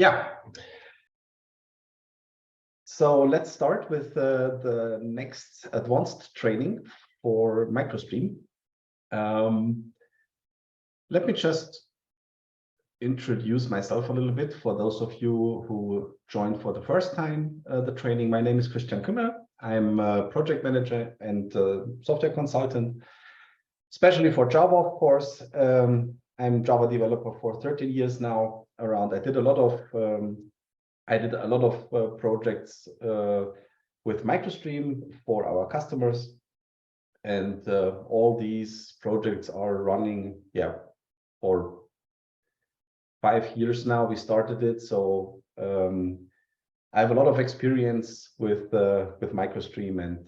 Yeah. So let's start with the next advanced training for MicroStream. Let me just introduce myself a little bit for those of you who joined for the first time the training. My name is Kuemmel. I'm a project manager and software consultant, especially for Java, of course. I'm Java developer for 13 years now. I did a lot of projects with MicroStream for our customers, and all these projects are running, for 5 years now. We started it, so I have a lot of experience with MicroStream, and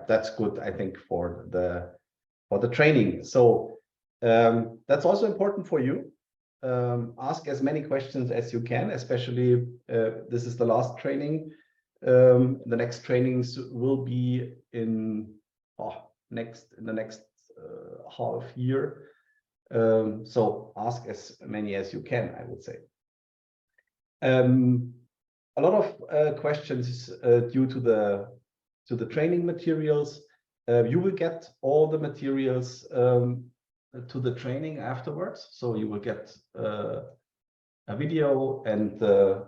that's good, I think, for the training. So that's also important for you. Ask as many questions as you can, especially this is the last training. The next trainings will be in the next half year. So ask as many as you can, I would say. A lot of questions due to the training materials. You will get all the materials to the training afterwards. So you will get a video and the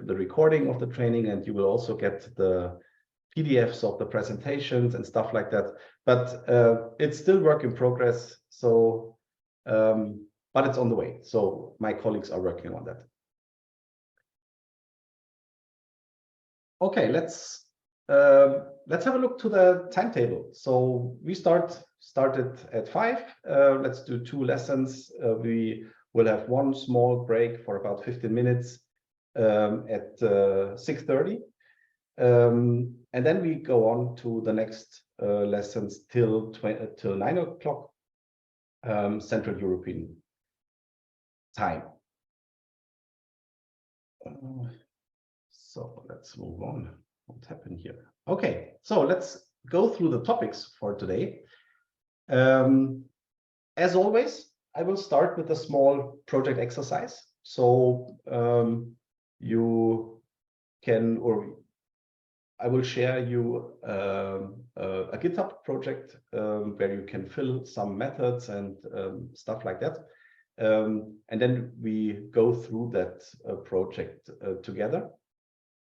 recording of the training, and you will also get the PDFs of the presentations and stuff like that. But it's still work in progress. So, but it's on the way. So my colleagues are working on that. Okay, let's have a look to the timetable. So we started at 5. Let's do 2 lessons. We will have one small break for about 15 minutes at 6:30. And then we go on to the next lessons till 9 o'clock Central European time. So let's move on. What happened here? Okay, so let's go through the topics for today. As always, I will start with a small project exercise. So you can, or I will share you a GitHub project where you can fill some methods and stuff like that. And then we go through that project together.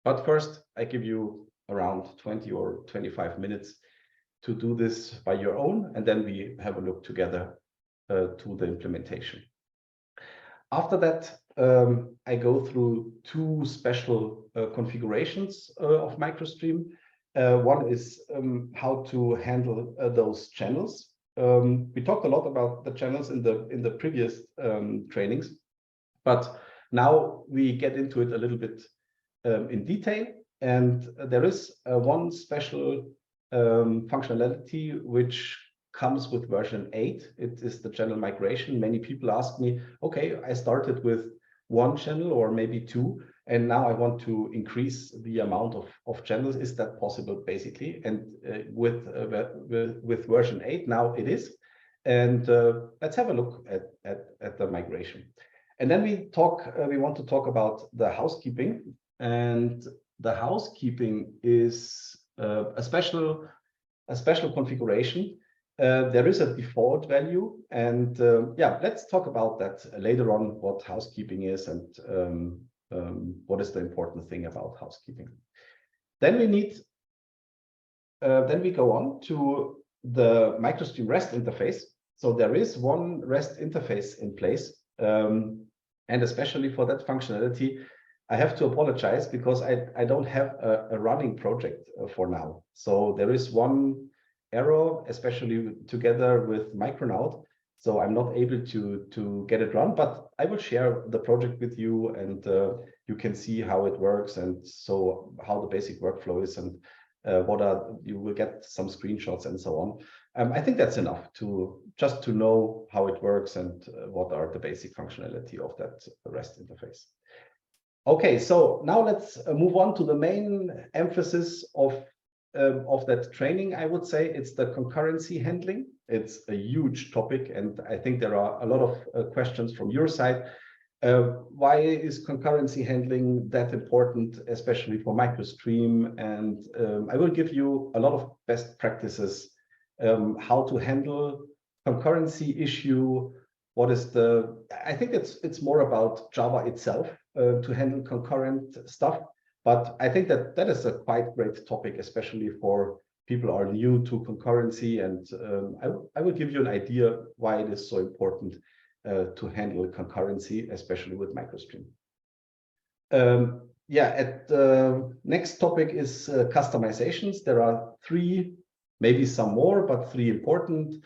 But first, I give you around 20 or 25 minutes to do this by your own, and then we have a look together to the implementation. After that, I go through 2 special configurations of MicroStream. One is how to handle those channels. We talked a lot about the channels in the previous trainings, but now we get into it a little bit in detail. And there is one special functionality which comes with version 8. It is the channel migration. Many people ask me, okay, I started with 1 channel or maybe 2, and now I want to increase the amount of channels. Is that possible, basically? And with version 8 now it is. And let's have a look at the migration. And then we want to talk about the housekeeping. And the housekeeping is a special configuration. There is a default value, and let's talk about that later on, what housekeeping is and what is the important thing about housekeeping. Then we go on to the MicroStream REST interface. So there is one REST interface in place, and especially for that functionality, I have to apologize because I don't have a running project for now. So there is one error, especially together with Micronaut. So I'm not able to get it run, but I will share the project with you, and you can see how it works, and so how the basic workflow is, and you will get some screenshots and so on. I think that's enough just to know how it works and what are the basic functionality of that REST interface. Okay, so now let's move on to the main emphasis of that training. I would say it's the concurrency handling. It's a huge topic, and I think there are a lot of questions from your side. Why is concurrency handling that important, especially for MicroStream? And I will give you a lot of best practices, how to handle concurrency issue. What is I think it's more about Java itself to handle concurrent stuff. But I think that is a quite great topic, especially for people who are new to concurrency. And I will give you an idea why it is so important to handle concurrency, especially with MicroStream. Next topic is customizations. There are 3, maybe some more, but 3 important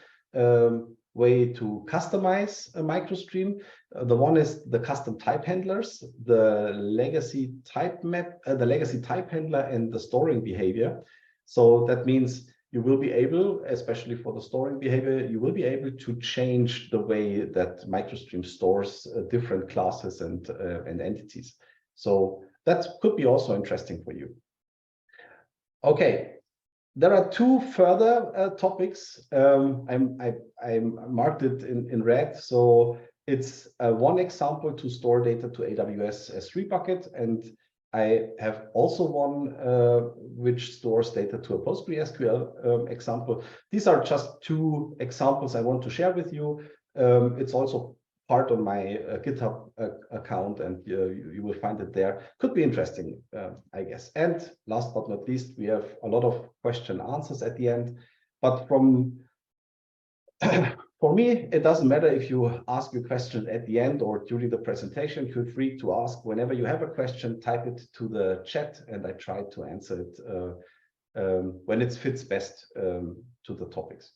way to customize a MicroStream. The one is the custom type handlers, the legacy type map, the legacy type handler, and the storing behavior. So that means you will be able, especially for the storing behavior, you will be able to change the way that MicroStream stores different classes and entities. So that could be also interesting for you. Okay, there are 2 further topics. I marked it in red. So it's one example to store data to AWS S3 bucket, and I have also one which stores data to a PostgreSQL example. These are just 2 examples I want to share with you. It's also part on my GitHub account, and you will find it there. Could be interesting, I guess. And last but not least, we have a lot of question answers at the end. But from for me, it doesn't matter if you ask your question at the end or during the presentation. Feel free to ask whenever you have a question, type it to the chat, and I try to answer it when it fits best to the topics.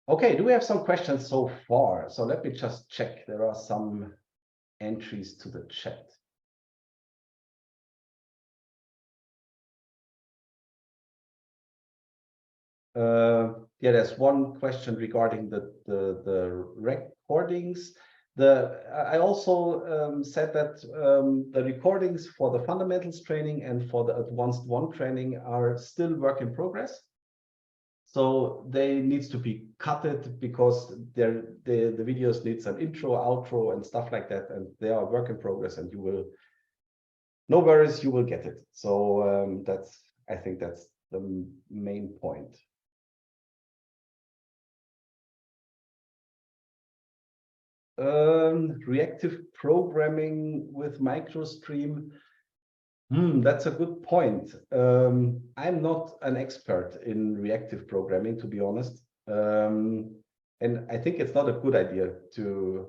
Okay, do we have some questions so far? So let me just check. There are some entries to the chat. Yeah, there's one question regarding the recordings. I also said that the recordings for the fundamentals training and for the advanced 1 training are still work in progress. So they need to be cutted because the videos need an intro, outro, and stuff like that, and they are work in progress. And you will, no worries, you will get it. So I think that's the main point. Reactive programming with MicroStream. That's a good point. I'm not an expert in reactive programming, to be honest. And I think it's not a good idea to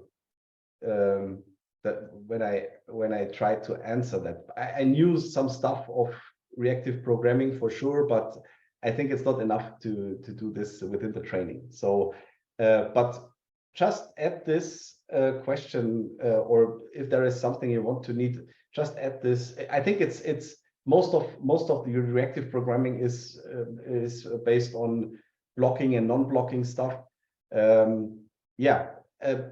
that when I try to answer that. I knew some stuff of reactive programming for sure, but I think it's not enough to do this within the training. So, but just add this question, or if there is something you want to need, just add this. I think it's most of the reactive programming is based on blocking and non-blocking stuff. Yeah,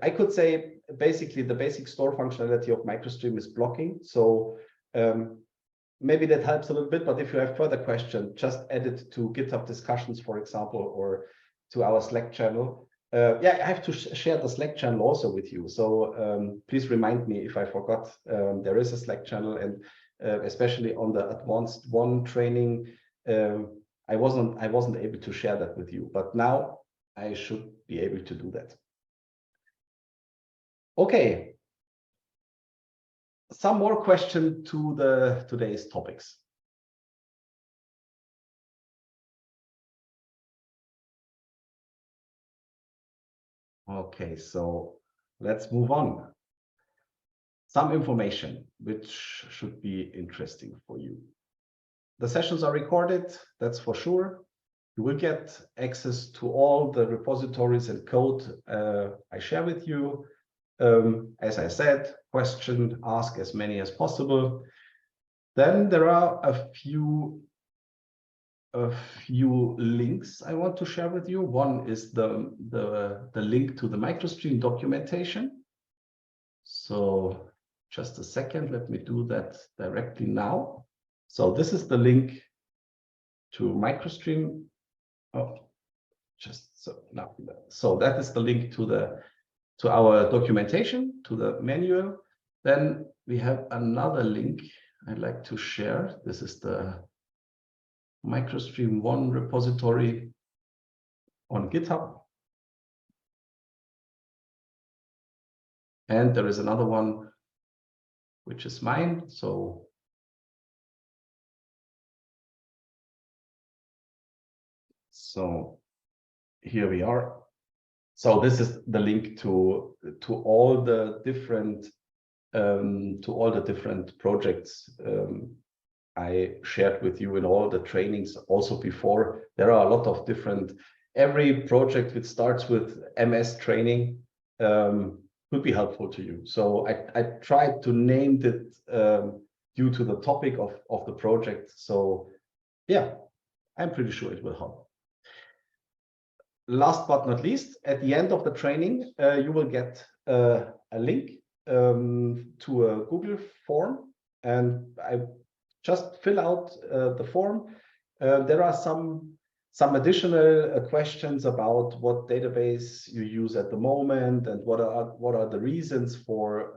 I could say basically the basic store functionality of MicroStream is blocking. So maybe that helps a little bit. But if you have further questions, just add it to GitHub discussions, for example, or to our Slack channel. Yeah, I have to share the Slack channel also with you. So please remind me if I forgot. There is a Slack channel, and especially on the advanced 1 training, I wasn't able to share that with you, but now I should be able to do that. Okay. Some more questions to today's topics. Okay, so let's move on. Some information which should be interesting for you. The sessions are recorded, that's for sure. You will get access to all the repositories and code I share with you. As I said, ask as many as possible. Then there are a few links I want to share with you. One is the link to the MicroStream documentation. So just a second, let me do that directly now. So this is the link to MicroStream. Oh, just so now. So that is the link to the to our documentation, to the manual. Then we have another link I'd like to share. This is the MicroStream 1 repository on GitHub. And there is another one, which is mine. So here we are. So this is the link to all the different projects I shared with you in all the trainings also before. There are a lot of different, every project which starts with MS training would be helpful to you. So I tried to name it due to the topic of the project. So yeah, I'm pretty sure it will help. Last but not least, at the end of the training, you will get a link to a Google form, and I just fill out the form. There are some additional questions about what database you use at the moment and what are the reasons for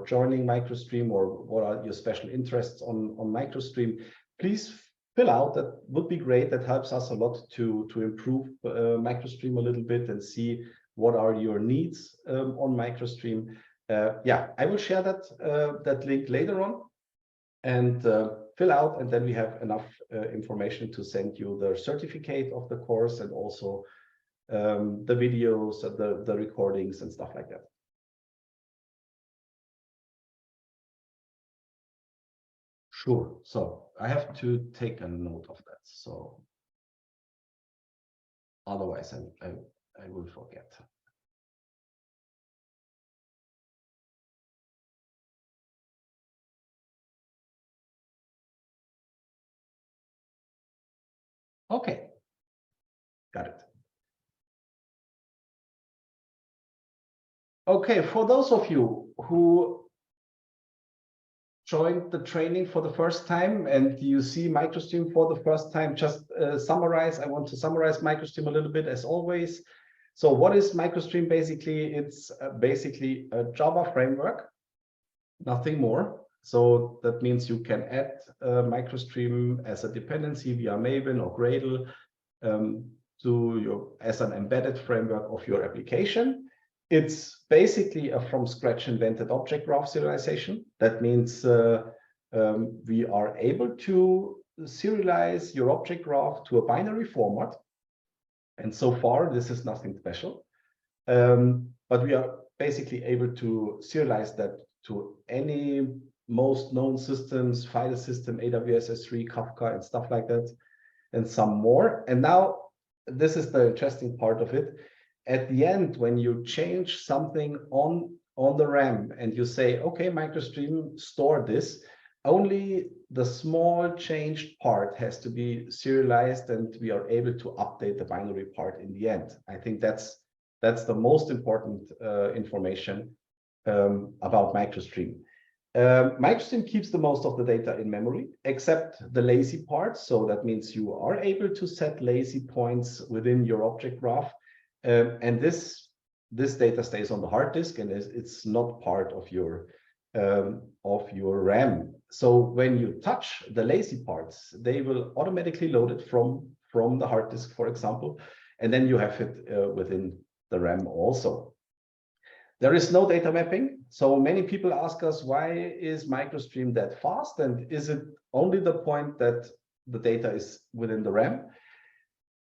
joining MicroStream, or what are your special interests on MicroStream. Please fill out. That would be great. That helps us a lot to improve MicroStream a little bit and see what are your needs on MicroStream. I will share that link later on, and fill out, and then we have enough information to send you the certificate of the course, and also the videos, the recordings and stuff like that. Sure. So I have to take a note of that. So otherwise I will forget. Okay, got it. Okay, for those of you who joined the training for the first time and you see MicroStream for the first time, just summarize. I want to summarize MicroStream a little bit as always. So what is MicroStream basically? It's basically a Java framework, nothing more. So that means you can add MicroStream as a dependency via Maven or Gradle as an embedded framework of your application. It's basically a from scratch invented object graph serialization. That means we are able to serialize your object graph to a binary format. And so far, this is nothing special. But we are basically able to serialize that to any most known systems, file system, AWS S3, Kafka, and stuff like that, and some more. And now this is the interesting part of it. At the end, when you change something on the RAM and you say, okay, MicroStream, store this, only the small changed part has to be serialized, and we are able to update the binary part in the end. I think that's the most important information about MicroStream. MicroStream keeps the most of the data in memory, except the lazy parts. So that means you are able to set lazy points within your object graph. And this data stays on the hard disk, and it's not part of your RAM. So when you touch the lazy parts, they will automatically load it from the hard disk, for example, and then you have it within the RAM also. There is no data mapping. So many people ask us, why is MicroStream that fast? And is it only the point that the data is within the RAM?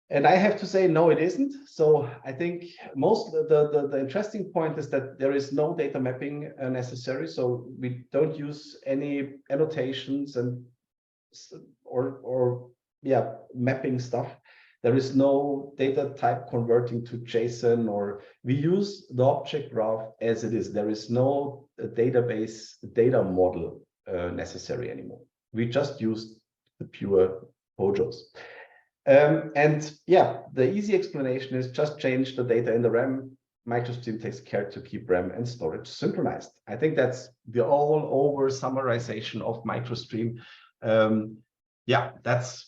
And I have to say, no, it isn't. So I think the interesting point is that there is no data mapping necessary. So we don't use any annotations and mapping stuff. There is no data type converting to JSON, or we use the object graph as it is. There is no database data model necessary anymore. We just use the pure POJOs. The easy explanation is just change the data in the RAM. MicroStream takes care to keep RAM and storage synchronized. I think that's the all-over summarization of MicroStream. That's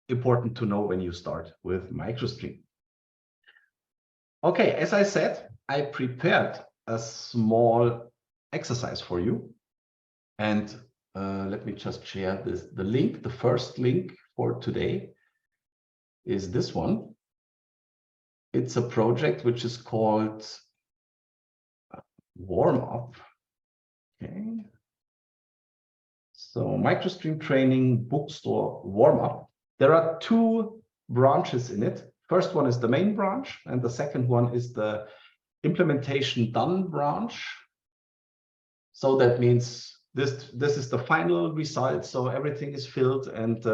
important to know when you start with MicroStream. Okay, as I said, I prepared a small exercise for you. And let me just share this. The link, the first link for today is this one. It's a project which is called Warm Up. Okay. So MicroStream Training Bookstore Warm Up. There are two branches in it. First one is the main branch, and the second one is the implementation done branch. So that means this is the final result. So everything is filled, and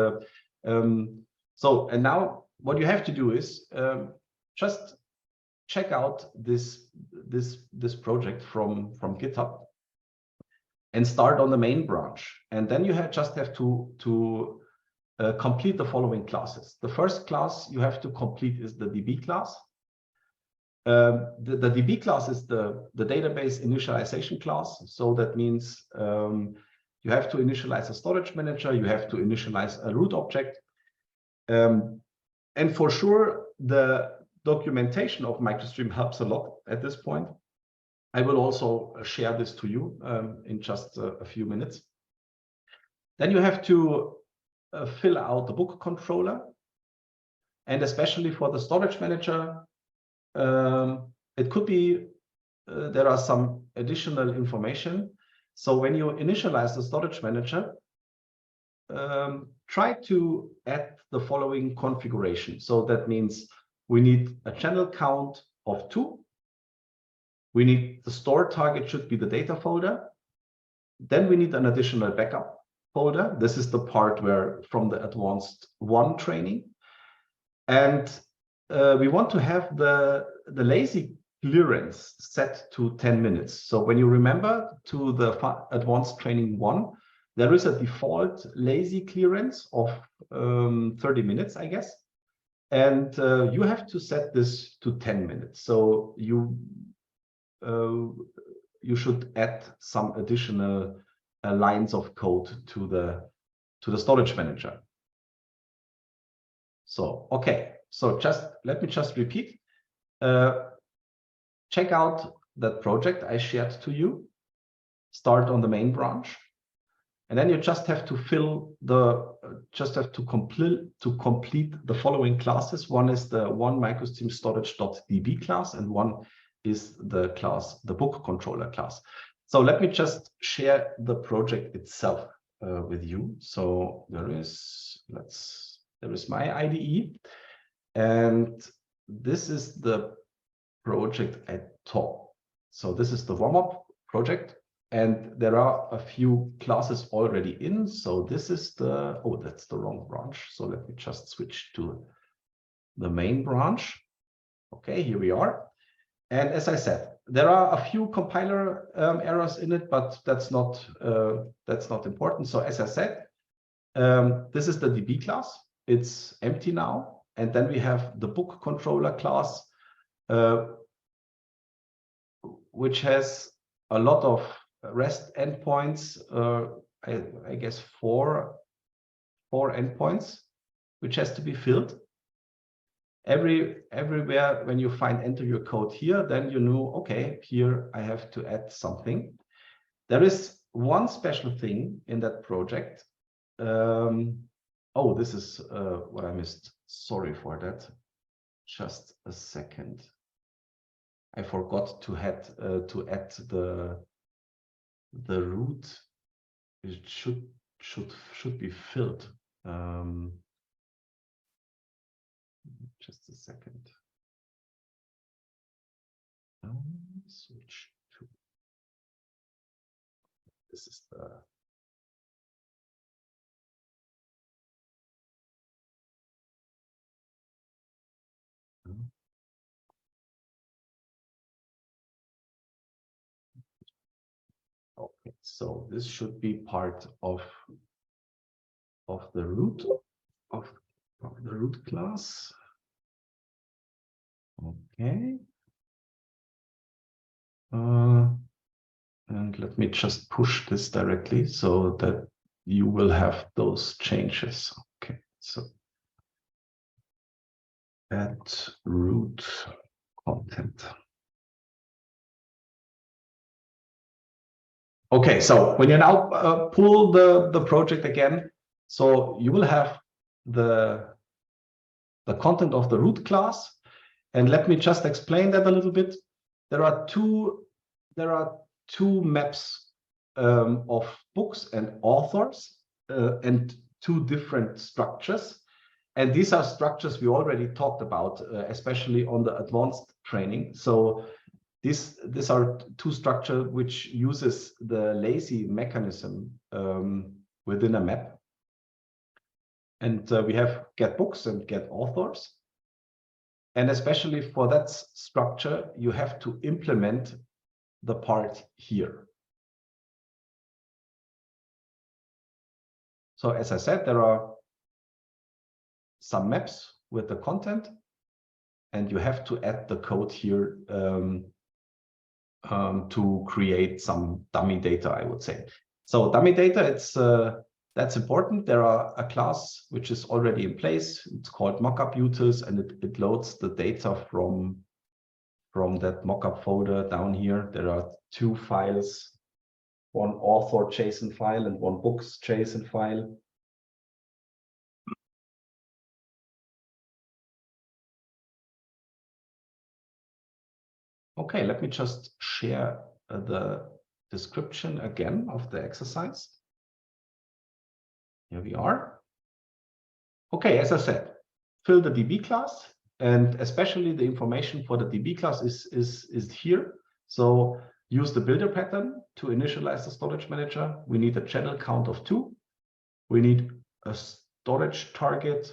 and now what you have to do is just check out this project from GitHub and start on the main branch, and then you just have to complete the following classes. The first class you have to complete is the DB class. The DB class is the database initialization class. So that means you have to initialize a storage manager, you have to initialize a root object. And for sure, the documentation of MicroStream helps a lot at this point. I will also share this to you in just a few minutes. Then you have to fill out the book controller. And especially for the storage manager, it could be there are some additional information. So when you initialize the storage manager, try to add the following configuration. So that means we need a channel count of 2. We need the store target should be the data folder. Then we need an additional backup folder. This is the part where from the advanced 1 training. And we want to have the lazy clearance set to 10 minutes. So when you remember to the advanced training 1, there is a default lazy clearance of 30 minutes, I guess. And you have to set this to 10 minutes. So you should add some additional lines of code to the storage manager. So, okay. So let me just repeat. Check out that project I shared to you. Start on the main branch, and then you just have to complete the following classes. One is the MicroStream storage.db class, and one is the book controller class. So let me just share the project itself with you. So there is my IDE. And this is the project at top. So this is the warm-up project, and there are a few classes already in. So this is that's the wrong branch. So let me just switch to the main branch. Okay, here we are. And as I said, there are a few compiler errors in it, but that's not important. So as I said, this is the DB class. It's empty now. And then we have the book controller class, which has a lot of REST endpoints, I guess four endpoints, which has to be filled. Everywhere when you enter your code here, then you know, okay, here I have to add something. There is one special thing in that project. Oh, this is what I missed. Sorry for that. Just a second. I forgot to add the root. It should be filled. Just a second. Switch to. This is the. Okay, so this should be part of the root of the root class. Okay. And let me just push this directly so that you will have those changes. Okay, so add root content. Okay, so when you now pull the project again, so you will have the content of the root class. And let me just explain that a little bit. There are two maps of books and authors and two different structures. And these are structures we already talked about, especially on the advanced training. So these are two structures which uses the lazy mechanism within a map. And we have get books and get authors. And especially for that structure, you have to implement the part here. So as I said, there are some maps with the content, and you have to add the code here to create some dummy data, I would say. So dummy data, that's important. There are a class which is already in place. It's called mockup utils, and it loads the data from that mockup folder down here. There are two files, one author JSON file and one books JSON file. Okay, let me just share the description again of the exercise. Here we are. Okay, as I said, fill the DB class, and especially the information for the DB class is here. So use the builder pattern to initialize the storage manager. We need a channel count of 2. We need a storage target,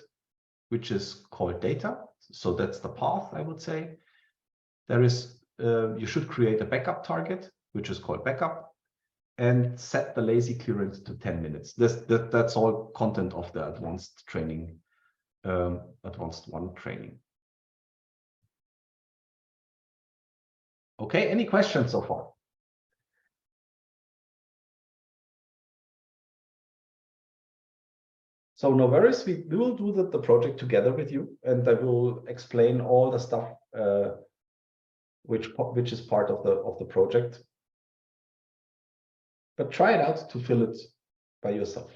which is called data. So that's the path, I would say. There is, you should create a backup target, which is called backup, and set the lazy clearance to 10 minutes. That's all content of the advanced training, advanced 1 training. Okay, any questions so far? So no worries, we will do the project together with you, and I will explain all the stuff which is part of the project. But try it out to fill it by yourself.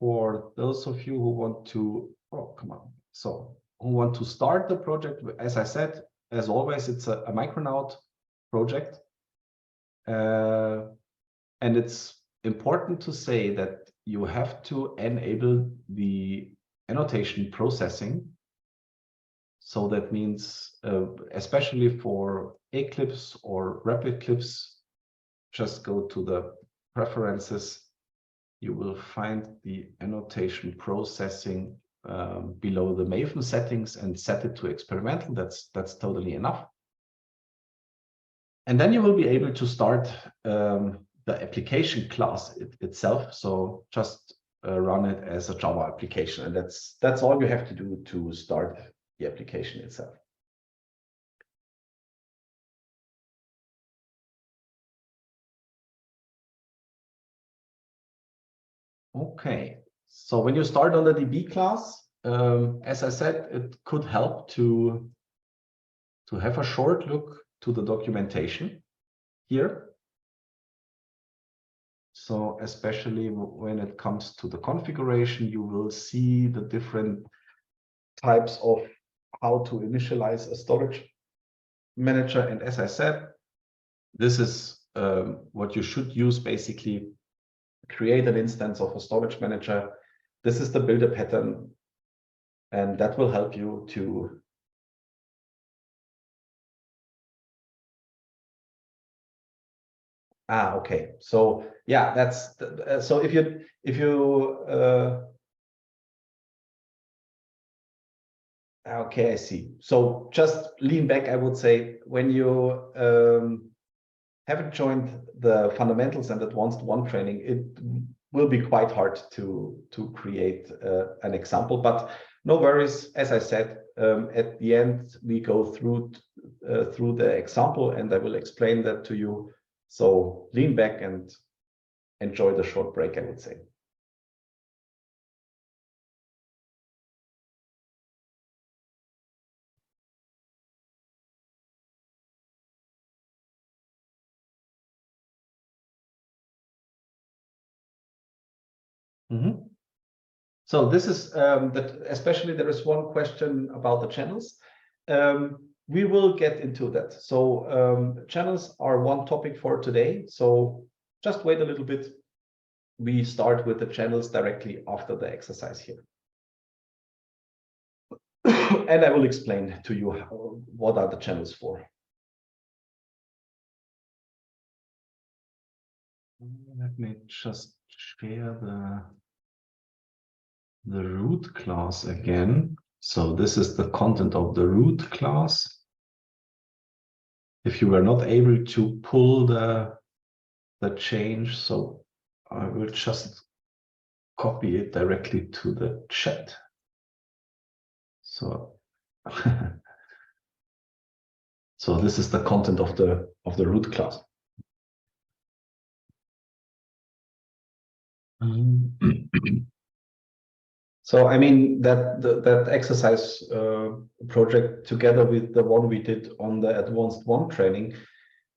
For those of you who want to, oh, come on. So who want to start the project, as I said, as always, it's a Micronaut project. And it's important to say that you have to enable the annotation processing. So that means, especially for Eclipse or Repliclipse, just go to the preferences. You will find the annotation processing below the Maven settings and set it to experimental. That's totally enough. And then you will be able to start the application class itself. So just run it as a Java application, and that's all you have to do to start the application itself. Okay, so when you start on the DB class, as I said, it could help to have a short look to the documentation here. So especially when it comes to the configuration, you will see the different types of how to initialize a storage manager. And as I said, this is what you should use basically. Create an instance of a storage manager. This is the builder pattern, and that will help you to okay. So yeah, that's so if you okay, I see. So just lean back, I would say, when you haven't joined the fundamentals and advanced 1 training, it will be quite hard to create an example, but no worries. As I said, at the end, we go through the example, and I will explain that to you. So lean back and enjoy the short break, I would say. So this is that, especially there is one question about the channels. We will get into that. So channels are one topic for today. So just wait a little bit. We start with the channels directly after the exercise here. And I will explain to you what are the channels for. Let me just share the root class again. So this is the content of the root class. If you were not able to pull the change, so I will just copy it directly to the chat. So so this is the content of the root class. So I mean that exercise project together with the one we did on the advanced one training,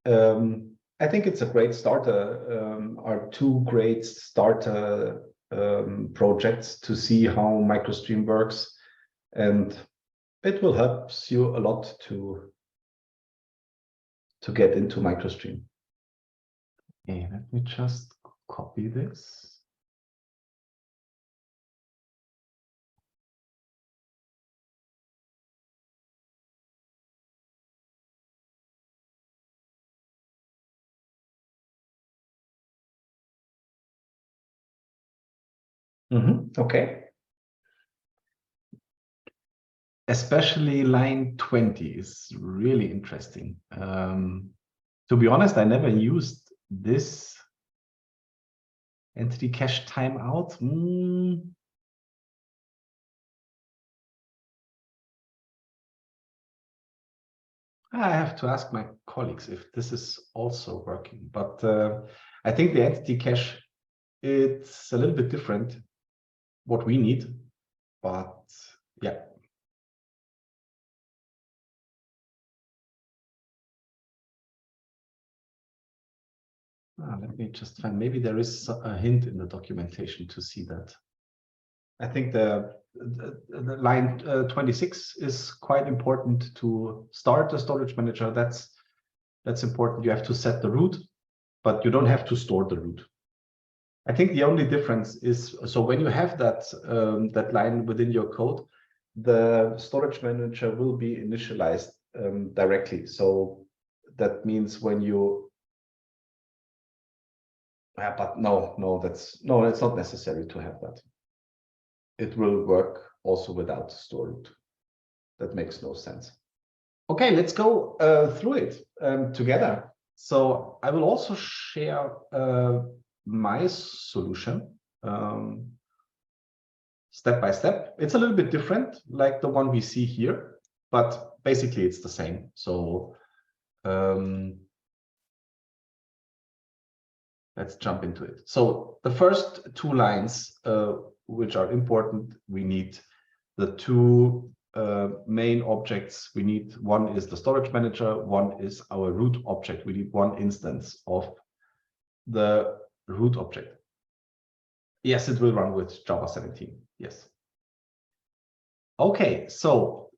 I think it's a great starter, are two great starter projects to see how MicroStream works, and it will help you a lot to get into MicroStream. Okay, let me just copy this. Okay. Especially line 20 is really interesting. To be honest, I never used this entity cache timeout. I have to ask my colleagues if this is also working, but I think the entity cache, it's a little bit different what we need, but yeah. Let me just find, maybe there is a hint in the documentation to see that. I think the line 26 is quite important to start the storage manager. That's important. You have to set the root, but you don't have to store the root. I think the only difference is, so when you have that that line within your code, the storage manager will be initialized directly. So that means when you but no, it's not necessary to have that. It will work also without store root. That makes no sense. Okay, let's go through it together. So I will also share my solution step by step. It's a little bit different, like the one we see here, but basically it's the same. So let's jump into it. So the first two lines, which are important, we need the two main objects. We need, one is the storage manager, one is our root object. We need one instance of the root object. Yes, it will run with Java 17. Yes. Okay, so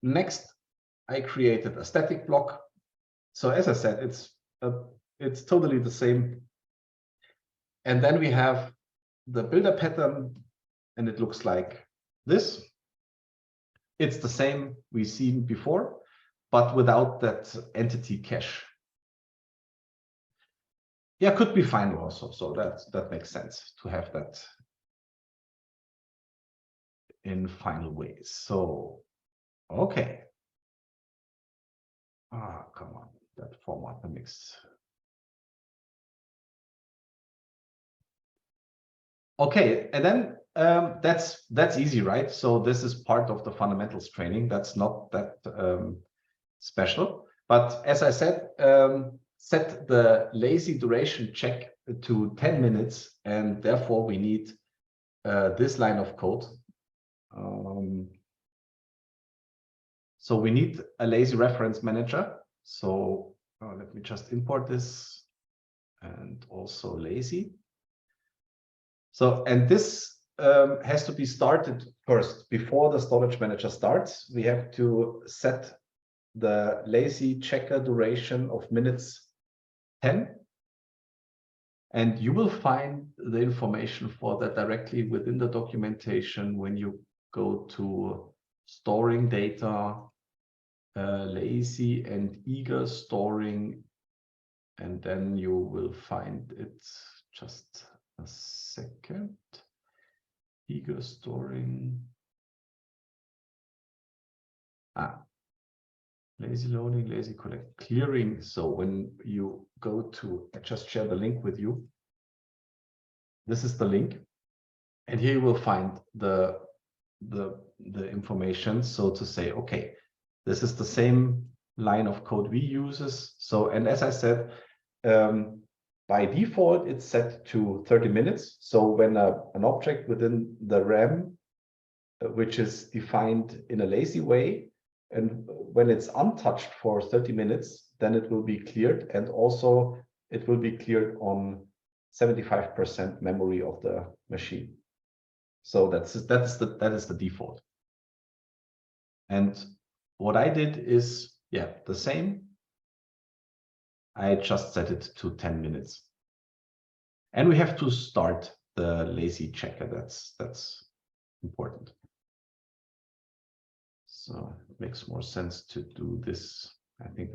next I created a static block. So as I said, it's totally the same. And then we have the builder pattern, and it looks like this. It's the same we've seen before, but without that entity cache. Yeah, could be final also. So that makes sense to have that in final ways. So, okay. Come on, that format mix. Okay, and then that's easy, right? So this is part of the fundamentals training. That's not that special. But as I said, set the lazy duration check to 10 minutes, and therefore we need this line of code. So we need a lazy reference manager. So let me just import this, and also lazy. So, and this has to be started first. Before the storage manager starts, we have to set the lazy checker duration of minutes 10. And you will find the information for that directly within the documentation when you go to storing data, lazy and eager storing, and then you will find it. Just a second. Eager storing. Lazy loading, lazy collect, clearing. So when you go to, I just share the link with you. This is the link, and here you will find the information. So to say, okay, this is the same line of code we uses. So, and as I said, by default, it's set to 30 minutes. So when an object within the RAM, which is defined in a lazy way, and when it's untouched for 30 minutes, then it will be cleared. And also it will be cleared on 75% memory of the machine. So that is the default. And what I did is, yeah, the same. I just set it to 10 minutes. And we have to start the lazy checker. That's important. So it makes more sense to do this. I think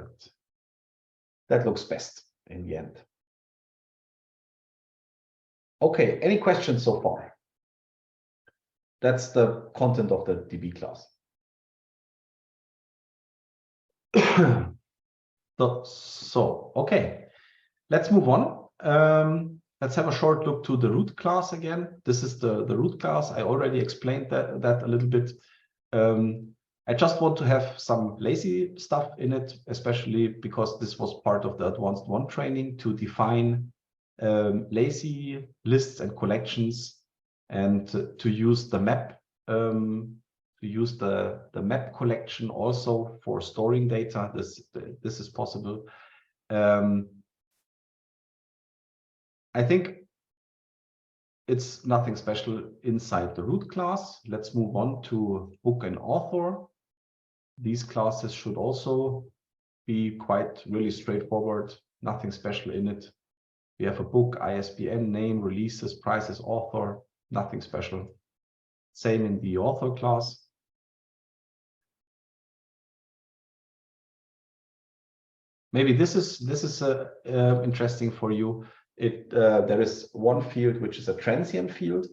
that looks best in the end. Okay, any questions so far? That's the content of the DB class. So, okay, let's move on. Let's have a short look to the root class again. This is the root class. I already explained that a little bit. I just want to have some lazy stuff in it, especially because this was part of the advanced one training to define lazy lists and collections, and to use the map, to use the map collection also for storing data. This is possible. I think it's nothing special inside the root class. Let's move on to book and author. These classes should also be quite really straightforward, nothing special in it. We have a book, ISBN, name, releases, prices, author, nothing special. Same in the author class. Maybe this is interesting for you. There is one field which is a transient field,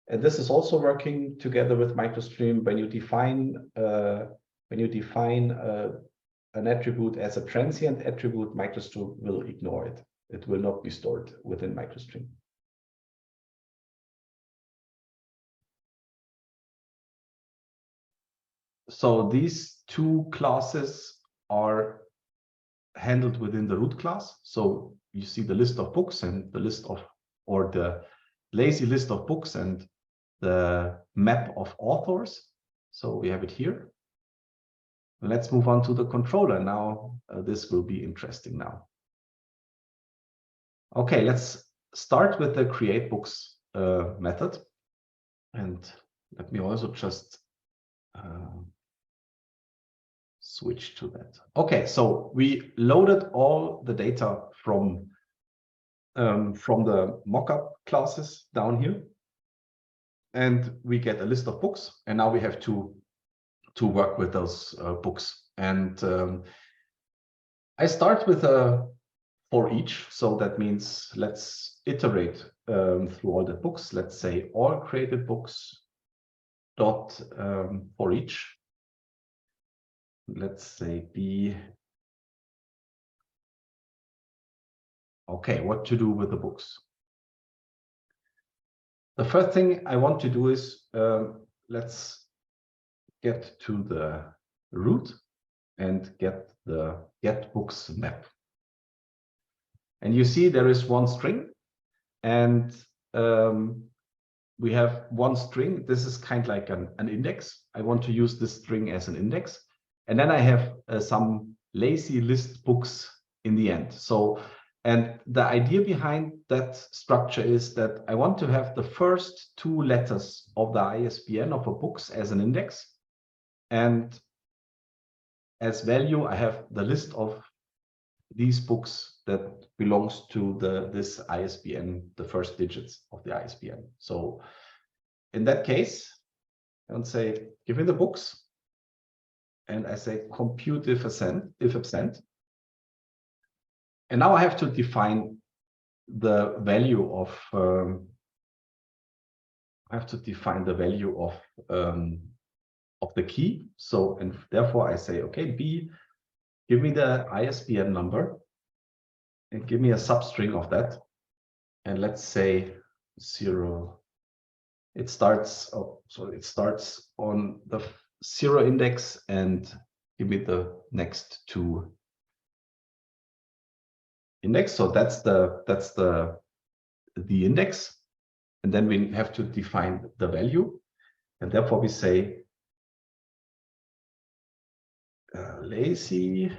and this is also working together with MicroStream. When you define an attribute as a transient attribute, MicroStream will ignore it. It will not be stored within MicroStream. So these two classes are handled within the root class. So you see the list of books and the list of, or the lazy list of books and the map of authors. So we have it here. Let's move on to the controller now. This will be interesting now. Okay, let's start with the create books method. And let me also just switch to that. Okay, so we loaded all the data from the mockup classes down here, and we get a list of books, and now we have to work with those books. And I start with a for each, so that means let's iterate through all the books. Let's say all created books dot for each. Let's say B. Okay, what to do with the books? The first thing I want to do is let's get to the root and get the get books map. And you see there is one string, and we have one string. This is kind of like an index. I want to use this string as an index. And then I have some lazy list books in the end. So, and the idea behind that structure is that I want to have the first 2 letters of the ISBN of a books as an index. And as value, I have the list of these books that belongs to this ISBN, the first digits of the ISBN. So in that case, I would say, give me the books. And I say compute if absent. And now I have to define the value of the key. So, and therefore I say, okay, B, give me the ISBN number and give me a substring of that. And let's say 0. It starts on the 0 index, and give me the next 2 index. So that's the index, and then we have to define the value, and therefore we say lazy.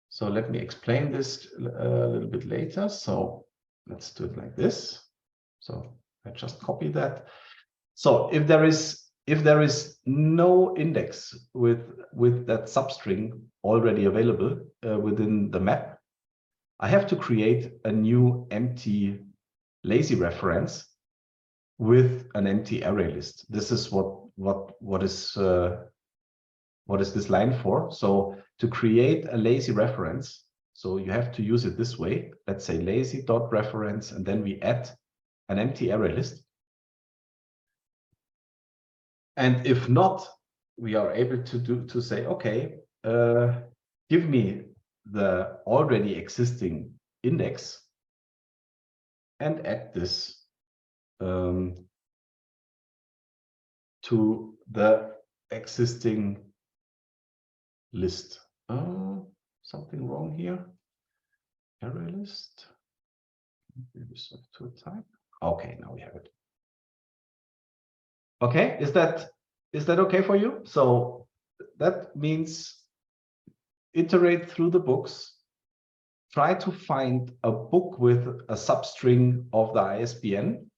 So let me explain this a little bit later. So let's do it like this. So I just copy that. So if there is no index with that substring already available within the map, I have to create a new empty lazy reference with an empty array list. This is what is this line for? So to create a lazy reference, so you have to use it this way. Let's say lazy.reference, and then we add an empty array list. And if not, we are able to say, okay, give me the already existing index and add this to the existing list. Something wrong here. Array list. Maybe to a type. Okay, now we have it. Okay, is that okay for you? So that means iterate through the books, try to find a book with a substring of the ISBN,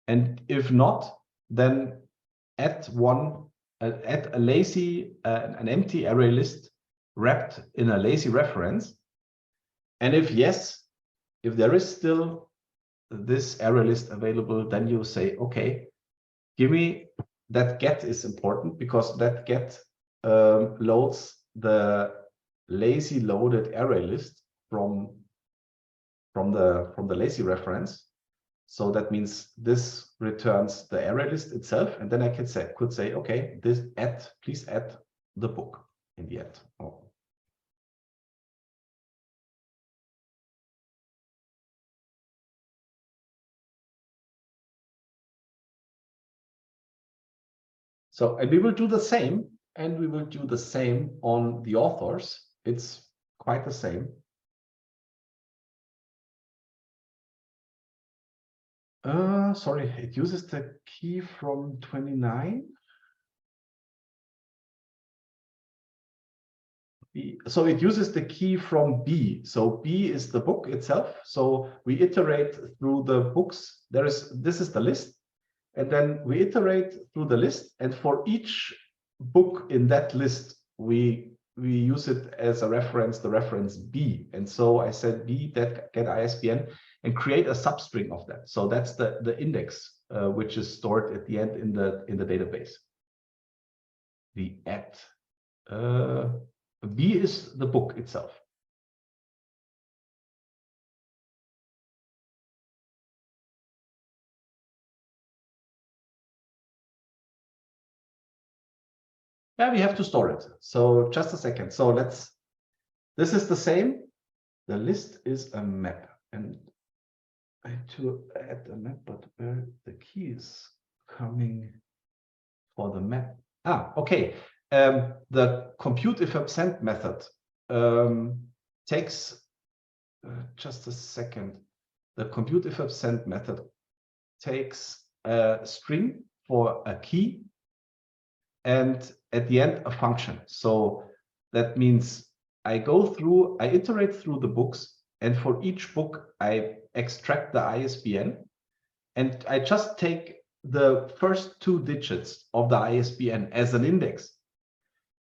and if not, then add a lazy an empty array list wrapped in a lazy reference. And if yes, if there is still this array list available, then you say, okay, give me that get is important, because that get loads the lazy loaded array list from the lazy reference. So that means this returns the array list itself, and then I could say, okay, please add the book in the end. Oh. So, and we will do the same, and we will do the same on the authors. It's quite the same. Sorry, it uses the key from 29. So it uses the key from B. So B is the book itself. So we iterate through the books. This is the list. And then we iterate through the list. And for each book in that list, we use it as a reference, the reference B. And so I said B that get ISBN and create a substring of that. So that's the index, which is stored at the end in the database. The add. B is the book itself. Yeah, we have to store it. So just a second. So this is the same. The list is a map, and I have to add a map, but where the key is coming for the map. Okay. The compute if absent method takes just a second. The compute if absent method takes a string for a key and at the end a function. So that means I iterate through the books, and for each book I extract the ISBN, and I just take the first 2 digits of the ISBN as an index,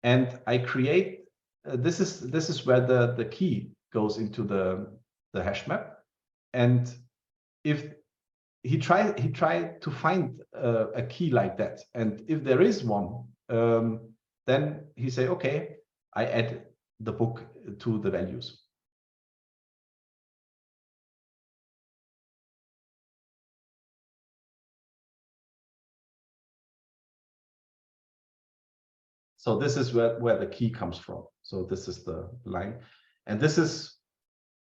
and I create this is where the key goes into the hash map. And if he tried to find a key like that, and if there is one, then he say, okay, I add the book to the values. So this is where the key comes from. So this is the line, and this is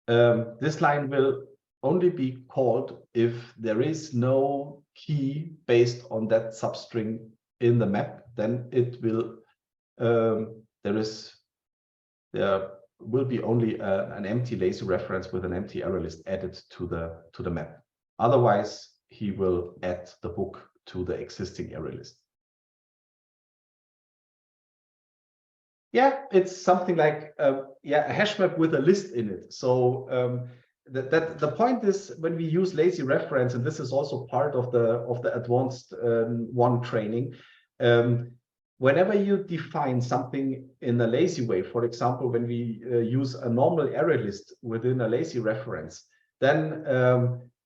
this line will only be called if there is no key based on that substring in the map. Then it will there will be only an empty lazy reference with an empty array list added to the map. Otherwise, he will add the book to the existing array list. Yeah, it's something like a hash map with a list in it. So the point is, when we use lazy reference, and this is also part of the advanced one training, whenever you define something in a lazy way, for example, when we use a normal array list within a lazy reference, then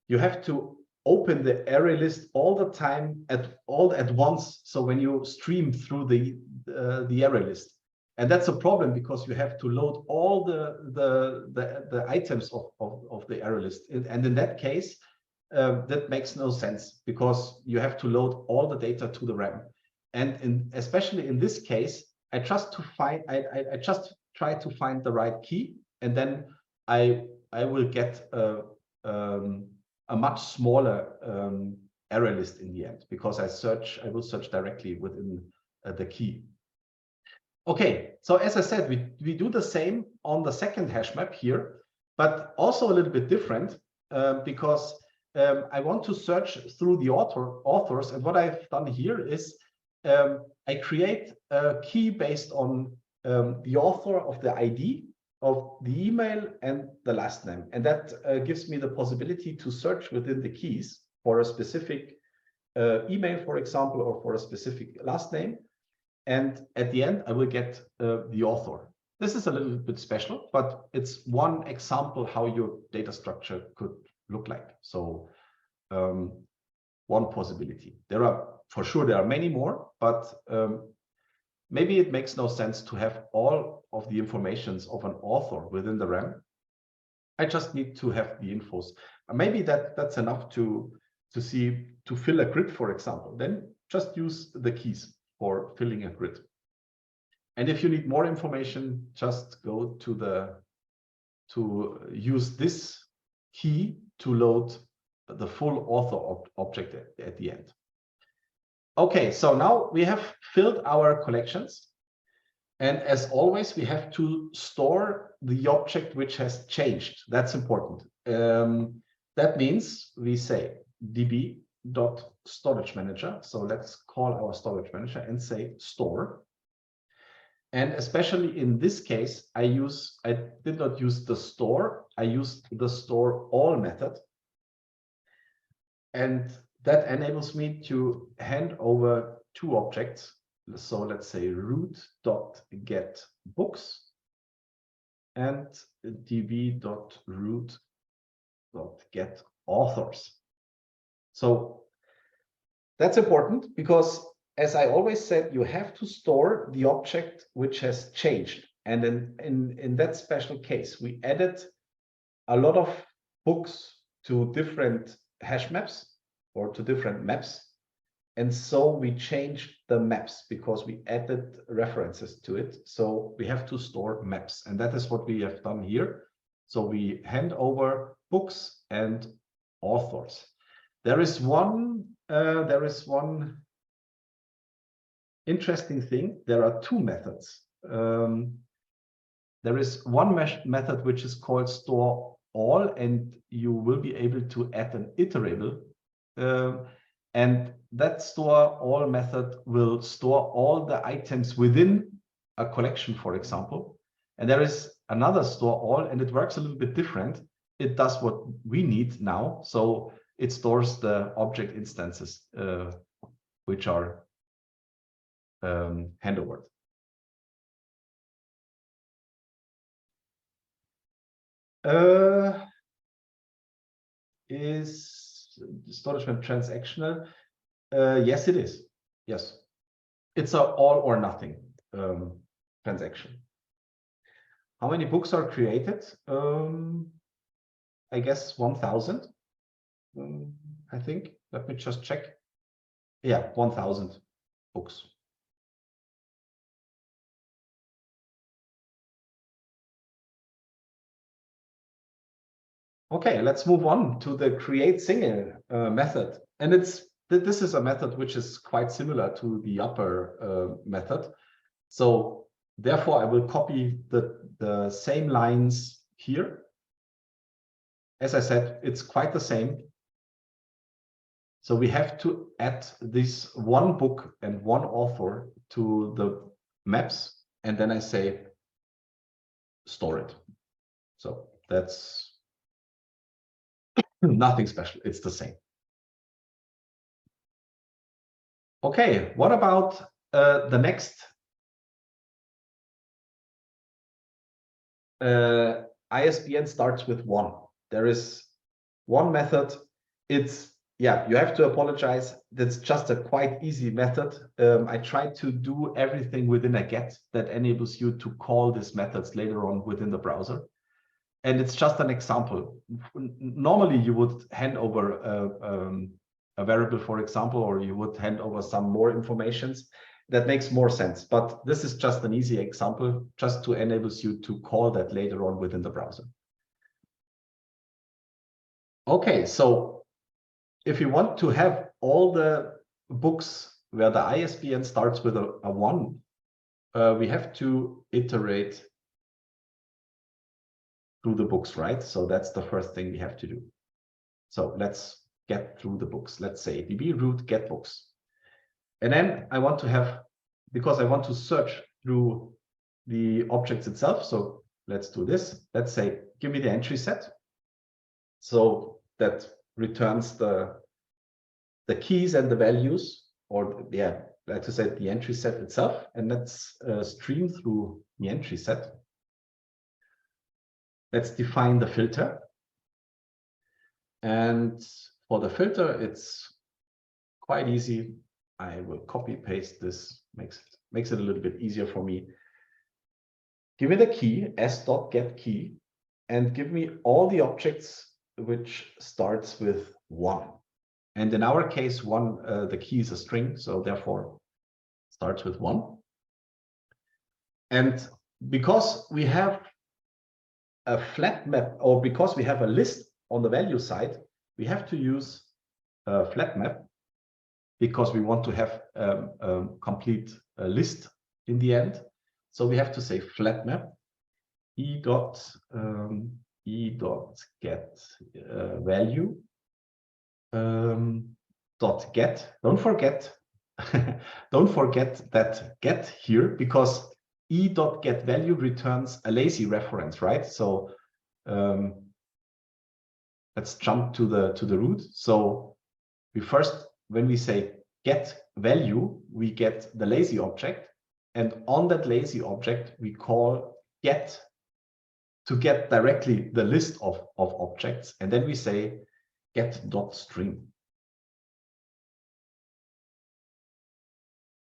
you have to open the array list all the time at once. So when you stream through the array list. And that's a problem because you have to load all the items of the array list. And in that case, that makes no sense because you have to load all the data to the RAM. And especially in this case, I just try to find the right key, and then I will get a much smaller array list in the end, because I will search directly within the key. Okay, so as I said, we do the same on the second hash map here, but also a little bit different because I want to search through the authors. And what I've done here is I create a key based on the author of the ID of the email and the last name. And that gives me the possibility to search within the keys for a specific email, for example, or for a specific last name. And at the end, I will get the author. This is a little bit special, but it's one example how your data structure could look like. So one possibility. There are many more, but maybe it makes no sense to have all of the informations of an author within the RAM. I just need to have the infos. Maybe that's enough to fill a grid, for example. Then just use the keys for filling a grid. And if you need more information, just go to use this key to load the full author object at the end. Okay, so now we have filled our collections. And as always, we have to store the object which has changed. That's important. That means we say db.storage manager. So let's call our storage manager and say store. And especially in this case, I did not use the store. I used the store all method. And that enables me to hand over two objects. So let's say root.get books and db.root.get authors. So that's important because, as I always said, you have to store the object which has changed. And in that special case, we added a lot of books to different hash maps or to different maps. And so we changed the maps because we added references to it. So we have to store maps. And that is what we have done here. So we hand over books and authors. There is one interesting thing. There are two methods. there is one method which is called store all, and you will be able to add an iterable. And that store all method will store all the items within a collection, for example. And there is another store all, and it works a little bit different. It does what we need now. So it stores the object instances, which are handover. Is storage map transactional? Yes, it is. Yes, it's a all or nothing transaction. How many books are created? I guess 1,000. I think. Let me just check. Yeah, 1,000 books. Okay, let's move on to the create single method. And this is a method which is quite similar to the upper method. So therefore, I will copy the same lines here. As I said, it's quite the same. So we have to add this one book and one author to the maps. And then I say, store it. So that's nothing special. It's the same. Okay, what about the next? ISBN starts with 1. There is one method. It's, yeah, you have to apologize. That's just a quite easy method. I tried to do everything within a get that enables you to call these methods later on within the browser. And it's just an example. Normally, you would hand over a variable, for example, or you would hand over some more informations. That makes more sense. But this is just an easy example, just to enable you to call that later on within the browser. Okay, so if you want to have all the books where the ISBN starts with a 1, we have to iterate through the books, right? So that's the first thing we have to do. So let's get through the books. Let's say db root get books. And then I want to have, because I want to search through the objects itself. So let's do this. Let's say, give me the entry set. So that returns the keys and the values, or yeah, like to say the entry set itself. And let's stream through the entry set. Let's define the filter. And for the filter, it's quite easy. I will copy paste this, makes it a little bit easier for me. Give me the key, s.getKey, and give me all the objects which starts with 1. And in our case, 1, the key is a string, so therefore starts with 1. And because we have a flat map, or because we have a list on the value side, we have to use a flat map, because we want to have a complete list in the end. So we have to say flat map e.get value dot get. Don't forget that get here, because e.get value returns a lazy reference, right? So let's jump to the root. So we first, when we say get value, we get the lazy object, and on that lazy object we call get to get directly the list of objects, and then we say get.string.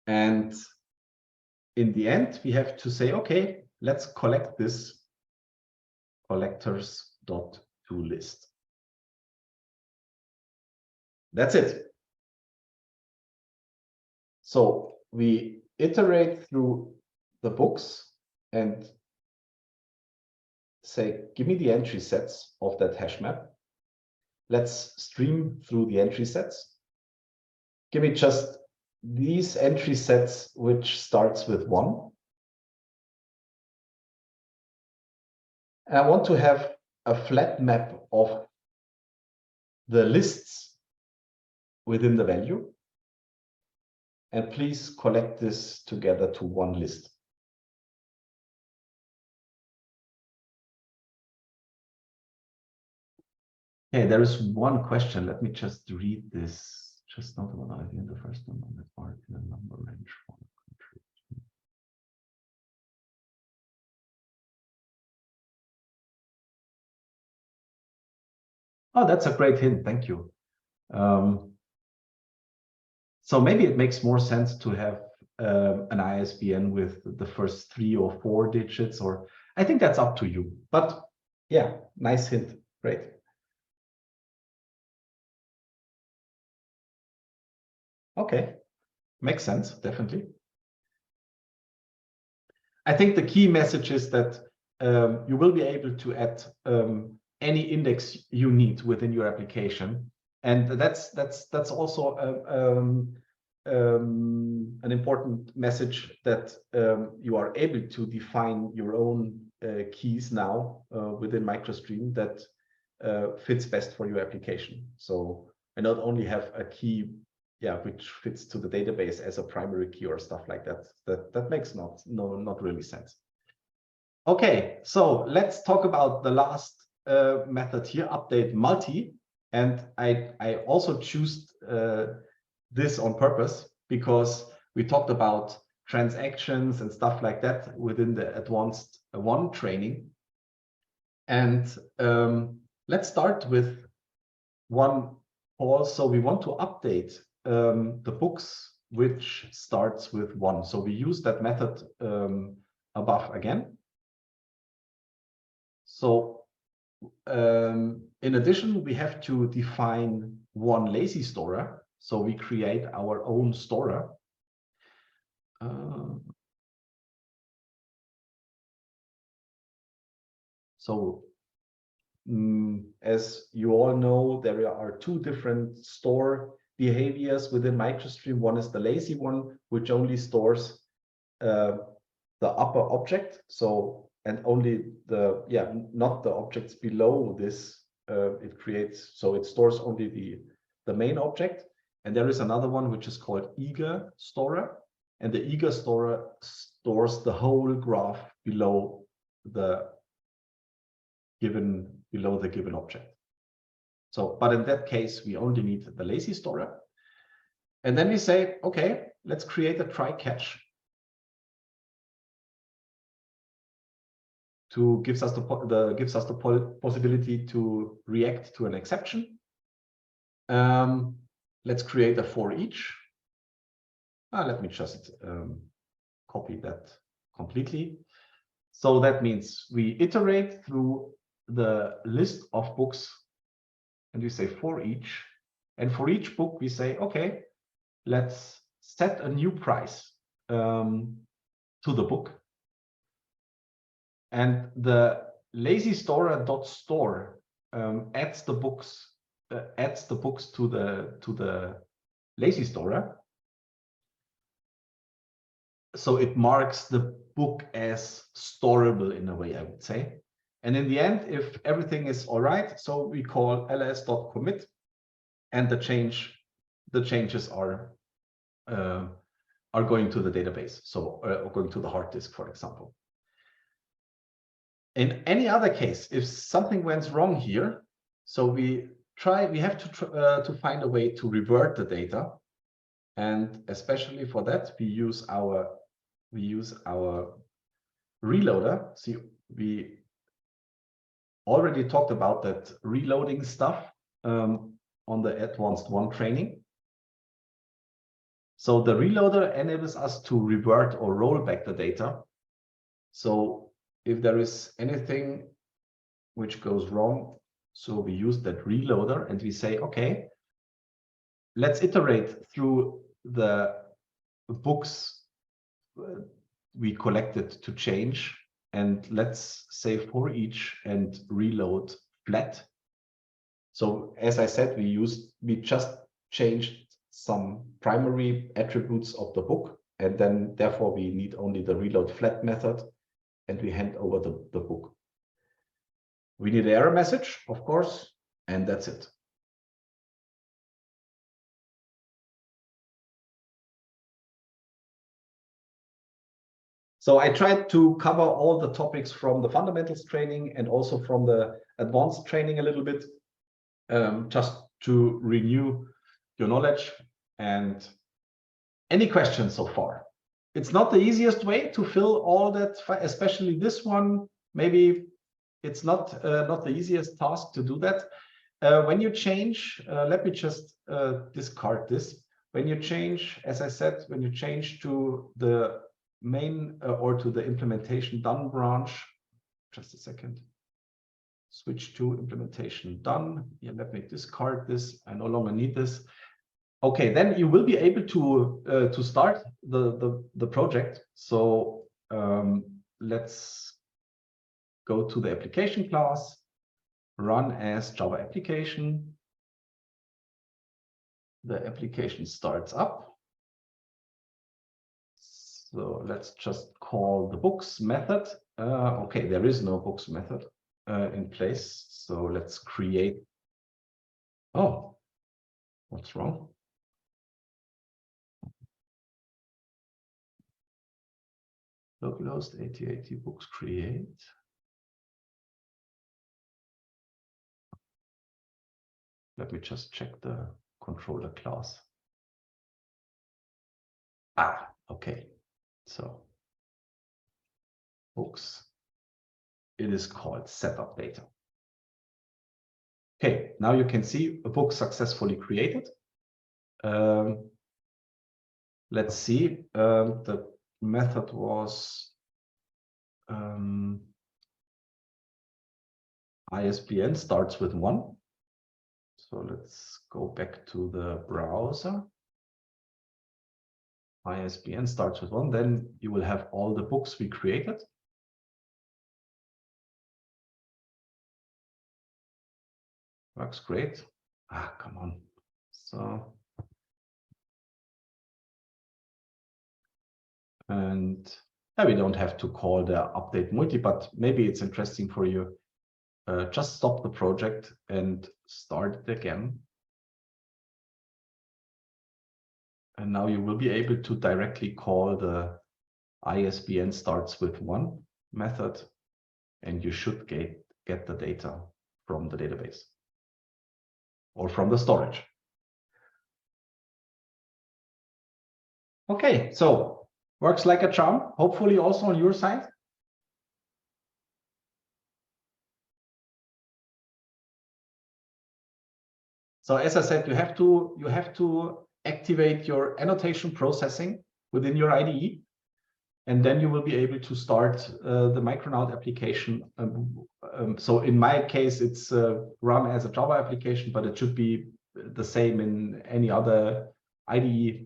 And in the end, we have to say, okay, let's collect this collectors.toList. That's it. So we iterate through the books and say, give me the entry sets of that hash map. Let's stream through the entry sets. Give me just these entry sets, which starts with 1. And I want to have a flat map of the lists within the value. And please collect this together to one list. Okay, there is one question. Let me just read this. Just not the one ID in the first one on the part in the number range for country. Oh, that's a great hint. Thank you. So maybe it makes more sense to have an ISBN with the first 3 or 4 digits, or I think that's up to you. But yeah, nice hint. Great. Okay, makes sense, definitely. I think the key message is that you will be able to add any index you need within your application, and that's also an important message that you are able to define your own keys now within MicroStream that fits best for your application. So I not only have a key, which fits to the database as a primary key or stuff like that. That makes not really sense. Okay, so let's talk about the last method here, update multi. And I also choose this on purpose because we talked about transactions and stuff like that within the advanced 1 training. And let's start with one call. So we want to update the books which starts with 1. So we use that method above again. So in addition, we have to define one lazy storer. So we create our own storer. As you all know, there are 2 different store behaviors within MicroStream. One is the lazy one, which only stores the upper object. So, and only the, not the objects below this, it creates, so it stores only the main object. And there is another one which is called eager storer. And the eager storer stores the whole graph below the given object. So, but in that case, we only need the lazy storer. And then we say, okay, let's create a try catch to gives us the possibility to react to an exception. Let's create a for each. Let me just copy that completely. So that means we iterate through the list of books and we say for each. And for each book, we say, okay, let's set a new price to the book. And the lazy storer.store adds the books to the lazy storer. So it marks the book as storable in a way, I would say. And in the end, if everything is all right, so we call ls.commit, and the changes are going to the database, so going to the hard disk, for example. In any other case, if something went wrong here, so we have to find a way to revert the data, and especially for that we use our reloader. See, we already talked about that reloading stuff on the advanced 1 training. So the reloader enables us to revert or roll back the data. So if there is anything which goes wrong, so we use that reloader and we say, okay, let's iterate through the books we collected to change, and let's say for each and reload flat. So as I said, we just changed some primary attributes of the book, and then therefore we need only the reload flat method, and we hand over the book. We need an error message, of course, and that's it. So I tried to cover all the topics from the fundamentals training and also from the advanced training a little bit, just to renew your knowledge. And any questions so far? It's not the easiest way to fill all that, especially this one. Maybe it's not the easiest task to do that. When you change, let me just discard this. When you change, as I said, when you change to the main or to the implementation done branch, just a second, switch to implementation done. Yeah, let me discard this. I no longer need this. Okay, then you will be able to start the project. So let's go to the application class, run as Java application. The application starts up. So let's just call the books method. Okay, there is no books method in place. So let's create. Oh, what's wrong? Localhost 8080 books create. Let me just check the controller class. Ah, okay. So books, it is called setup data. Okay, now you can see a book successfully created. Let's see, the method was ISBN starts with 1. So let's go back to the browser. ISBN starts with 1, then you will have all the books we created. Works great. Ah, come on. So, and we don't have to call the update multi, but maybe it's interesting for you. Just stop the project and start it again. And now you will be able to directly call the ISBN starts with 1 method, and you should get the data from the database or from the storage. Okay, so works like a charm, hopefully also on your side. So as I said, you have to activate your annotation processing within your IDE, and then you will be able to start the Micronaut application. So in my case, it's run as a Java application, but it should be the same in any other IDE.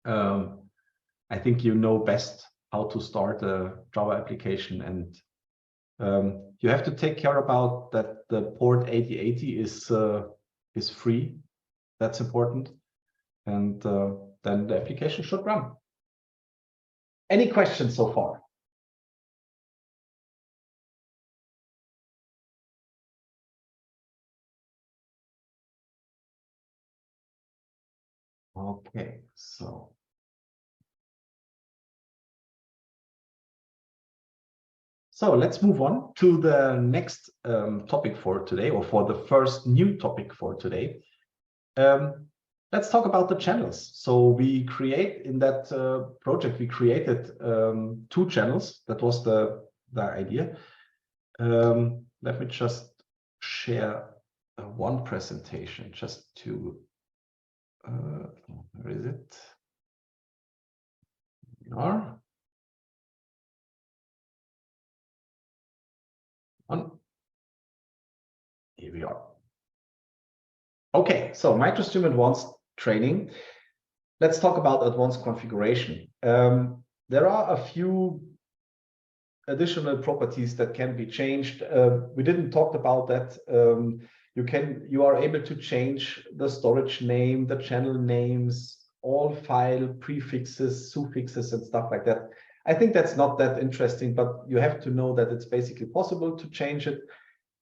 I think you know best how to start a Java application, and you have to take care about that the port 8080 is free. That's important, and then the application should run. Any questions so far? Okay, so let's move on to the next topic for today, or for the first new topic for today. Let's talk about the channels. So we create in that project, we created 2 channels. That was the idea. Let me just share one presentation just to, where is it? Here we are. Okay, so MicroStream Advanced training. Let's talk about advanced configuration. There are a few additional properties that can be changed. We didn't talk about that. You are able to change the storage name, the channel names, all file prefixes, suffixes, and stuff like that. I think that's not that interesting, but you have to know that it's basically possible to change it.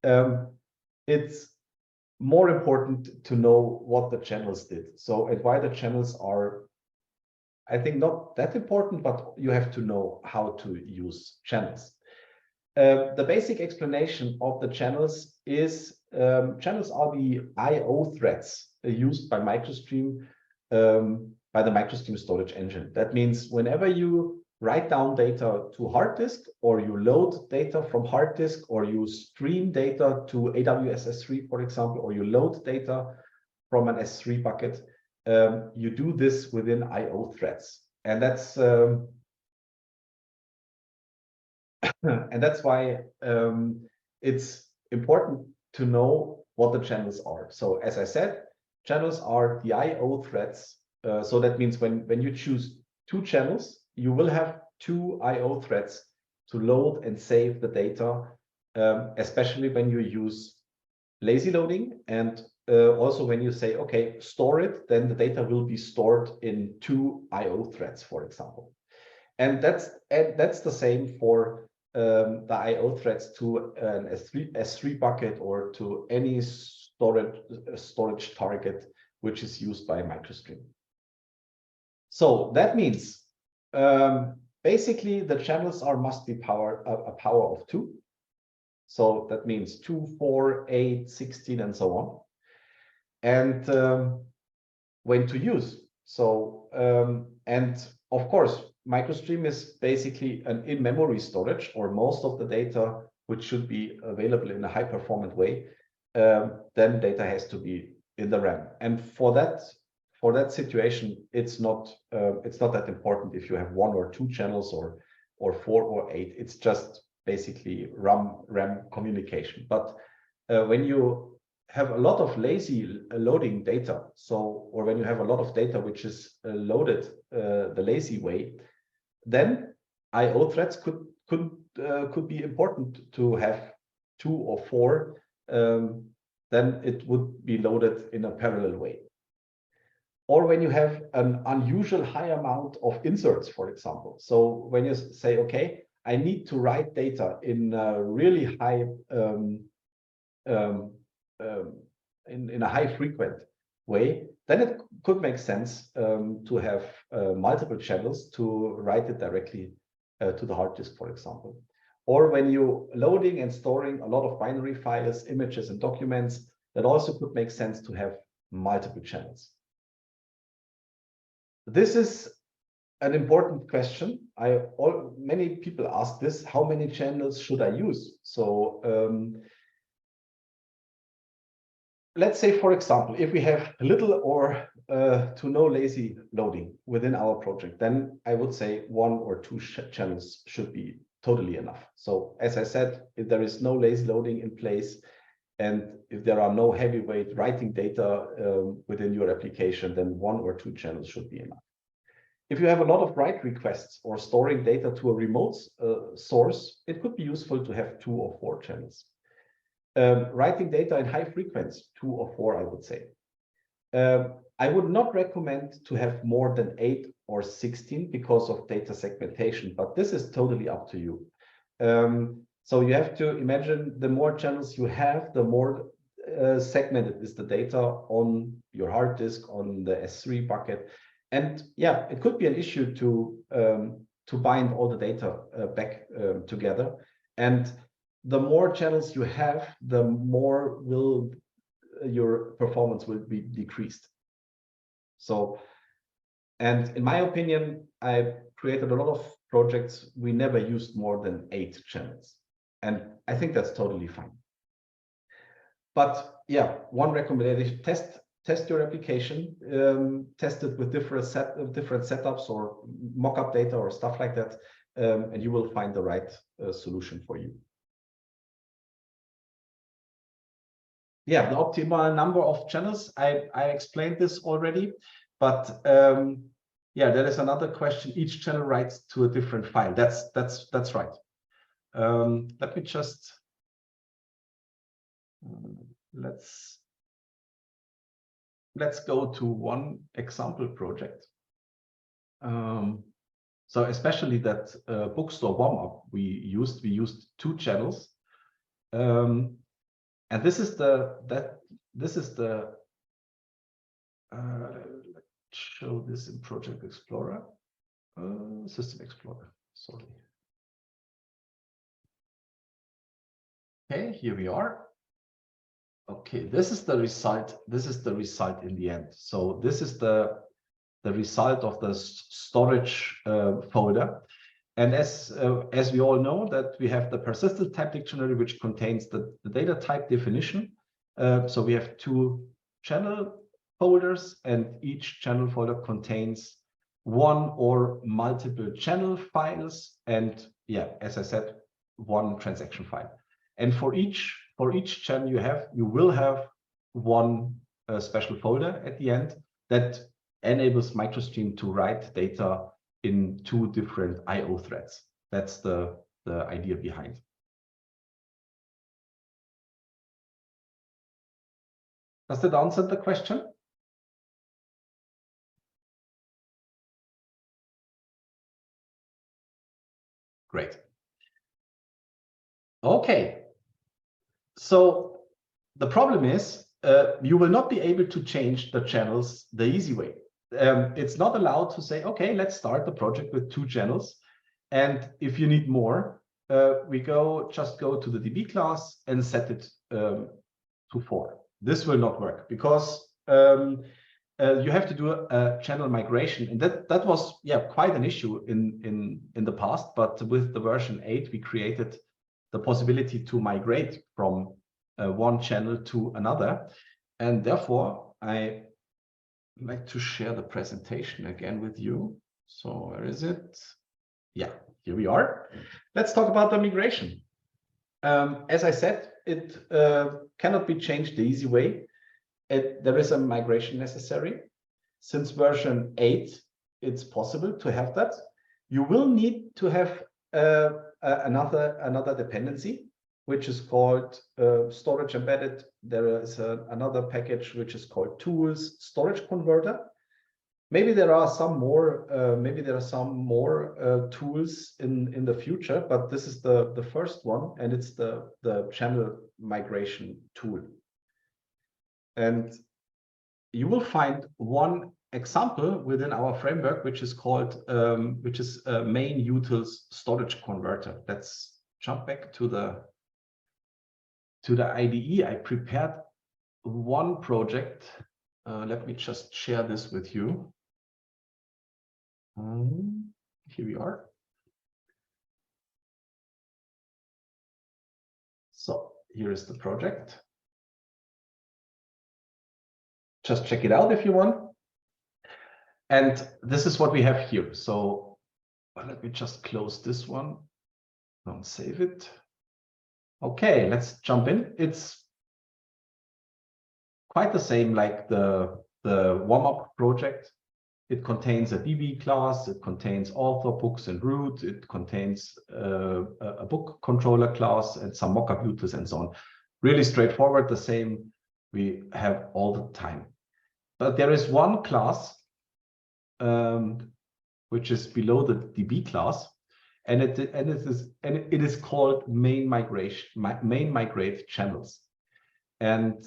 it's more important to know what the channels did. So, and why the channels are, I think, not that important, but you have to know how to use channels. The basic explanation of the channels is channels are the I/O threads used by MicroStream, by the MicroStream storage engine. That means whenever you write down data to hard disk, or you load data from hard disk, or you stream data to AWS S3, for example, or you load data from an S3 bucket, you do this within I/O threads. And that's and that's why it's important to know what the channels are. So as I said, channels are the I/O threads. So that means when you choose two channels, you will have two I/O threads to load and save the data, especially when you use lazy loading, and also when you say, okay, store it, then the data will be stored in two I/O threads, for example. And that's the same for the I/O threads to an S3 bucket, or to any storage target which is used by MicroStream. So that means basically the channels must be a power of 2. So that means 2, 4, 8, 16, and so on. And when to use. So and of course, MicroStream is basically an in-memory storage, or most of the data which should be available in a high-performant way, then data has to be in the RAM. And for that situation, it's not that important if you have 1 or 2 channels, or 4 or 8. It's just basically RAM communication. But when you have a lot of lazy loading data, or when you have a lot of data which is loaded the lazy way, then I/O threads could be important to have 2 or 4. Then it would be loaded in a parallel way. Or when you have an unusual high amount of inserts, for example. So when you say, okay, I need to write data in a really high in a high frequent way, then it could make sense to have multiple channels to write it directly to the hard disk, for example. Or when you're loading and storing a lot of binary files, images, and documents, that also could make sense to have multiple channels. This is an important question. Many people ask this: how many channels should I use? So let's say, for example, if we have little or to no lazy loading within our project, then I would say 1 or 2 channels should be totally enough. So as I said, if there is no lazy loading in place, and if there are no heavyweight writing data within your application, then 1 or 2 channels should be enough. If you have a lot of write requests or storing data to a remote source, it could be useful to have 2 or 4 channels. Writing data in high frequency, 2 or 4, I would say. I would not recommend to have more than 8 or 16 because of data segmentation, but this is totally up to you. So you have to imagine, the more channels you have, the more segmented is the data on your hard disk, on the S3 bucket. And yeah, it could be an issue to bind all the data back together. And the more channels you have, the more your performance will be decreased. So, and in my opinion, I created a lot of projects. We never used more than 8 channels. And I think that's totally fine. But yeah, one recommendation: test your application, test it with different setups or mock-up data or stuff like that, and you will find the right solution for you. Yeah, the optimal number of channels, I explained this already, but yeah, there is another question: each channel writes to a different file. That's right. Let me just let's go to one example project. So especially that bookstore warm-up we used 2 channels. And this is the let's show this in Project Explorer, System Explorer. Sorry. Okay, here we are. Okay, this is the result. This is the result in the end. So this is the result of the storage folder. And as we all know, that we have the persisted type dictionary, which contains the data type definition. So we have 2 channel folders, and each channel folder contains 1 or multiple channel files, and yeah, as I said, 1 transaction file. And for each channel you will have 1 special folder at the end that enables MicroStream to write data in 2 different I/O threads. That's the idea behind. Does that answer the question? Great. Okay. So the problem is you will not be able to change the channels the easy way. It's not allowed to say, okay, let's start the project with 2 channels. And if you need more, we just go to the DB class and set it to 4. This will not work because you have to do a channel migration. And that was quite an issue in the past. But with the version 8, we created the possibility to migrate from 1 channel to another. And therefore, I like to share the presentation again with you. So where is it? Yeah, here we are. Let's talk about the migration. As I said, it cannot be changed the easy way. There is a migration necessary. Since version 8, it's possible to have that. You will need to have another dependency, which is called storage embedded. There is another package which is called tools storage converter. Maybe there are some more. Tools in the future, but this is the first one, and it's the channel migration tool. And you will find one example within our framework, which is called main utils storage converter. Let's jump back to the IDE. I prepared one project. Let me just share this with you. Here we are. So here is the project. Just check it out if you want. And this is what we have here. So let me just close this one. Don't save it. Okay, let's jump in. It's quite the same like the warm-up project. It contains a DB class, it contains author, books, and root. It contains a book controller class and some mockup utils and so on. Really straightforward, the same we have all the time. But there is one class which is below the DB class, and it is called main migrate channels. And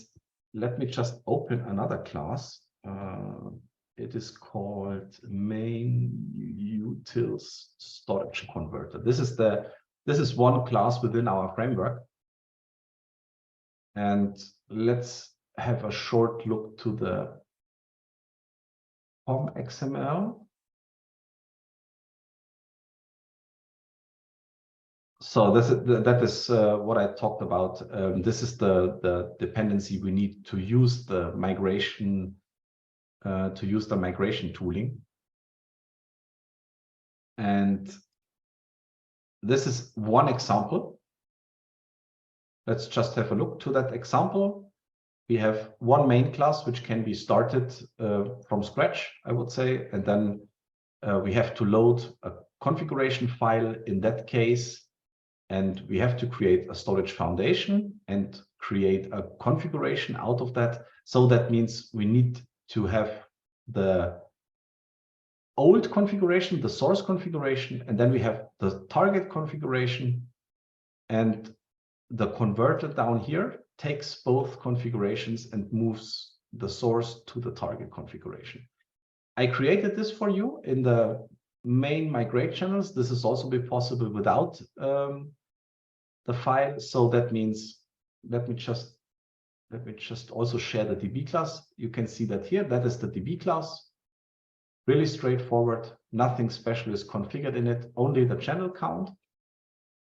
let me just open another class. It is called main utils storage converter. This is one class within our framework. And let's have a short look to the POM XML. So that is what I talked about. This is the dependency we need to use the migration tooling. And this is one example. Let's just have a look to that example. We have one main class which can be started from scratch, I would say, and then we have to load a configuration file in that case, and we have to create a storage foundation and create a configuration out of that. So that means we need to have the old configuration, the source configuration, and then we have the target configuration, and the converter down here takes both configurations and moves the source to the target configuration. I created this for you in the main migrate channels. This is also be possible without the file. So that means, let me just also share the DB class. You can see that here, that is the DB class. Really straightforward, nothing special is configured in it, only the channel count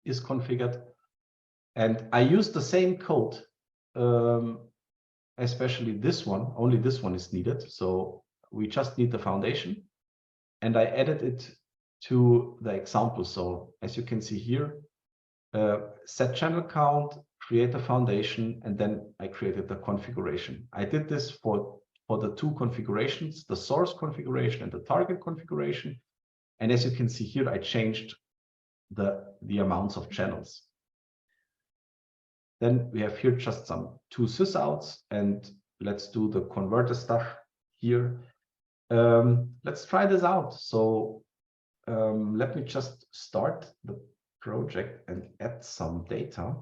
is configured. And I use the same code, especially this one, only this one is needed. So we just need the foundation. And I added it to the example. So as you can see here, set channel count, create a foundation, and then I created the configuration. I did this for the two configurations, the source configuration and the target configuration. And as you can see here, I changed the amounts of channels. Then we have here just some two sysouts, and let's do the converter stuff here. Let's try this out. So let me just start the project and add some data.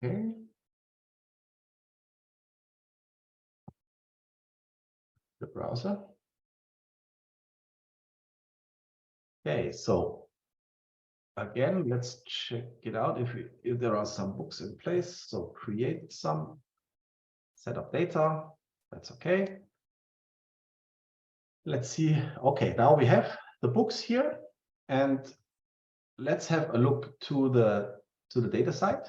Okay. The browser. Okay, so again, let's check it out if there are some books in place. So create some, set up data. That's okay. Let's see. Okay, now we have the books here, and let's have a look to the data side.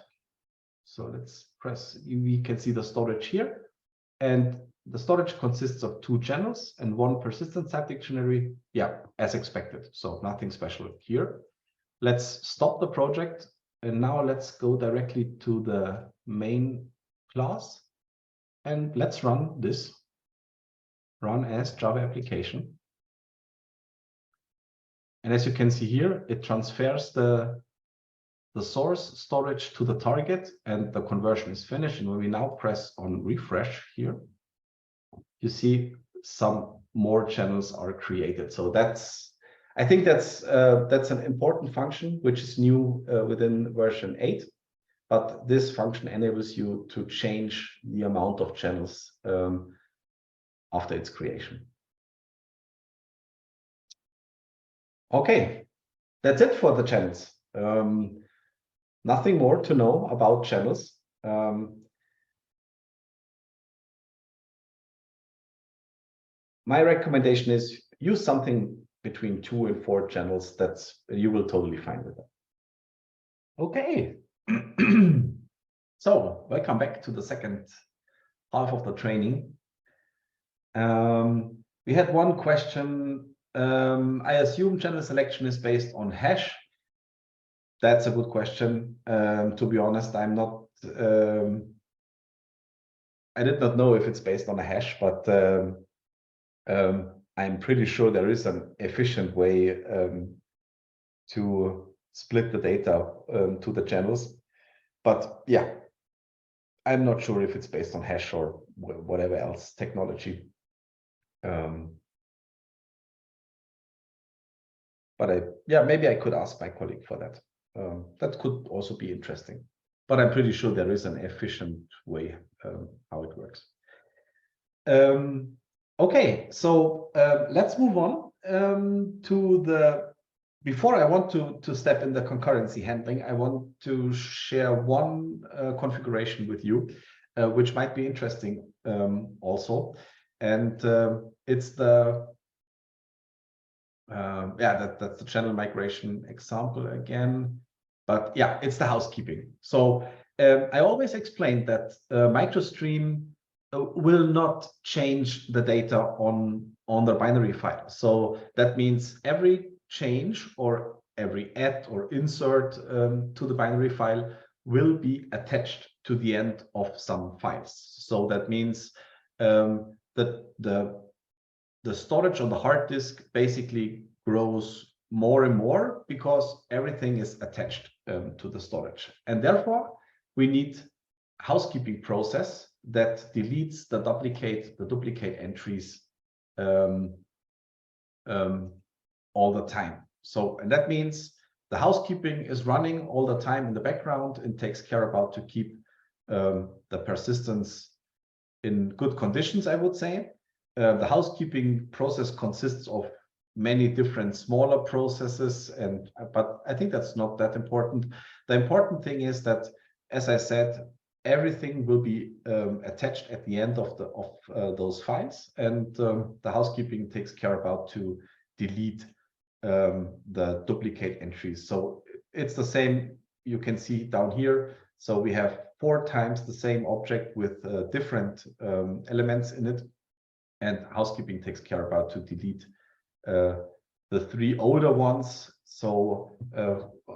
So let's press. We can see the storage here, and the storage consists of two channels and one persistent type dictionary. Yeah, as expected. So nothing special here. Let's stop the project, and now let's go directly to the main class, and let's run this. Run as Java application. And as you can see here, it transfers the source storage to the target, and the conversion is finished. And when we now press on refresh here, you see some more channels are created. So I think that's an important function, which is new within version 8. But this function enables you to change the amount of channels after its creation. Okay, that's it for the channels. Nothing more to know about channels. My recommendation is use something between 2 and 4 channels. You will totally find with that. Okay. So welcome back to the second half of the training. We had one question. I assume channel selection is based on hash. That's a good question. To be honest, I did not know if it's based on a hash, but I'm pretty sure there is an efficient way to split the data to the channels. But yeah, I'm not sure if it's based on hash or whatever else technology. But maybe I could ask my colleague for that. That could also be interesting. But I'm pretty sure there is an efficient way how it works. Okay, so let's move on to the. Before I want to step in the concurrency handling, I want to share one configuration with you, which might be interesting also. And it's the that's the channel migration example again. But yeah, it's the housekeeping. So I always explained that MicroStream will not change the data on the binary file. So that means every change or every add or insert to the binary file will be attached to the end of some files. So that means that the storage on the hard disk basically grows more and more because everything is attached to the storage. And therefore, we need a housekeeping process that deletes the duplicate entries all the time. So, and that means the housekeeping is running all the time in the background and takes care about to keep the persistence in good conditions, I would say. The housekeeping process consists of many different smaller processes, but I think that's not that important. The important thing is that, as I said, everything will be attached at the end of those files, and the housekeeping takes care about to delete the duplicate entries. So it's the same, you can see down here. So we have 4 times the same object with different elements in it, and housekeeping takes care about to delete the 3 older ones, so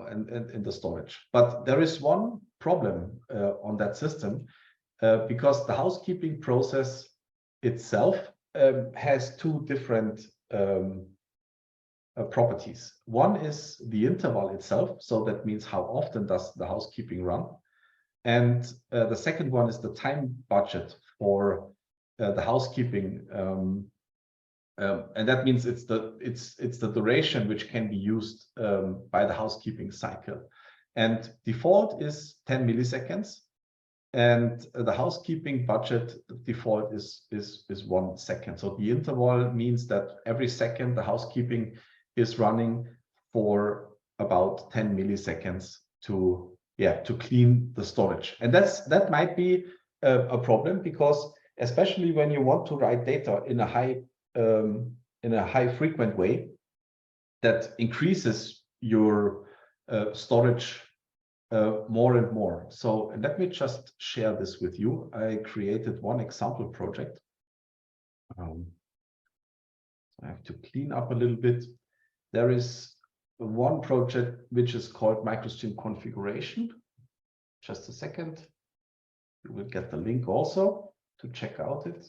in the storage. But there is one problem on that system, because the housekeeping process itself has 2 different properties. One is the interval itself, so that means how often does the housekeeping run, and the second one is the time budget for the housekeeping, and that means it's the duration which can be used by the housekeeping cycle. And default is 10 milliseconds, and the housekeeping budget default is 1 second. So the interval means that every second the housekeeping is running for about 10 milliseconds to clean the storage. And that might be a problem, because especially when you want to write data in a high frequent way, that increases your storage more and more. So let me just share this with you. I created one example project. I have to clean up a little bit. There is one project which is called MicroStream configuration. Just a second. You will get the link also to check out it.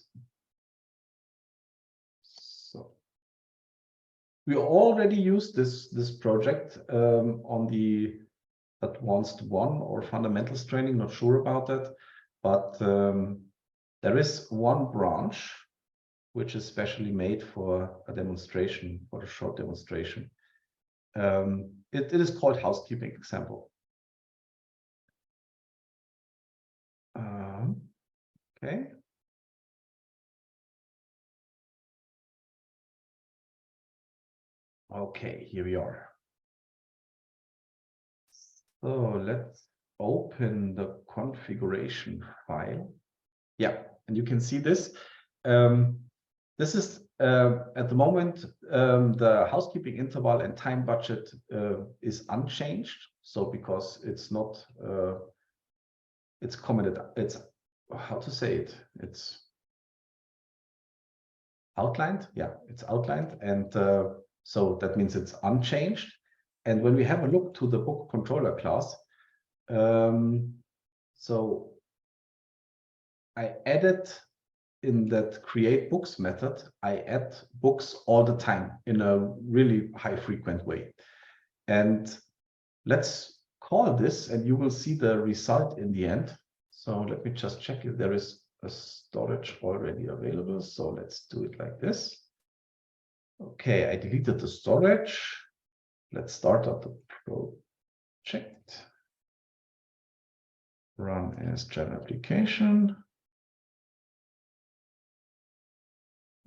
So we already used this project on the Advanced 1 or Fundamentals training, not sure about that, but there is one branch which is specially made for a demonstration, for a short demonstration. It is called housekeeping example. Okay. Okay, here we are. So let's open the configuration file. Yeah, and you can see this. This is at the moment the housekeeping interval and time budget is unchanged. So because it's not, it's commented. It's how to say it. It's outlined. Yeah, it's outlined, and so that means it's unchanged. And when we have a look to the book controller class, so I added in that create books method, I add books all the time in a really high frequent way. And let's call this, and you will see the result in the end. So let me just check if there is a storage already available. So let's do it like this. Okay, I deleted the storage. Let's start up the project. Run as Java application.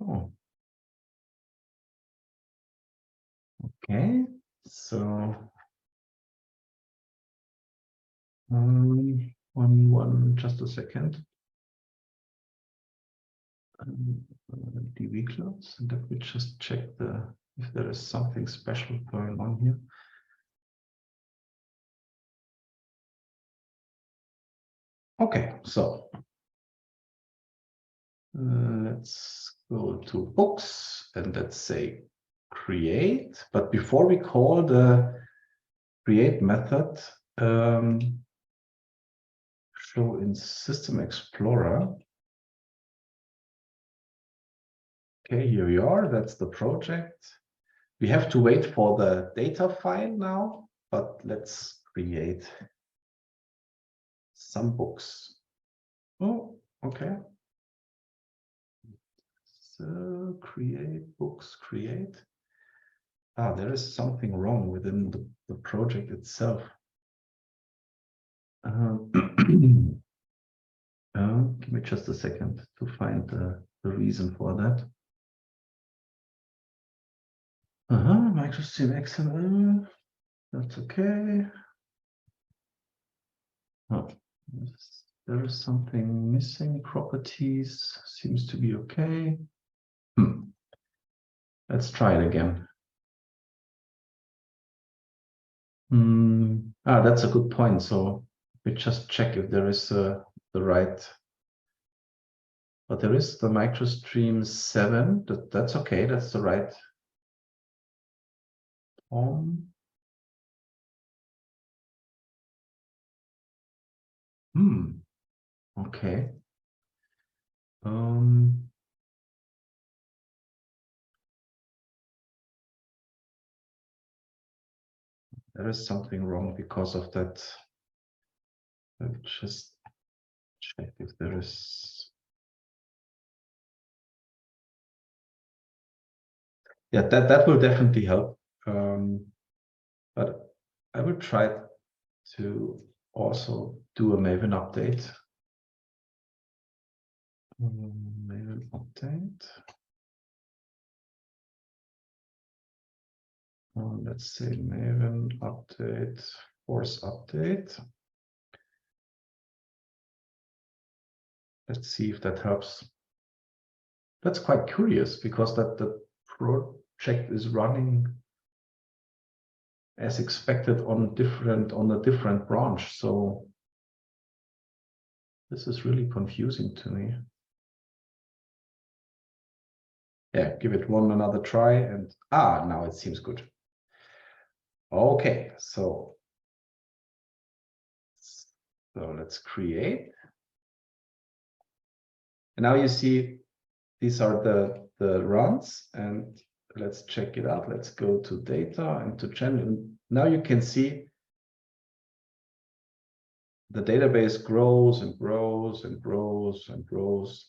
Oh. Okay, so just a second. DB clouds, and let me just check if there is something special going on here. Okay, so let's go to books and let's say create. But before we call the create method, show in System Explorer. Okay, here we are. That's the project. We have to wait for the data file now, but let's create some books. Oh, okay. So create books, create. there is something wrong within the project itself. Give me just a second to find the reason for that. MicroStream XML, that's okay. Oh, there is something missing. Properties seems to be okay. Let's try it again. That's a good point. So we just check if there is the right. But there is the MicroStream 7. That's okay. That's the right form. Okay. There is something wrong because of that. I'll just check if there is. Yeah, that will definitely help. But I will try to also do a Maven update. Maven update. Let's say Maven update, force update. Let's see if that helps. That's quite curious because the project is running as expected on a different branch. So this is really confusing to me. Yeah, give it another try and now it seems good. Okay, so let's create. And now you see these are the runs, and let's check it out. Let's go to data and to channel. Now you can see the database grows and grows and grows and grows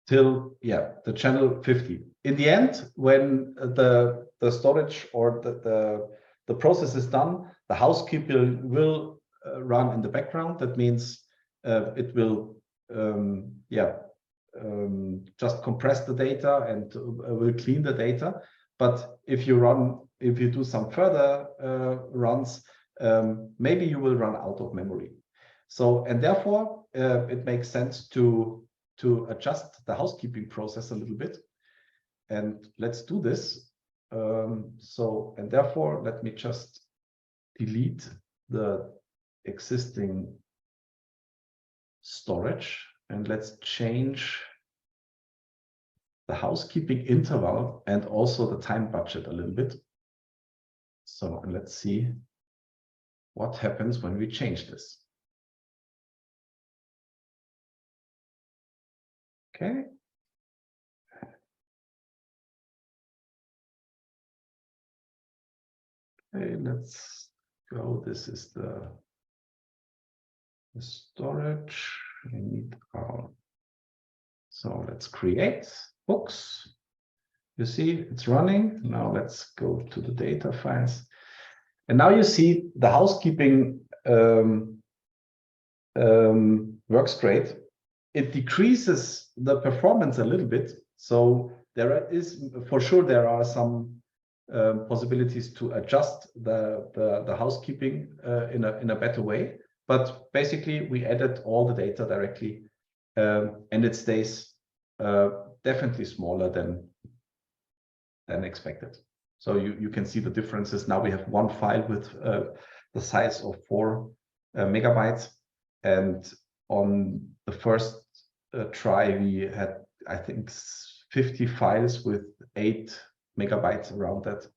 till the channel 50. In the end, when the storage or the process is done, the housekeeping will run in the background. That means it will just compress the data and will clean the data. But if you do some further runs, maybe you will run out of memory. So, and therefore it makes sense to adjust the housekeeping process a little bit. And let's do this. And therefore, let me just delete the existing storage, and let's change the housekeeping interval and also the time budget a little bit. So, and let's see what happens when we change this. Okay. Okay, let's go. This is the storage. We need our. So let's create books. You see it's running. Now let's go to the data files. And now you see the housekeeping works great. It decreases the performance a little bit. So there are some possibilities to adjust the housekeeping in a better way. But basically, we added all the data directly, and it stays definitely smaller than expected. So you can see the differences. Now we have one file with the size of 4 megabytes, and on the first try we had, I think, 50 files with 8 megabytes around that.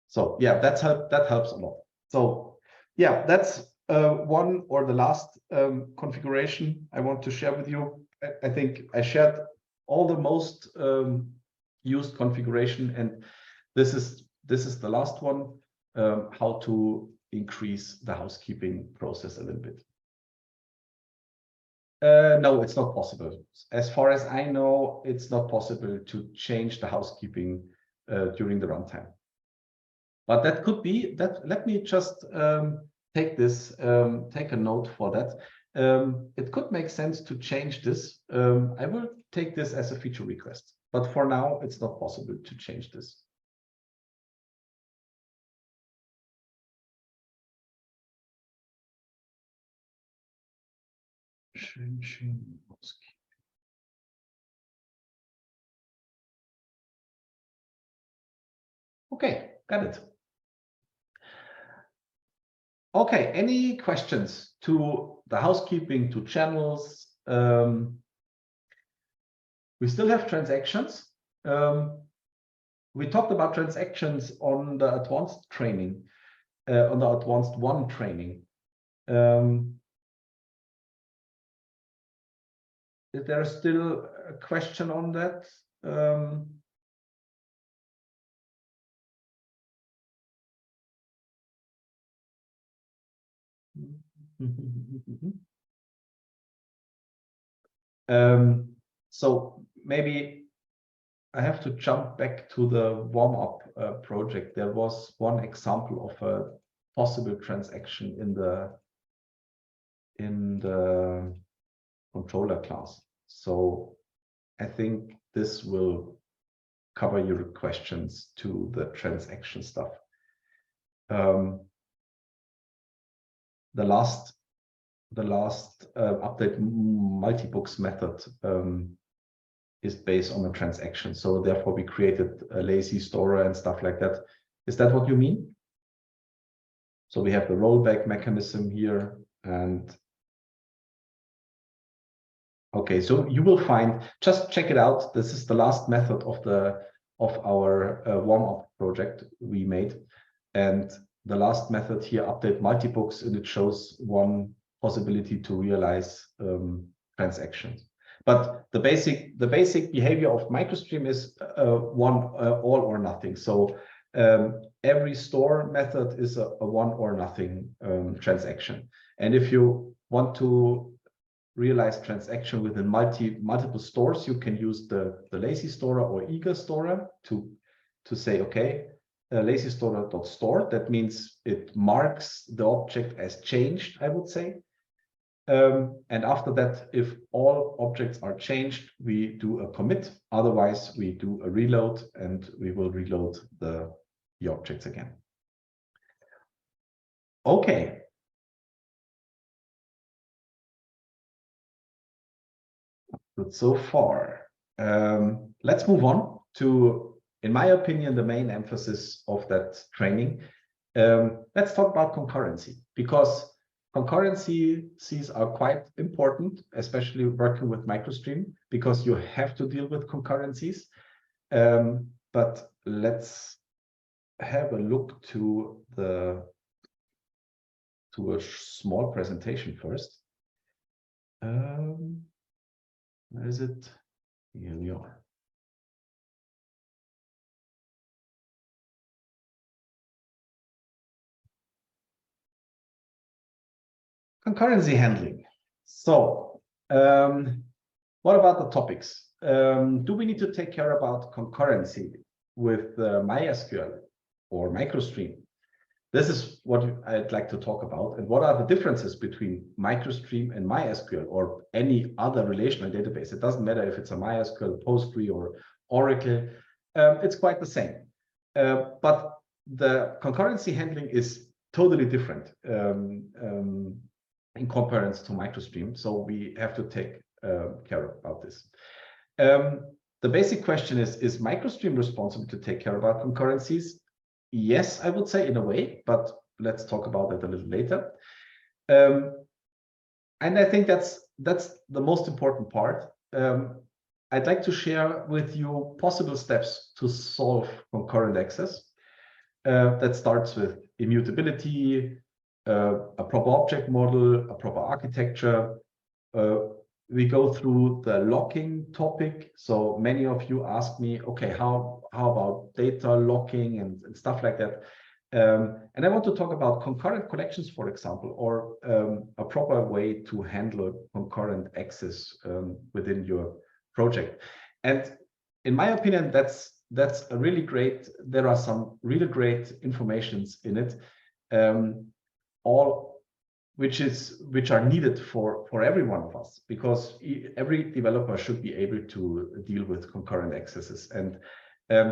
So yeah, that helps a lot. So yeah, that's one or the last configuration I want to share with you. I think I shared all the most used configuration, and this is the last one, how to increase the housekeeping process a little bit. No, it's not possible. As far as I know, it's not possible to change the housekeeping during the runtime. But that could be that. Let me just take a note for that. It could make sense to change this. I will take this as a feature request, but for now, it's not possible to change this. Okay, got it. Okay, any questions to the housekeeping, to channels? We still have transactions. We talked about transactions on the advanced training, on the advanced 1 training. Is there still a question on that? So maybe I have to jump back to the warm-up project. There was one example of a possible transaction in the controller class. So I think this will cover your questions to the transaction stuff. The last update multibooks method is based on a transaction. So therefore we created a lazy storer and stuff like that. Is that what you mean? So we have the rollback mechanism here, and okay, so you will find, just check it out. This is the last method of our warm-up project we made. And the last method here, update multibooks, and it shows one possibility to realize transactions. But the basic behavior of MicroStream is all or nothing. So every store method is a one or nothing transaction. And if you want to realize transaction within multiple stores, you can use the lazy storer or eager storer to say, okay, lazy storer.store. That means it marks the object as changed, I would say. And after that, if all objects are changed, we do a commit. Otherwise, we do a reload, and we will reload the objects again. Okay. Good so far. Let's move on to, in my opinion, the main emphasis of that training. Let's talk about concurrency, because concurrencies are quite important, especially working with MicroStream, because you have to deal with concurrencies. But let's have a look to a small presentation first. Where is it? Here we are. Concurrency handling. So, what about the topics? Do we need to take care about concurrency with MySQL or MicroStream? This is what I'd like to talk about. And what are the differences between MicroStream and MySQL or any other relational database? It doesn't matter if it's a MySQL, Postgre, or Oracle. It's quite the same. But the concurrency handling is totally different in comparison to MicroStream. So we have to take care about this. The basic question is MicroStream responsible to take care about concurrencies? Yes, I would say in a way, but let's talk about that a little later. And I think that's the most important part. I'd like to share with you possible steps to solve concurrent access. That starts with immutability, a proper object model, a proper architecture. We go through the locking topic. So many of you ask me, okay, how about data locking and stuff like that? And I want to talk about concurrent collections, for example, or a proper way to handle concurrent access within your project. And in my opinion, that's a really great. There are some really great informations in it, all which are needed for every one of us, because every developer should be able to deal with concurrent accesses. And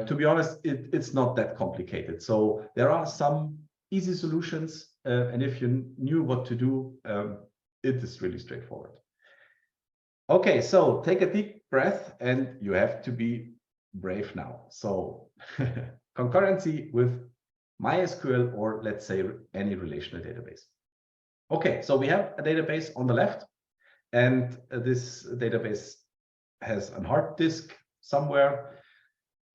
to be honest, it's not that complicated. So there are some easy solutions, and if you knew what to do, it is really straightforward. Okay, so take a deep breath, and you have to be brave now. So concurrency with MySQL, or let's say any relational database. Okay, so we have a database on the left, and this database has a hard disk somewhere,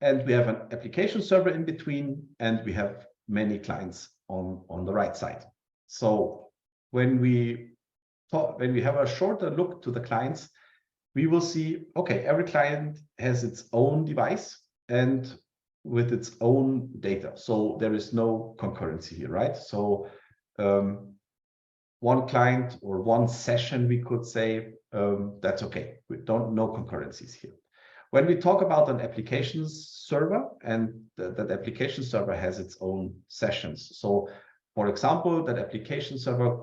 and we have an application server in between, and we have many clients on the right side. So when we have a shorter look to the clients, we will see, okay, every client has its own device and with its own data. So there is no concurrency here, right? So one client or one session, we could say, that's okay. We don't know concurrencies here. When we talk about an applications server, and that application server has its own sessions. So for example, that application server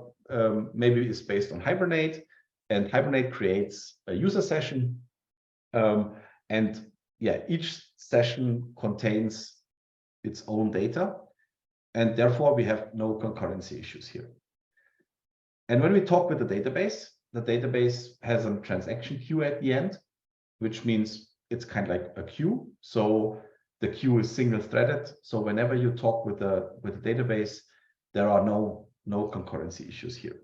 maybe is based on Hibernate, and Hibernate creates a user session. And yeah, each session contains its own data, and therefore we have no concurrency issues here. And when we talk with the database has a transaction queue at the end, which means it's kind of like a queue. So the queue is single threaded. So whenever you talk with the database, there are no concurrency issues here.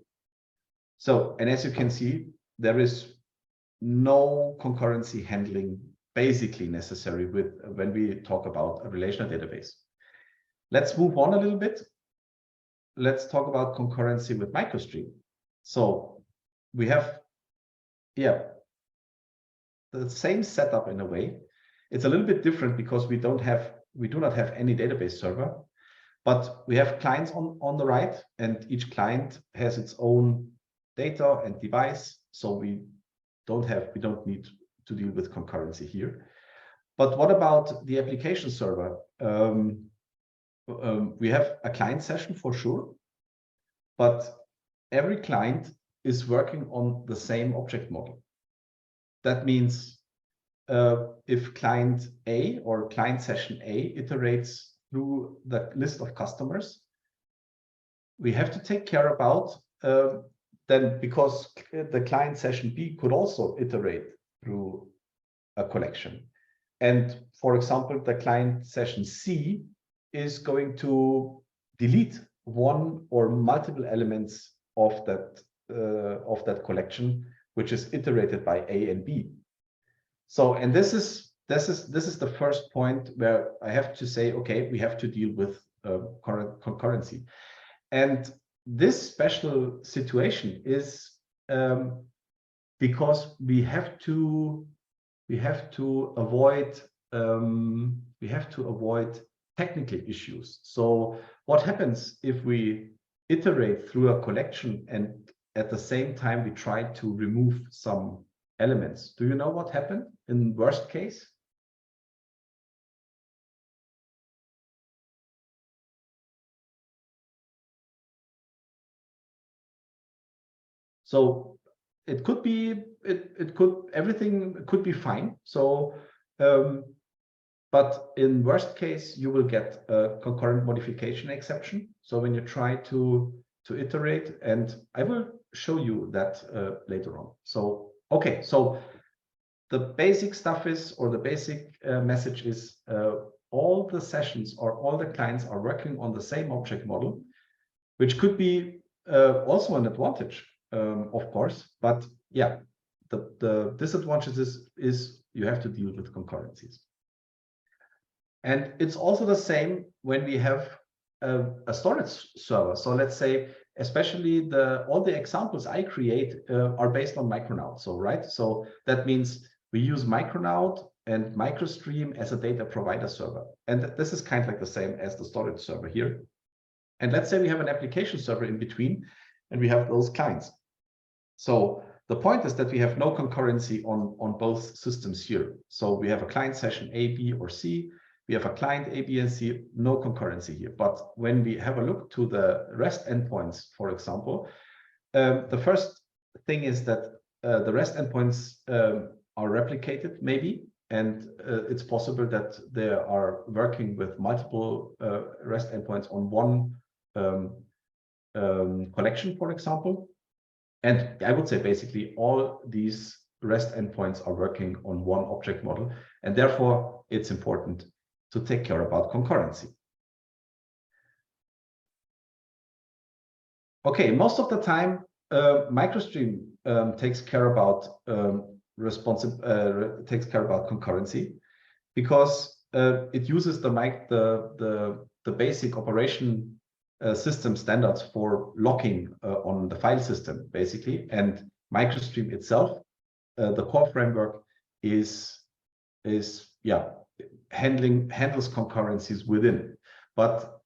So, and as you can see, there is no concurrency handling basically necessary when we talk about a relational database. Let's move on a little bit. Let's talk about concurrency with MicroStream. So we have, yeah, the same setup in a way. It's a little bit different because we do not have any database server, but we have clients on the right, and each client has its own data and device. So we don't need to deal with concurrency here. But what about the application server? We have a client session for sure, but every client is working on the same object model. That means if client A or client session A iterates through the list of customers, we have to take care about then, because the client session B could also iterate through a collection. And for example, the client session C is going to delete one or multiple elements of that collection, which is iterated by A and B. So, and this is the first point where I have to say, okay, we have to deal with concurrency. And this special situation is because we have to avoid technical issues. So what happens if we iterate through a collection and at the same time we try to remove some elements? Do you know what happened in worst case? So it could be, everything could be fine. So, but in worst case, you will get a concurrent modification exception. So when you try to iterate, and I will show you that later on. So, okay, so the basic stuff is, or the basic message is, all the sessions or all the clients are working on the same object model, which could be also an advantage. Of course, but yeah, the disadvantages is you have to deal with concurrencies. And it's also the same when we have a storage server. So let's say, especially all the examples I create are based on Micronaut. So right, so that means we use Micronaut and MicroStream as a data provider server, and this is kind of like the same as the storage server here. And let's say we have an application server in between, and we have those clients. So the point is that we have no concurrency on both systems here. So we have a client session A, B, or C. We have a client A, B, and C, no concurrency here. But when we have a look to the REST endpoints, for example, the first thing is that the REST endpoints are replicated, maybe, and it's possible that they are working with multiple REST endpoints on one collection, for example. And I would say basically all these REST endpoints are working on one object model, and therefore it's important to take care about concurrency. Okay, most of the time, MicroStream takes care about concurrency because it uses the basic operation system standards for locking on the file system, basically. And MicroStream itself, the core framework, handles concurrencies within, but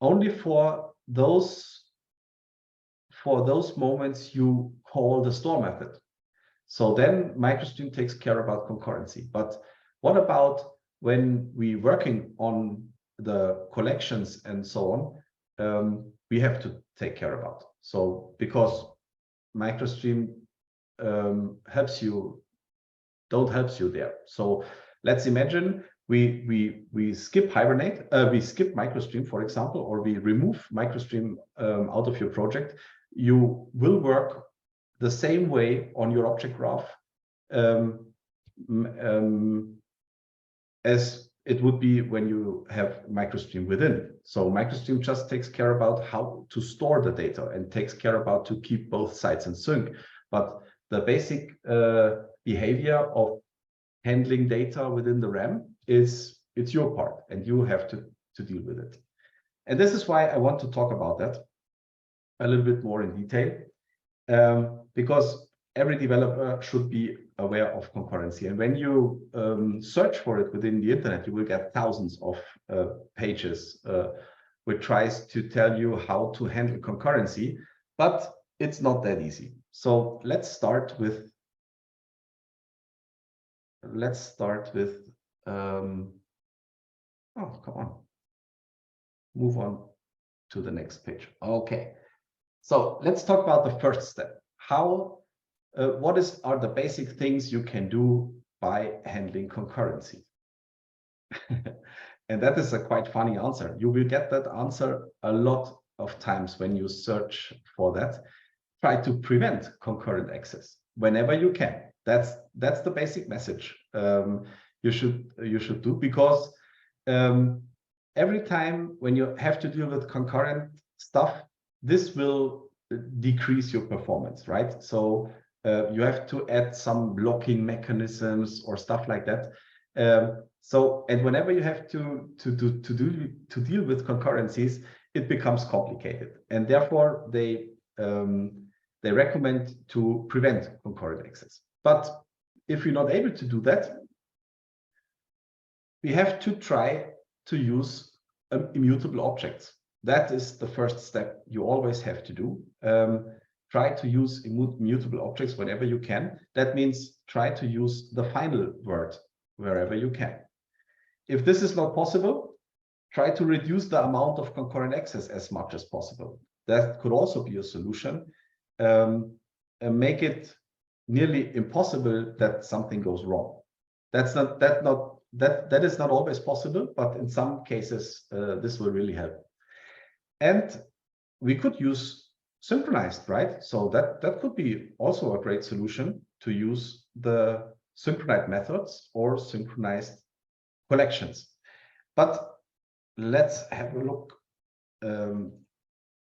only for those moments you call the store method. So then MicroStream takes care about concurrency. But what about when we're working on the collections and so on, we have to take care about. So because MicroStream helps you there. So let's imagine we skip Hibernate, we skip MicroStream, for example, or we remove MicroStream out of your project. You will work the same way on your object graph as it would be when you have MicroStream within. So MicroStream just takes care about how to store the data and takes care about to keep both sides in sync. But the basic behavior of handling data within the RAM it's your part, and you have to deal with it. And this is why I want to talk about that a little bit more in detail, because every developer should be aware of concurrency. And when you search for it within the internet, you will get thousands of pages which tries to tell you how to handle concurrency, but it's not that easy. So let's start with oh, come on, move on to the next page. Okay, so let's talk about the first step. How what are the basic things you can do by handling concurrency? And that is a quite funny answer. You will get that answer a lot of times when you search for that. Try to prevent concurrent access whenever you can. That's the basic message you should do, because every time when you have to deal with concurrent stuff, this will decrease your performance, right? So you have to add some blocking mechanisms or stuff like that. And whenever you have to deal with concurrencies, it becomes complicated, and therefore they recommend to prevent concurrent access. But if you're not able to do that, we have to try to use immutable objects. That is the first step you always have to do. Try to use immutable objects whenever you can. That means try to use the final word wherever you can. If this is not possible, try to reduce the amount of concurrent access as much as possible. That could also be a solution. Make it nearly impossible that something goes wrong. That is not always possible, but in some cases this will really help. And we could use synchronized, right? So that could be also a great solution, to use the synchronized methods or synchronized collections. But let's have a look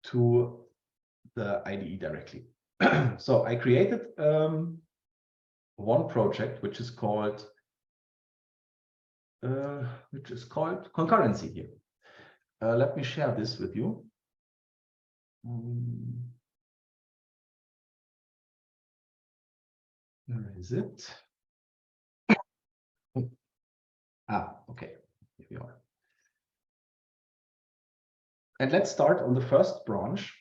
to the IDE directly. So I created one project which is called concurrency here. Let me share this with you. Where is it? Okay, here we are. And let's start on the first branch.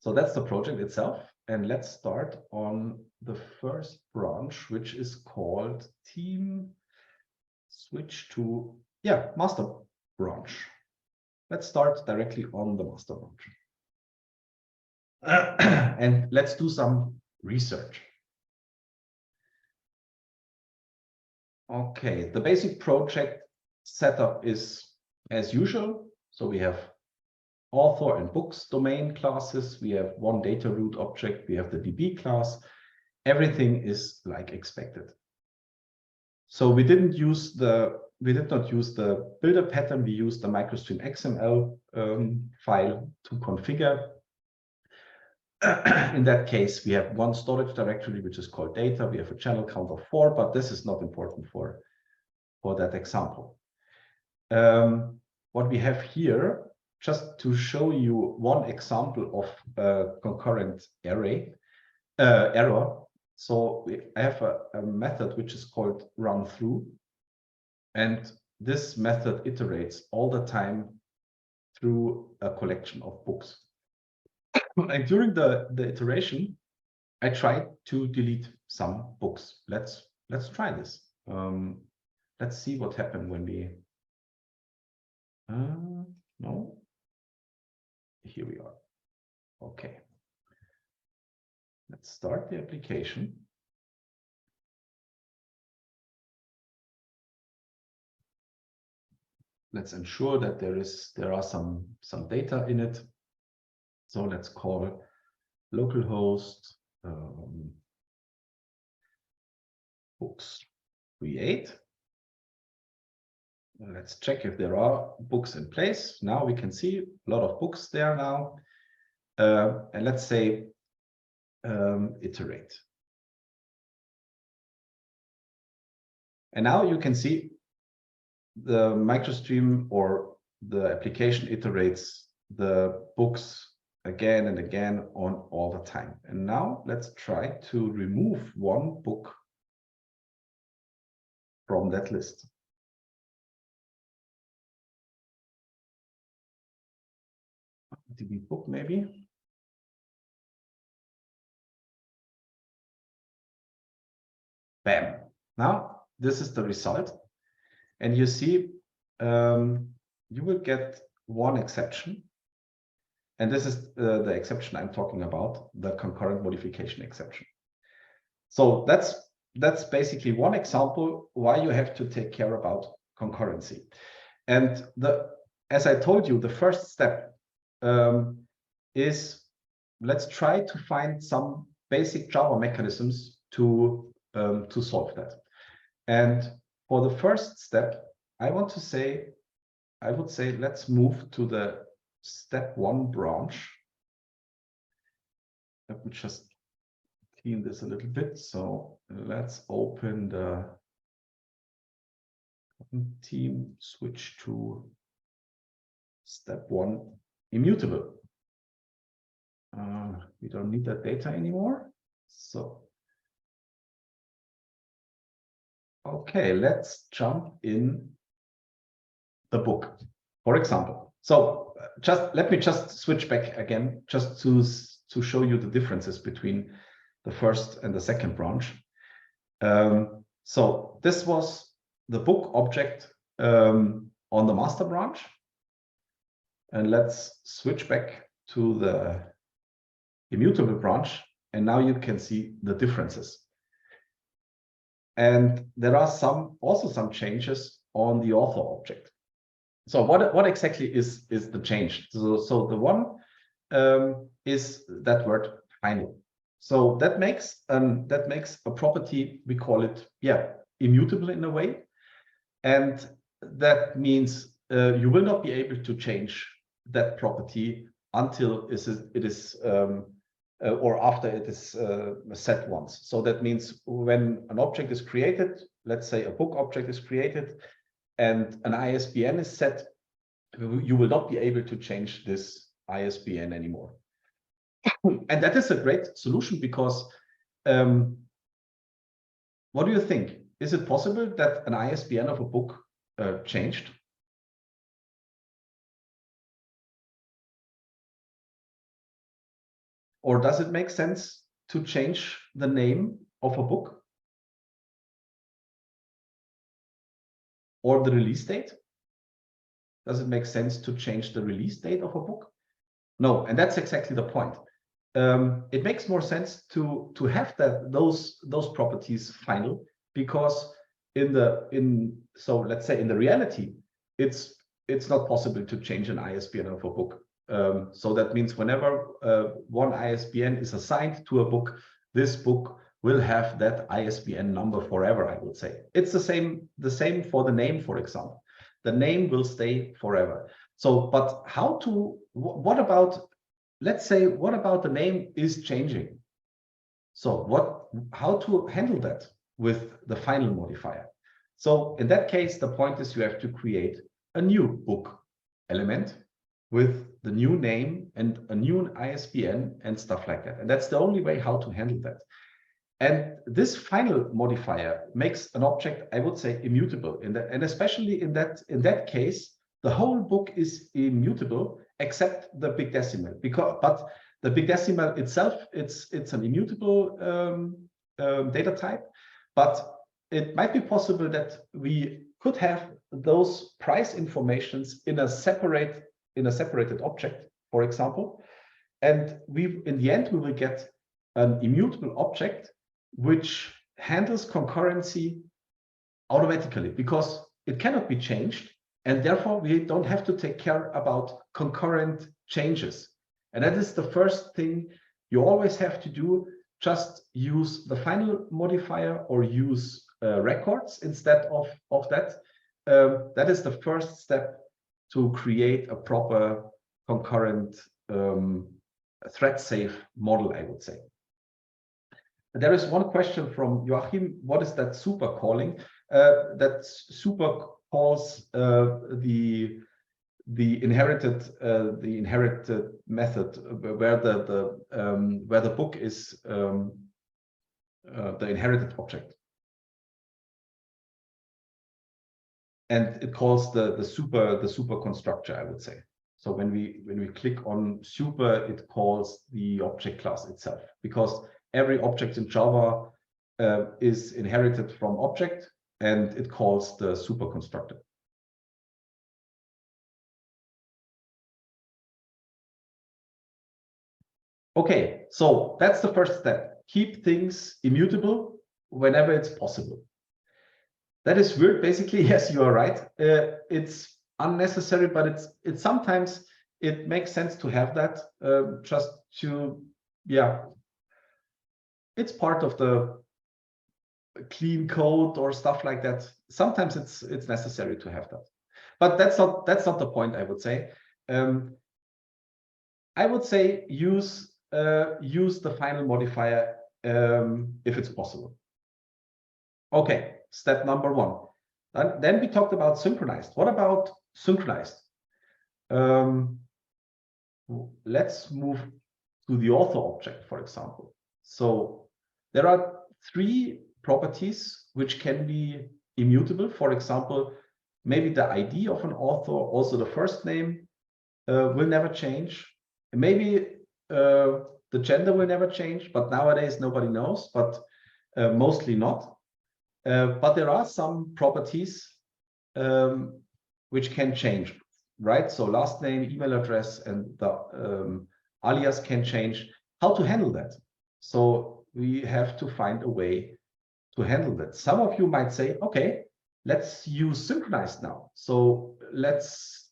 So that's the project itself. And let's start on the first branch, which is called team switch to, master branch. Let's start directly on the master branch. And let's do some research. Okay, the basic project setup is as usual. So we have author and books domain classes. We have one data root object. We have the DB class. Everything is like expected. So we did not use the builder pattern. We used the MicroStream XML file to configure. In that case, we have one storage directory, which is called data. We have a channel count of 4, but this is not important for that example. What we have here, just to show you one example of a concurrent error. So I have a method which is called run through. And this method iterates all the time through a collection of books. And during the iteration, I tried to delete some books. Let's try this. Let's see what happened when we. No. Here we are. Okay. Let's start the application. Let's ensure that there are some data in it. So let's call localhost books create. Let's check if there are books in place. Now we can see a lot of books there now. And let's say iterate. And now you can see the MicroStream or the application iterates the books again and again on all the time. And now let's try to remove one book from that list. DB book maybe. Bam. Now this is the result. And you see, you will get one exception. And this is the exception I'm talking about, the concurrent modification exception. So that's basically one example why you have to take care about concurrency. And as I told you, the first step is let's try to find some basic Java mechanisms to solve that. And for the first step, I would say let's move to the step 1 branch. Let me just clean this a little bit. So let's open the team switch to step 1 immutable. We don't need that data anymore. So okay, let's jump in the book, for example. So let me switch back again, just to show you the differences between the first and the second branch. So this was the book object on the master branch. And let's switch back to the immutable branch. And now you can see the differences. And there are also some changes on the author object. So what exactly is the change? So the one is that word final. So that makes a property, we call it immutable in a way, and that means you will not be able to change that property until it is or after it is set once. So that means when an object is created, let's say a book object is created, and an ISBN is set, you will not be able to change this ISBN anymore. And that is a great solution because what do you think? is it possible that an ISBN of a book changed? Or does it make sense to change the name of a book? Or the release date? Does it make sense to change the release date of a book? No, and that's exactly the point. It makes more sense to have those properties final, because so let's say in the reality, it's not possible to change an ISBN of a book. So that means whenever one ISBN is assigned to a book, this book will have that ISBN number forever, I would say. It's the same for the name, for example. The name will stay forever. So, but what about, let's say, what about the name is changing? So how to handle that with the final modifier? So in that case, the point is you have to create a new book element with the new name and a new ISBN and stuff like that. And that's the only way how to handle that. And this final modifier makes an object, I would say, immutable. And especially in that case, the whole book is immutable except the big decimal. But the big decimal itself, it's an immutable data type. But it might be possible that we could have those price informations in a separated object, for example. And in the end, we will get an immutable object which handles concurrency automatically, because it cannot be changed, and therefore we don't have to take care about concurrent changes. And that is the first thing you always have to do. Just use the final modifier or use records instead of that. That is the first step to create a proper concurrent thread-safe model, I would say. There is one question from Joachim. What is that super calling? That super calls the inherited method where the book is the inherited object, and it calls the super constructor, I would say. So when we click on super, it calls the object class itself, because every object in Java is inherited from object, and it calls the super constructor. Okay, so that's the first step. Keep things immutable whenever it's possible. That is weird, basically. Yes, you are right. It's unnecessary, but it's sometimes it makes sense to have that, just to, yeah, it's part of the clean code or stuff like that. Sometimes it's necessary to have that, but that's not the point, I would say. I would say use the final modifier if it's possible. Okay, step number one. Then we talked about synchronized. What about synchronized? Let's move to the author object, for example. So there are 3 properties which can be immutable. For example, maybe the ID of an author, also the first name will never change. Maybe the gender will never change, but nowadays nobody knows, but mostly not. But there are some properties which can change, right? So last name, email address, and the alias can change. How to handle that? So we have to find a way to handle that. Some of you might say, okay, let's use synchronized now. So let's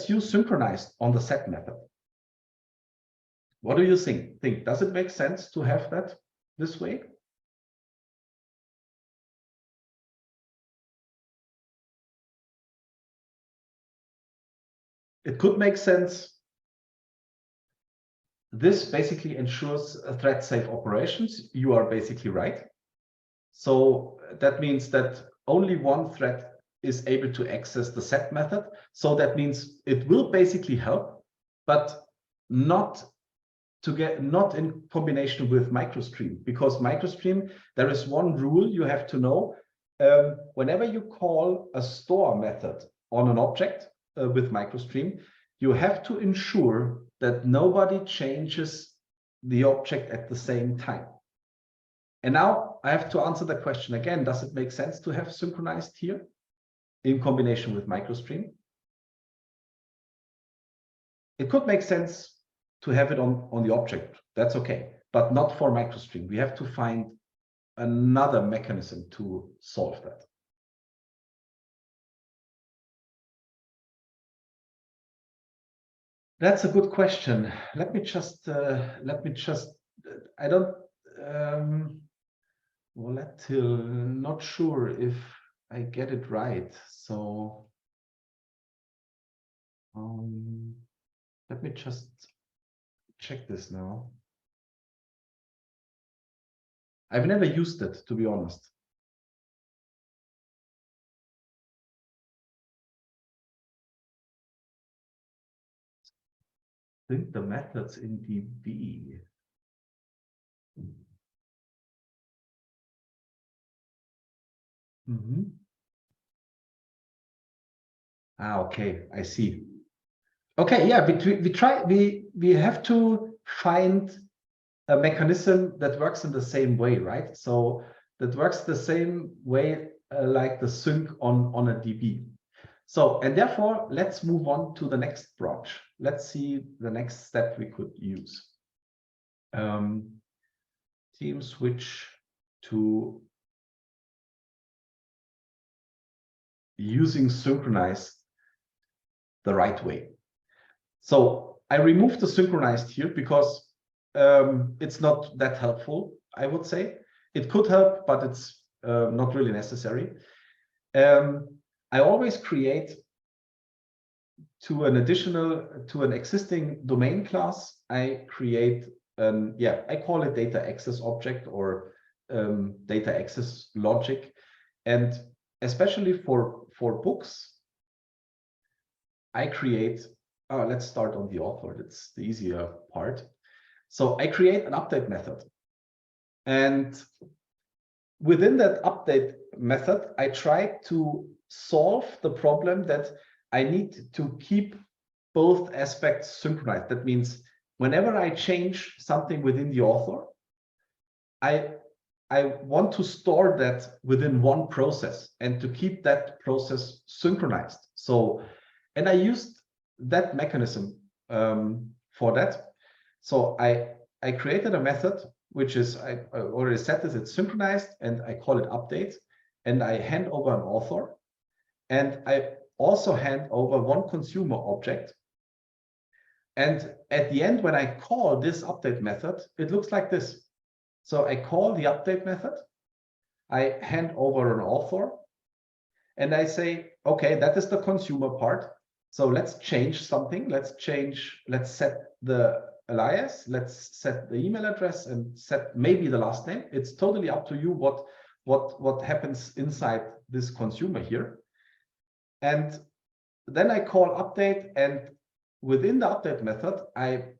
use synchronized on the set method. What do you think? Does it make sense to have that this way? It could make sense. This basically ensures thread-safe operations. You are basically right. So that means that only one thread is able to access the set method. So that means it will basically help, but not not in combination with MicroStream, because MicroStream, there is one rule you have to know. Whenever you call a store method on an object with MicroStream, you have to ensure that nobody changes the object at the same time. And now I have to answer the question again, does it make sense to have synchronized here in combination with MicroStream? It could make sense to have it on the object, that's okay, but not for MicroStream. We have to find another mechanism to solve that. That's a good question. Let me just, I don't, volatile, not sure if I get it right. So let me just check this now. I've never used it, to be honest. I think the methods in DB. Okay, I see. Okay, yeah, we have to find a mechanism that works in the same way, right? So that works the same way like the sync on a DB. So, and therefore, let's move on to the next branch. Let's see the next step we could use. Team switch to using synchronized the right way. So I removed the synchronized here because it's not that helpful, I would say. It could help, but it's not really necessary. I always create to an existing domain class, I create I call it data access object or data access logic. And especially for books, I create, let's start on the author, that's the easier part. So I create an update method. And within that update method, I try to solve the problem that I need to keep both aspects synchronized. That means whenever I change something within the author, I want to store that within one process and to keep that process synchronized. So, and I used that mechanism for that. So I created a method, which is, I already set this, it's synchronized, and I call it update, and I hand over an author, and I also hand over one consumer object. And at the end, when I call this update method, it looks like this. So I call the update method, I hand over an author, and I say, okay, that is the consumer part. So let's change something. Let's set the alias, let's set the email address, and set maybe the last name. It's totally up to you what happens inside this consumer here. And then I call update, and within the update method, I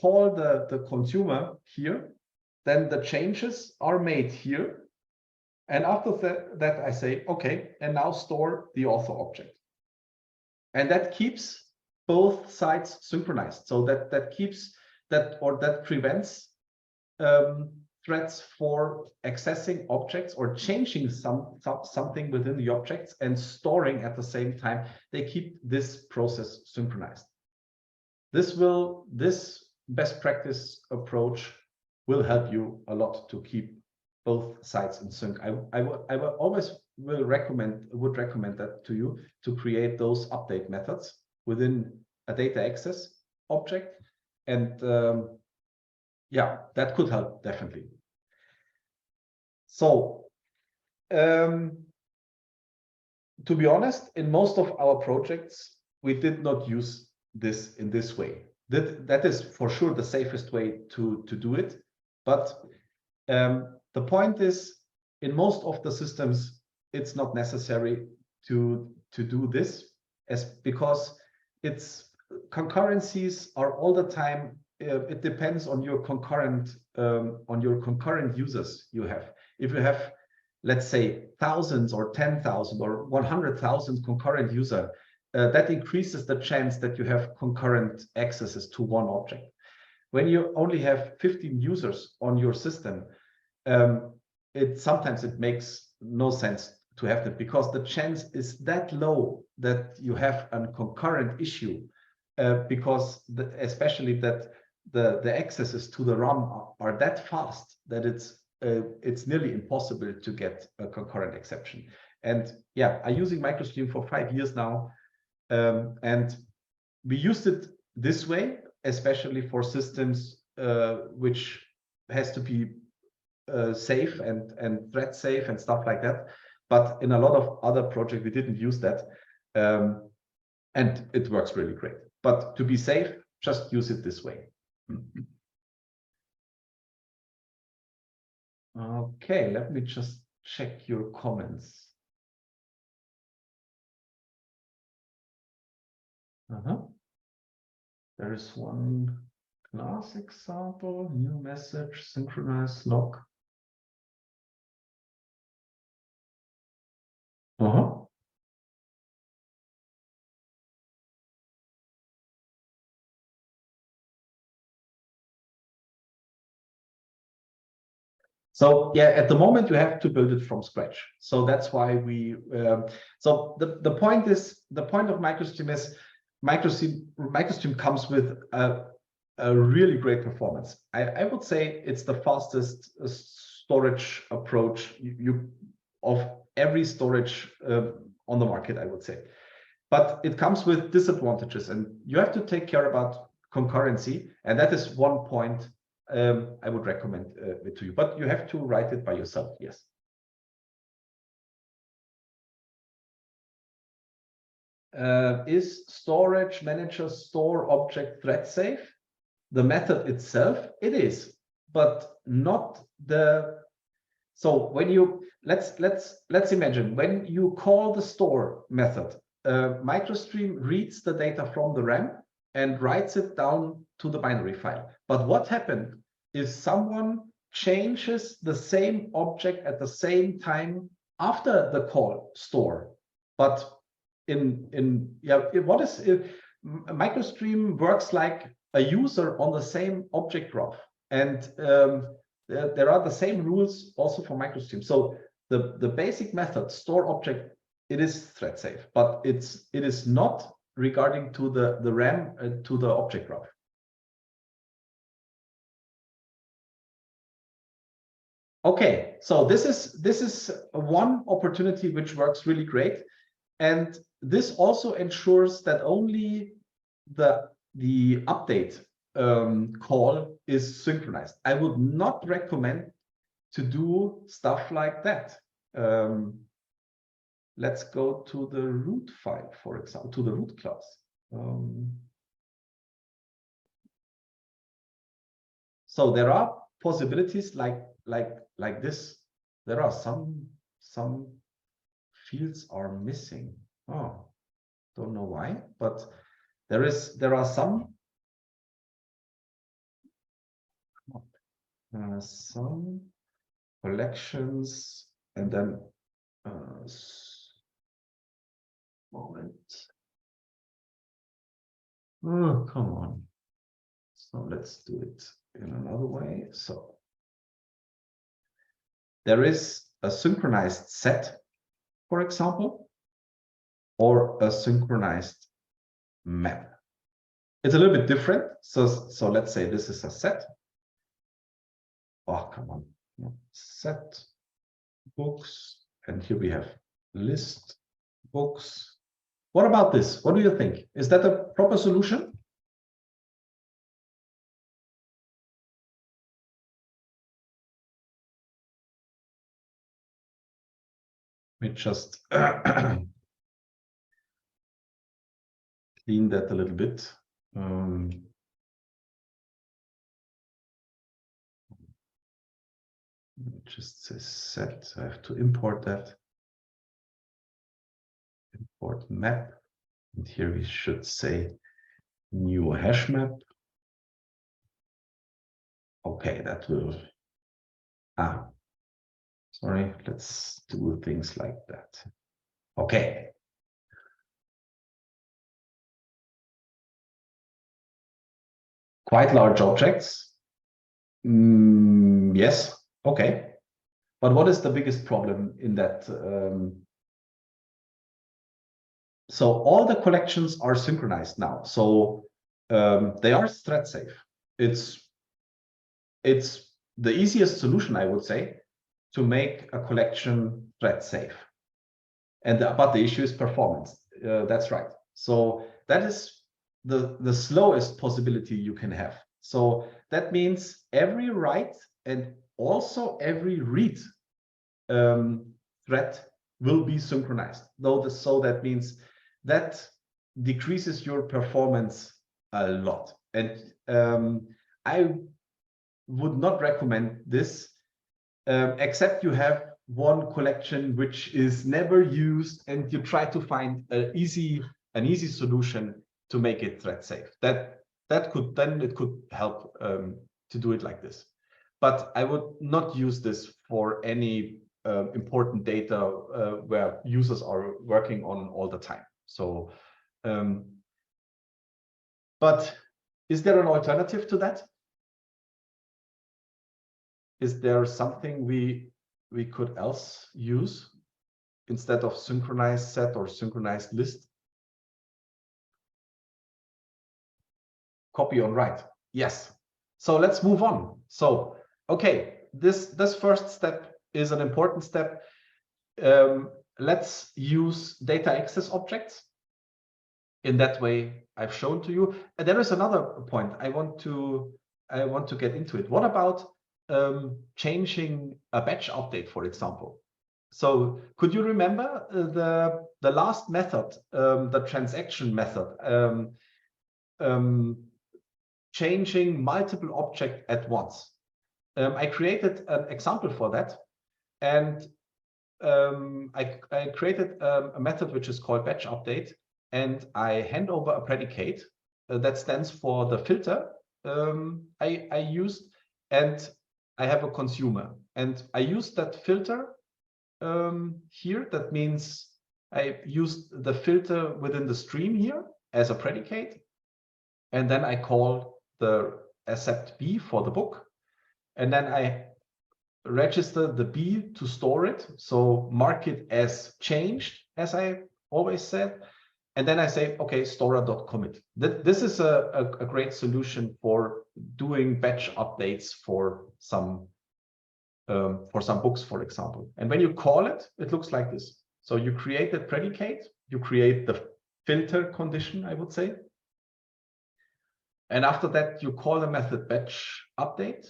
call the consumer here, then the changes are made here. And after that, I say, okay, and now store the author object. And that keeps both sides synchronized. So that keeps that, or that prevents threats for accessing objects or changing something within the objects and storing at the same time. They keep this process synchronized. This best practice approach will help you a lot to keep both sides in sync. I would recommend that to you, to create those update methods within a data access object. And yeah, that could help definitely. So to be honest, in most of our projects, we did not use this in this way. That is for sure the safest way to do it. But the point is, in most of the systems, it's not necessary to do this, because it's concurrencies are all the time. It depends on your concurrent users you have. If you have, let's say, thousands or 10,000 or 100,000 concurrent user, that increases the chance that you have concurrent accesses to one object. When you only have 15 users on your system, sometimes it makes no sense to have that, because the chance is that low that you have a concurrent issue, because especially that the accesses to the RAM are that fast that it's nearly impossible to get a concurrent exception. And yeah, I'm using MicroStream for 5 years now, and we used it this way, especially for systems which has to be safe and thread safe and stuff like that. But in a lot of other projects, we didn't use that. And it works really great. But to be safe, just use it this way. Okay, let me just check your comments. There is one class example, new message, synchronize log. So yeah, at the moment you have to build it from scratch. So that's why we. So the point of MicroStream is MicroStream comes with a really great performance. I would say it's the fastest storage approach of every storage on the market, I would say. But it comes with disadvantages, and you have to take care about concurrency, and that is one point I would recommend it to you. But you have to write it by yourself, yes. Is storage manager store object thread safe? The method itself, it is, but not the. So when you let's imagine when you call the store method, MicroStream reads the data from the RAM and writes it down to the binary file. But what happened if someone changes the same object at the same time after the call store? But MicroStream works like a user on the same object graph, and there are the same rules also for MicroStream. So the basic method store object, it is thread safe, but it is not regarding to the RAM to the object graph. Okay, so this is one opportunity which works really great, and this also ensures that only the update call is synchronized. I would not recommend to do stuff like that. Let's go to the root file, for example, to the root class. So there are possibilities like this. There are some fields are missing. Oh, don't know why, but there are some collections, and then moment. Oh, come on. So let's do it in another way. So there is a synchronized set, for example, or a synchronized map. It's a little bit different. So let's say this is a set. Oh, come on. Set books, and here we have list books. What about this? What do you think? Is that a proper solution? Let me just clean that a little bit. Just say set. I have to import that. Import map. And here we should say New hash map. Okay, that will, sorry, let's do things like that. Okay. Quite large objects. Yes, okay. But what is the biggest problem in that? So all the collections are synchronized now. So they are thread safe. It's the easiest solution, I would say, to make a collection thread safe. But the issue is performance. That's right. So that is the slowest possibility you can have. So that means every write and also every read thread will be synchronized. So that means that decreases your performance a lot. And I would not recommend this, except you have one collection which is never used and you try to find an easy solution to make it thread safe. It could help to do it like this. But I would not use this for any important data where users are working on all the time. So, but is there an alternative to that? Is there something we could else use instead of synchronized set or synchronized list? Copy on write. Yes. So let's move on. So, okay, this first step is an important step. Let's use data access objects. In that way, I've shown to you. And there is another point I want to get into it. What about changing a batch update, for example? So could you remember the last method, the transaction method, changing multiple objects at once? I created an example for that, and I created a method which is called batch update, and I hand over a predicate that stands for the filter I used, and I have a consumer, and I used that filter here. That means I used the filter within the stream here as a predicate, and then I call the accept B for the book, and then I register the B to store it, so mark it as changed, as I always said, and then I say, okay, store.commit. This is a great solution for doing batch updates for some books, for example. And when you call it, it looks like this. So you create the predicate, you create the filter condition, I would say. And after that, you call the method batch update.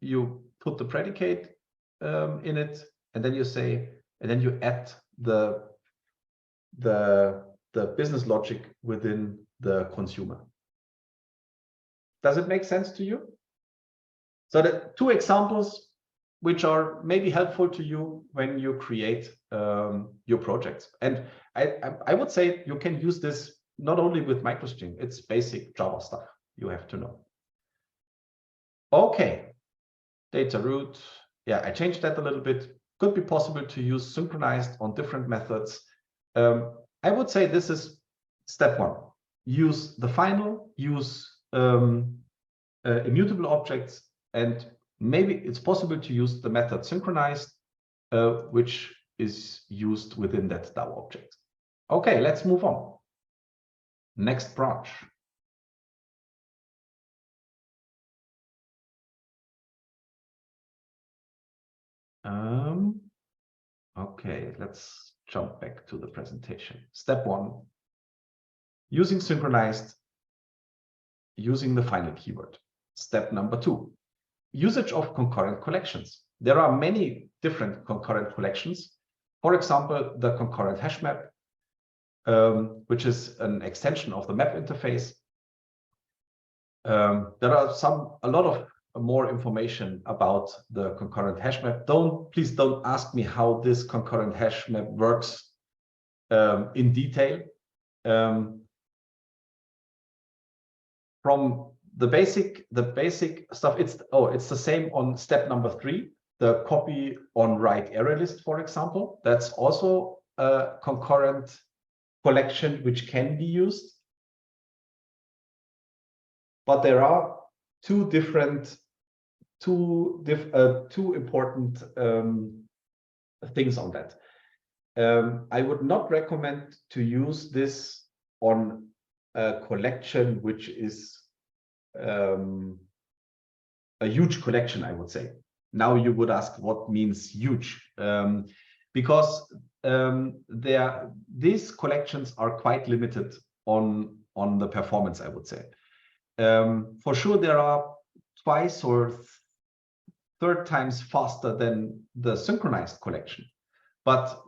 You put the predicate in it, and then you say, and then you add the business logic within the consumer. Does it make sense to you? So the two examples which are maybe helpful to you when you create your projects. And I would say you can use this not only with MicroStream, it's basic Java stuff you have to know. Okay, data root. Yeah, I changed that a little bit. Could be possible to use synchronized on different methods. I would say this is step one. Use the final, use immutable objects, and maybe it's possible to use the method synchronized, which is used within that DAO object. Okay, let's move on. Next branch. Okay, let's jump back to the presentation. Step one, using synchronized, using the final keyword. Step number two, usage of concurrent collections. There are many different concurrent collections. For example, the concurrent hash map, which is an extension of the map interface. There are a lot of more information about the concurrent hash map. Please don't ask me how this concurrent hash map works in detail. from the basic stuff, it's the same on step number 3, the copy on write array list, for example. That's also a concurrent collection which can be used. But there are two important things on that. I would not recommend to use this on a collection which is a huge collection, I would say. Now you would ask what means huge, because these collections are quite limited on the performance, I would say. For sure, there are twice or third times faster than the synchronized collection, but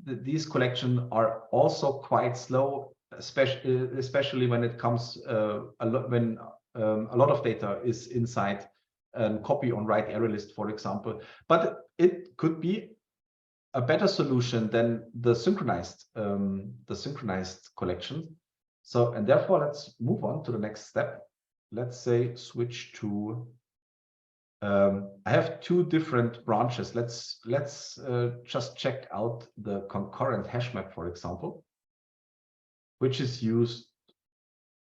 these collections are also quite slow, especially when it comes when a lot of data is inside a copy on write array list, for example. But it could be a better solution than the synchronized collection. So, and therefore, let's move on to the next step. Let's say switch to. I have two different branches. Let's just check out the concurrent hash map, for example, which is used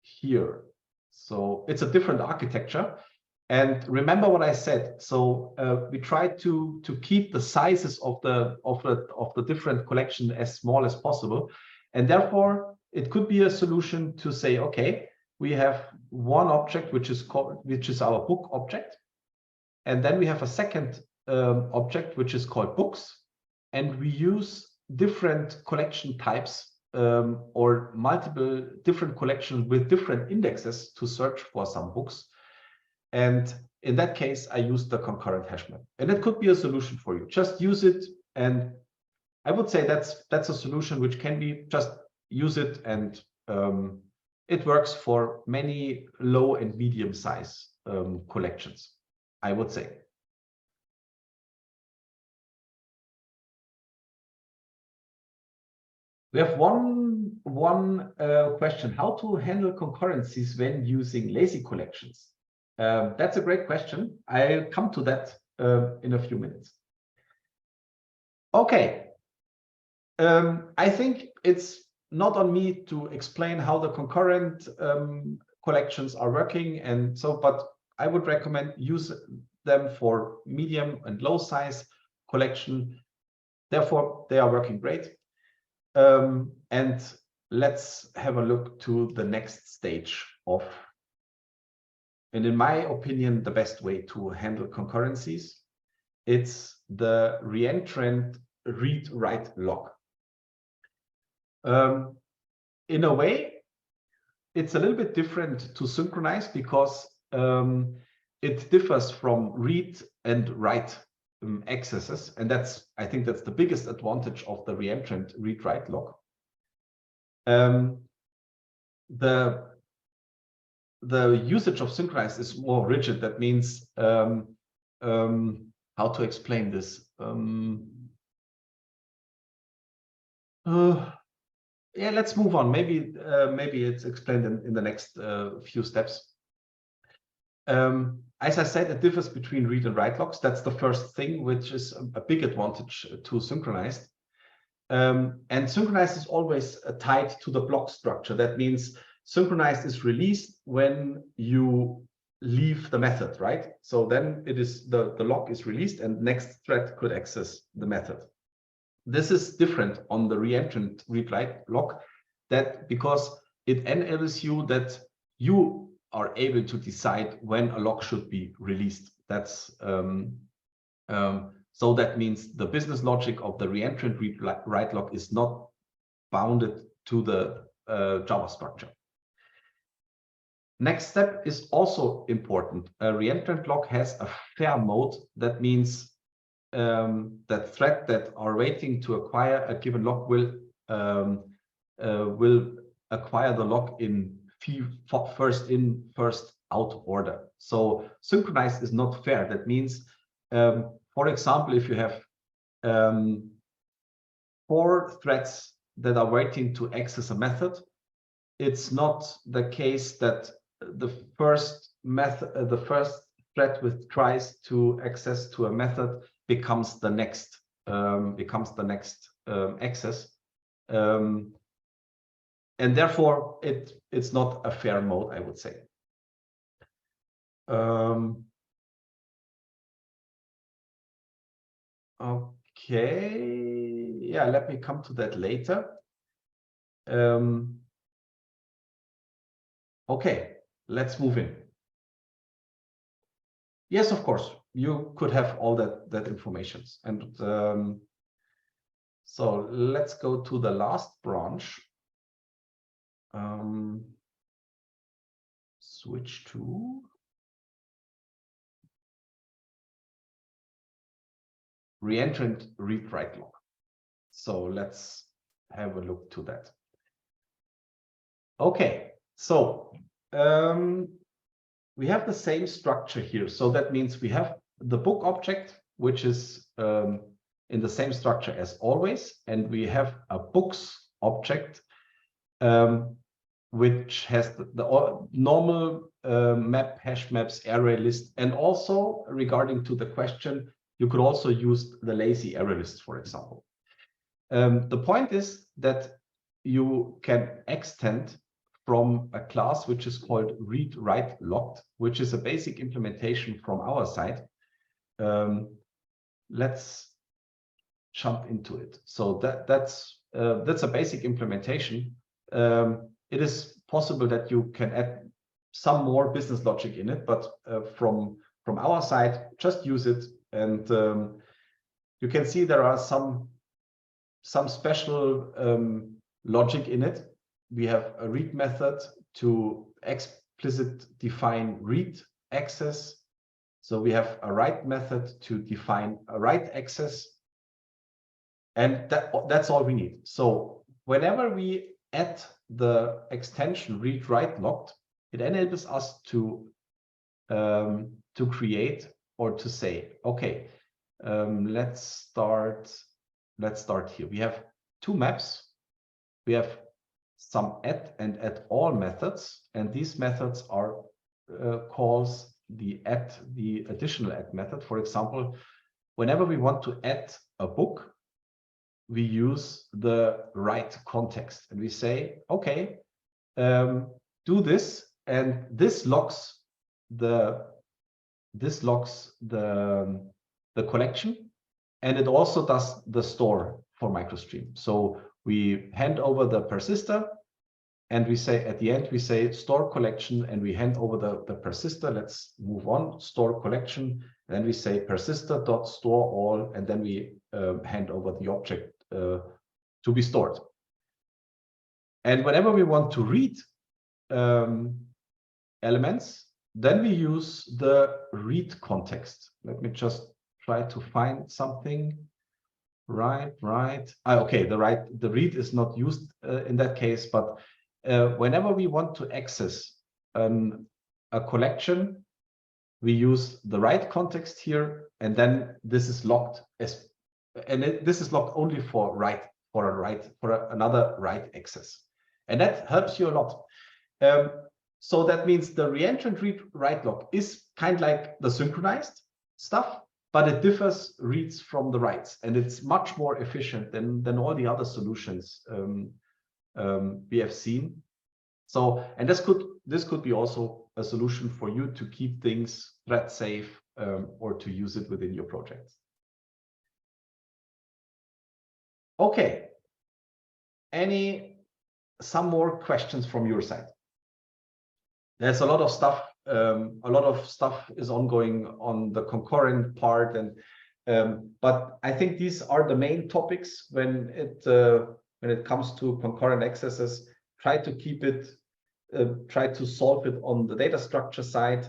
here. So it's a different architecture. And remember what I said. So we try to keep the sizes of the different collection as small as possible, and therefore it could be a solution to say, okay, we have one object which is our book object, and then we have a second object which is called books, and we use different collection types or multiple different collections with different indexes to search for some books. And in that case, I use the concurrent hash map, and it could be a solution for you. Just use it, and I would say that's a solution which can be just use it, and it works for many low and medium size collections, I would say. We have one question: how to handle concurrencies when using lazy collections? That's a great question. I'll come to that in a few minutes. Okay. I think it's not on me to explain how the concurrent collections are working, and so, but I would recommend use them for medium and low size collection. Therefore, they are working great. And let's have a look to the next stage of, and in my opinion, the best way to handle concurrencies. It's the reentrant read-write log. In a way, it's a little bit different to synchronize because it differs from read and write accesses, and I think that's the biggest advantage of the reentrant read-write log. The usage of synchronize is more rigid. That means how to explain this? Yeah, let's move on. Maybe it's explained in the next few steps. As I said, it differs between read and write logs. That's the first thing, which is a big advantage to synchronized. And synchronized is always tied to the block structure. That means synchronized is released when you leave the method, right? So then it is the log is released and next thread could access the method. This is different on the reentrant read-write log, that because it enables you that you are able to decide when a log should be released. That's so that means the business logic of the reentrant read-write log is not bounded to the Java structure. Next step is also important. A reentrant log has a fair mode. That means that thread that are waiting to acquire a given log will acquire the log in first in, first out order. So synchronized is not fair. That means, for example, if you have 4 threads that are waiting to access a method, it's not the case that the first method, the first thread which tries to access to a method becomes the next access, and therefore it's not a fair mode, I would say. Okay, yeah, let me come to that later. Okay, let's move in. Yes, of course, you could have all that information. And so let's go to the last branch. Switch to reentrant read-write log. So let's have a look to that. Okay, so we have the same structure here. So that means we have the book object, which is in the same structure as always, and we have a books object, which has the normal map, hash maps, array list, and also regarding to the question, you could also use the lazy array list, for example. The point is that you can extend from a class which is called read-write locked, which is a basic implementation from our side. Let's jump into it. So that's a basic implementation. It is possible that you can add some more business logic in it, but from our side, just use it. And you can see there are some special logic in it. We have a read method to explicit define read access. So we have a write method to define a write access. And that's all we need. So whenever we add the extension read-write locked, it enables us to create or to say, okay, let's start here. We have two maps. We have some add and add all methods, and these methods are calls the additional add method. For example, whenever we want to add a book, we use the write context, and we say, okay, do this, and this locks the collection, and it also does the store for MicroStream. So we hand over the persister, and we say at the end, we say store collection, and we hand over the persister. Let's move on, store collection. Then we say persister.store all, and then we hand over the object to be stored. And whenever we want to read elements, then we use the read context. Let me just try to find something. Right. Okay, the read is not used in that case, but whenever we want to access a collection, we use the write context here, and then this is locked this is locked only for another write access, and that helps you a lot. So that means the reentrant read-write lock is kind of like the synchronized stuff, but it differs reads from the writes, and it's much more efficient than all the other solutions we have seen. So, and this could be also a solution for you to keep things thread safe or to use it within your projects. Okay. Some more questions from your side? There's a lot of stuff. A lot of stuff is ongoing on the concurrent part, and but I think these are the main topics when it comes to concurrent accesses. Try to keep it, try to solve it on the data structure side.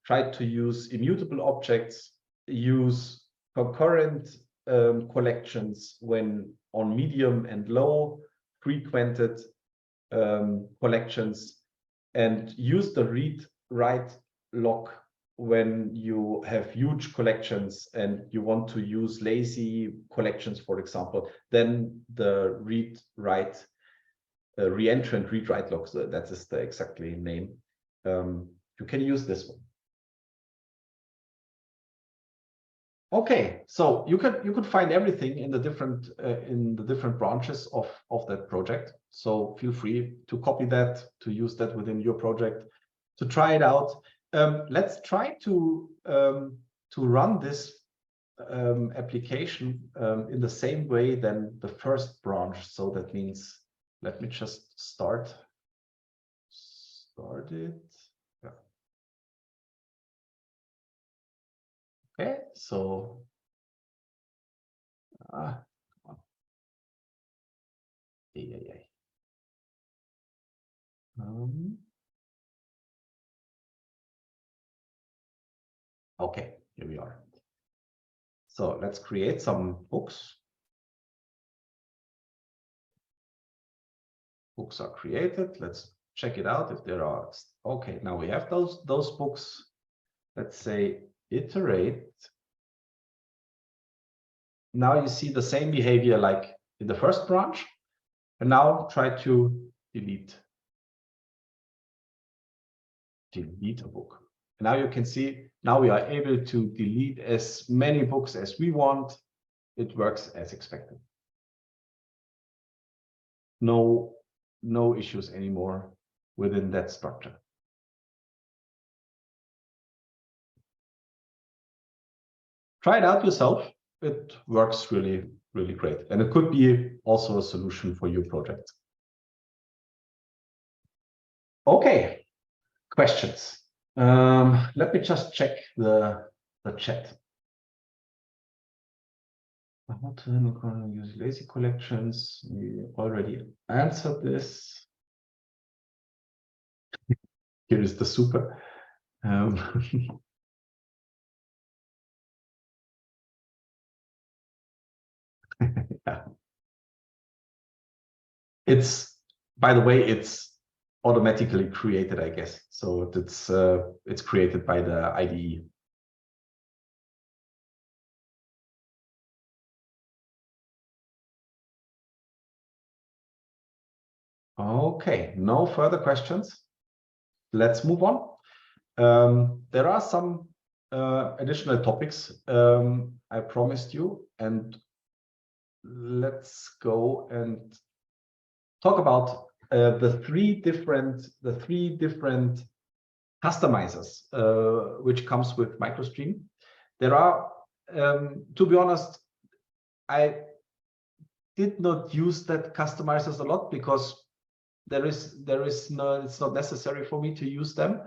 Try to use immutable objects. Use concurrent collections when on medium and low frequented collections. And use the read-write lock when you have huge collections and you want to use lazy collections, for example. Then the read-write re-enter and read-write logs. That is the exactly name. You can use this one. Okay, so you could find everything in the different branches of that project. So feel free to copy that, to use that within your project, to try it out. Let's try to run this application in the same way than the first branch. So that means, let me just start it. Yeah. Okay, so okay, here we are. So let's create some books. Books are created. Let's check it out if there are. Okay, now we have those books. Let's say iterate. Now you see the same behavior like in the first branch. And now try to delete a book. And now you can see, now we are able to delete as many books as we want. It works as expected. No issues anymore within that structure. Try it out yourself. It works really, really great. And it could be also a solution for your project. Okay, questions. Let me just check the chat. How to use lazy collections? We already answered this. Here is the super. Yeah. It's, by the way, it's automatically created, I guess. So it's created by the IDE. Okay, no further questions. Let's move on. There are some additional topics I promised you, and let's go and talk about the three different customizers which comes with MicroStream. There are, to be honest, I did not use that customizers a lot because it's not necessary for me to use them.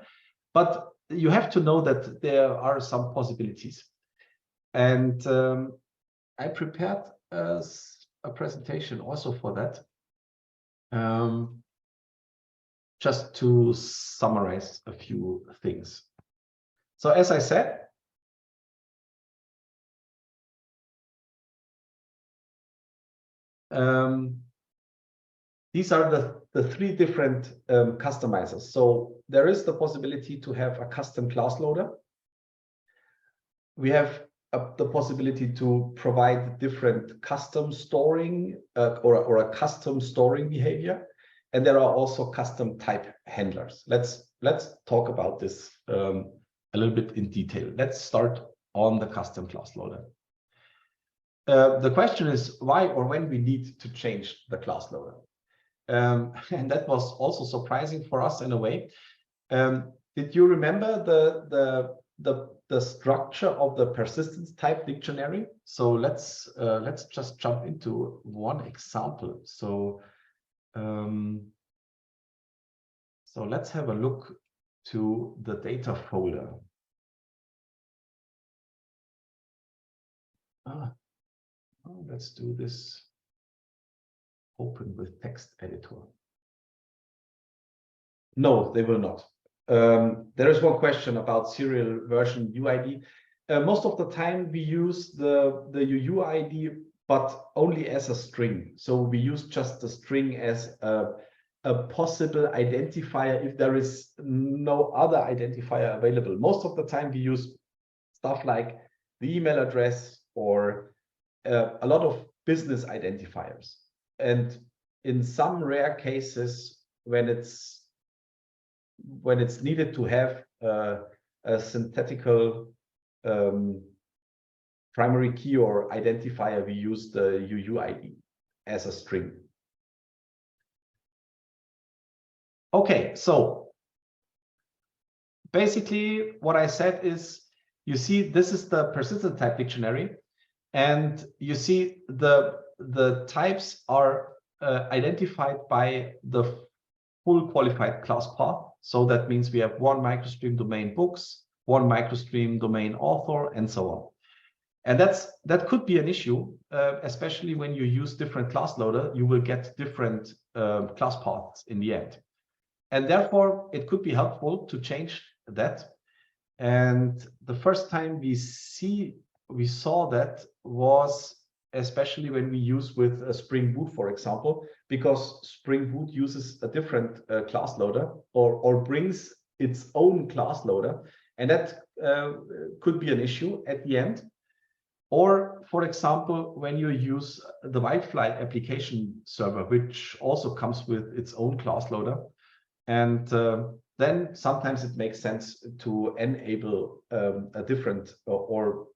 But you have to know that there are some possibilities. And I prepared a presentation also for that. Just to summarize a few things. So as I said, these are the three different customizers. So there is the possibility to have a custom class loader. We have the possibility to provide different custom storing or a custom storing behavior. And there are also custom type handlers. Let's talk about this a little bit in detail. Let's start on the custom class loader. The question is why or when we need to change the class loader. And that was also surprising for us in a way. Did you remember the structure of the persistence type dictionary? So let's just jump into one example. So let's have a look to the data folder. Let's do this. Open with text editor. No, they will not. There is one question about serial version UID. Most of the time we use the UUID, but only as a string. So we use just the string as a possible identifier if there is no other identifier available. Most of the time we use stuff like the email address or a lot of business identifiers. And in some rare cases, when it's needed to have a synthetical primary key or identifier, we use the UUID as a string. Okay, so basically what I said is, you see, this is the persistent type dictionary, and you see the types are identified by the full qualified class path. So that means we have one MicroStream domain books, one MicroStream domain author, and so on. And that could be an issue, especially when you use different class loader, you will get different class paths in the end. And therefore, it could be helpful to change that. And the first time we saw that was especially when we use with a Spring Boot, for example, because Spring Boot uses a different class loader or brings its own class loader. And that could be an issue at the end. Or, for example, when you use the Wildfly application server, which also comes with its own class loader. And then sometimes it makes sense to enable a different or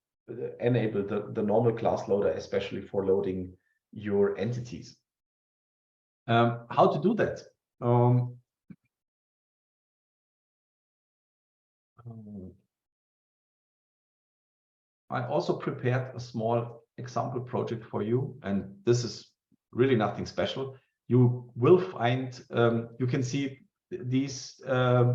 enable the normal class loader, especially for loading your entities. How to do that? I also prepared a small example project for you, and this is really nothing special. You will find, you can see these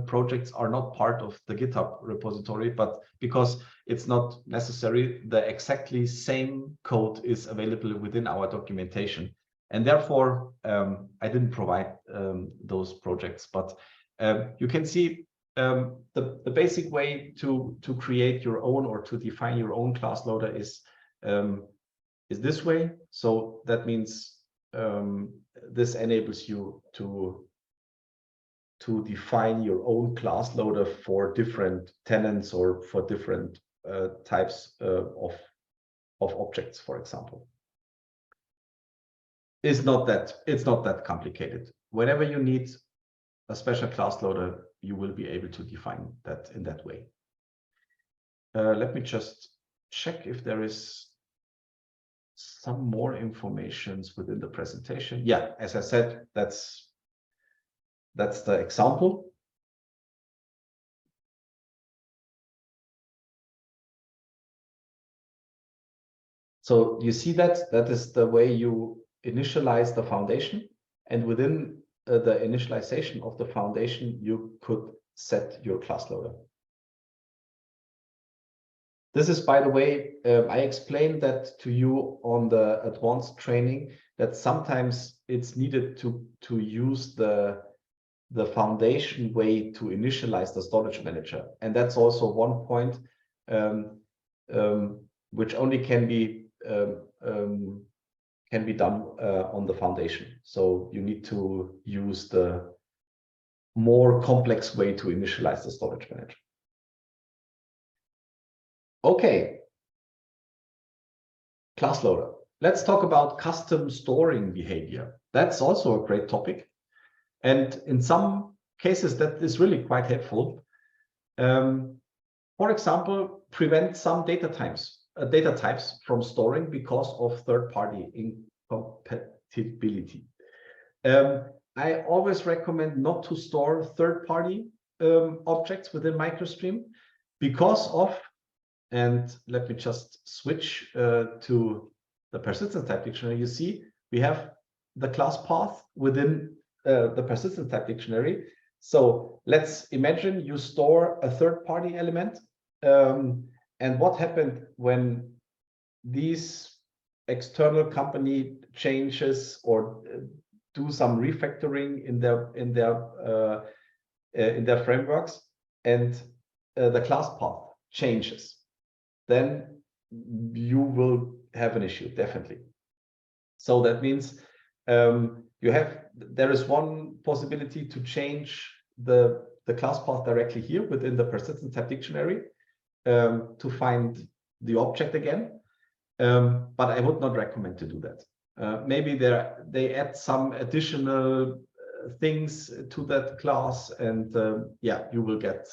projects are not part of the GitHub repository, but because it's not necessary, the exactly same code is available within our documentation. And therefore, I didn't provide those projects, but you can see the basic way to create your own or to define your own class loader is this way. So that means this enables you to define your own class loader for different tenants or for different types of objects, for example. It's not that complicated. Whenever you need a special class loader, you will be able to define that in that way. Let me just check if there is some more information within the presentation. Yeah, as I said, that's the example. So you see that is the way you initialize the foundation, and within the initialization of the foundation, you could set your class loader. This is, by the way, I explained that to you on the advanced training, that sometimes it's needed to use the foundation way to initialize the storage manager. And that's also one point which only can be done on the foundation. So you need to use the more complex way to initialize the storage manager. Okay, class loader. Let's talk about custom storing behavior. That's also a great topic. And in some cases, that is really quite helpful. For example, prevent some data types from storing because of third-party incompatibility. I always recommend not to store third-party objects within MicroStream because of, and let me just switch to the persistent type dictionary. You see, we have the class path within the persistent type dictionary. So let's imagine you store a third-party element. And what happened when these external company changes or do some refactoring in their frameworks, and the class path changes, then you will have an issue, definitely. So that means there is one possibility to change the class path directly here within the persistent type dictionary to find the object again. But I would not recommend to do that. maybe they add some additional things to that class, and yeah, you will get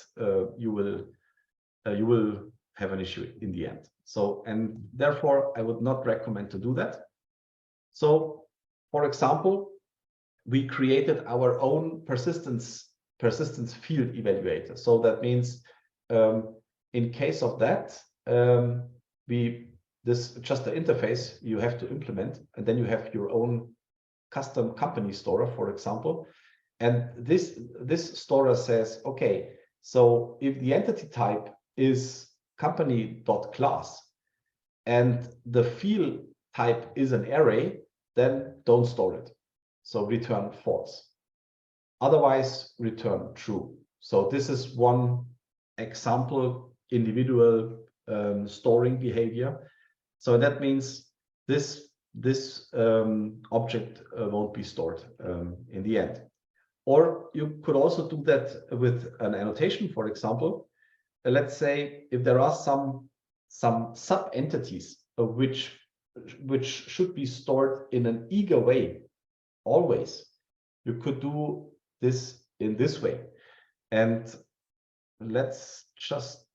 you will have an issue in the end. So, and therefore I would not recommend to do that. So, for example, we created our own persistence field evaluator. So that means in case of that, this just the interface you have to implement, and then you have your own custom company storer, for example. And this storer says, okay, so if the entity type is company.class and the field type is an array, then don't store it. So return false. Otherwise, return true. So this is one example, individual storing behavior. So that means this object won't be stored in the end. Or you could also do that with an annotation, for example. Let's say if there are some sub-entities which should be stored in an eager way, always, you could do this in this way. And let's just,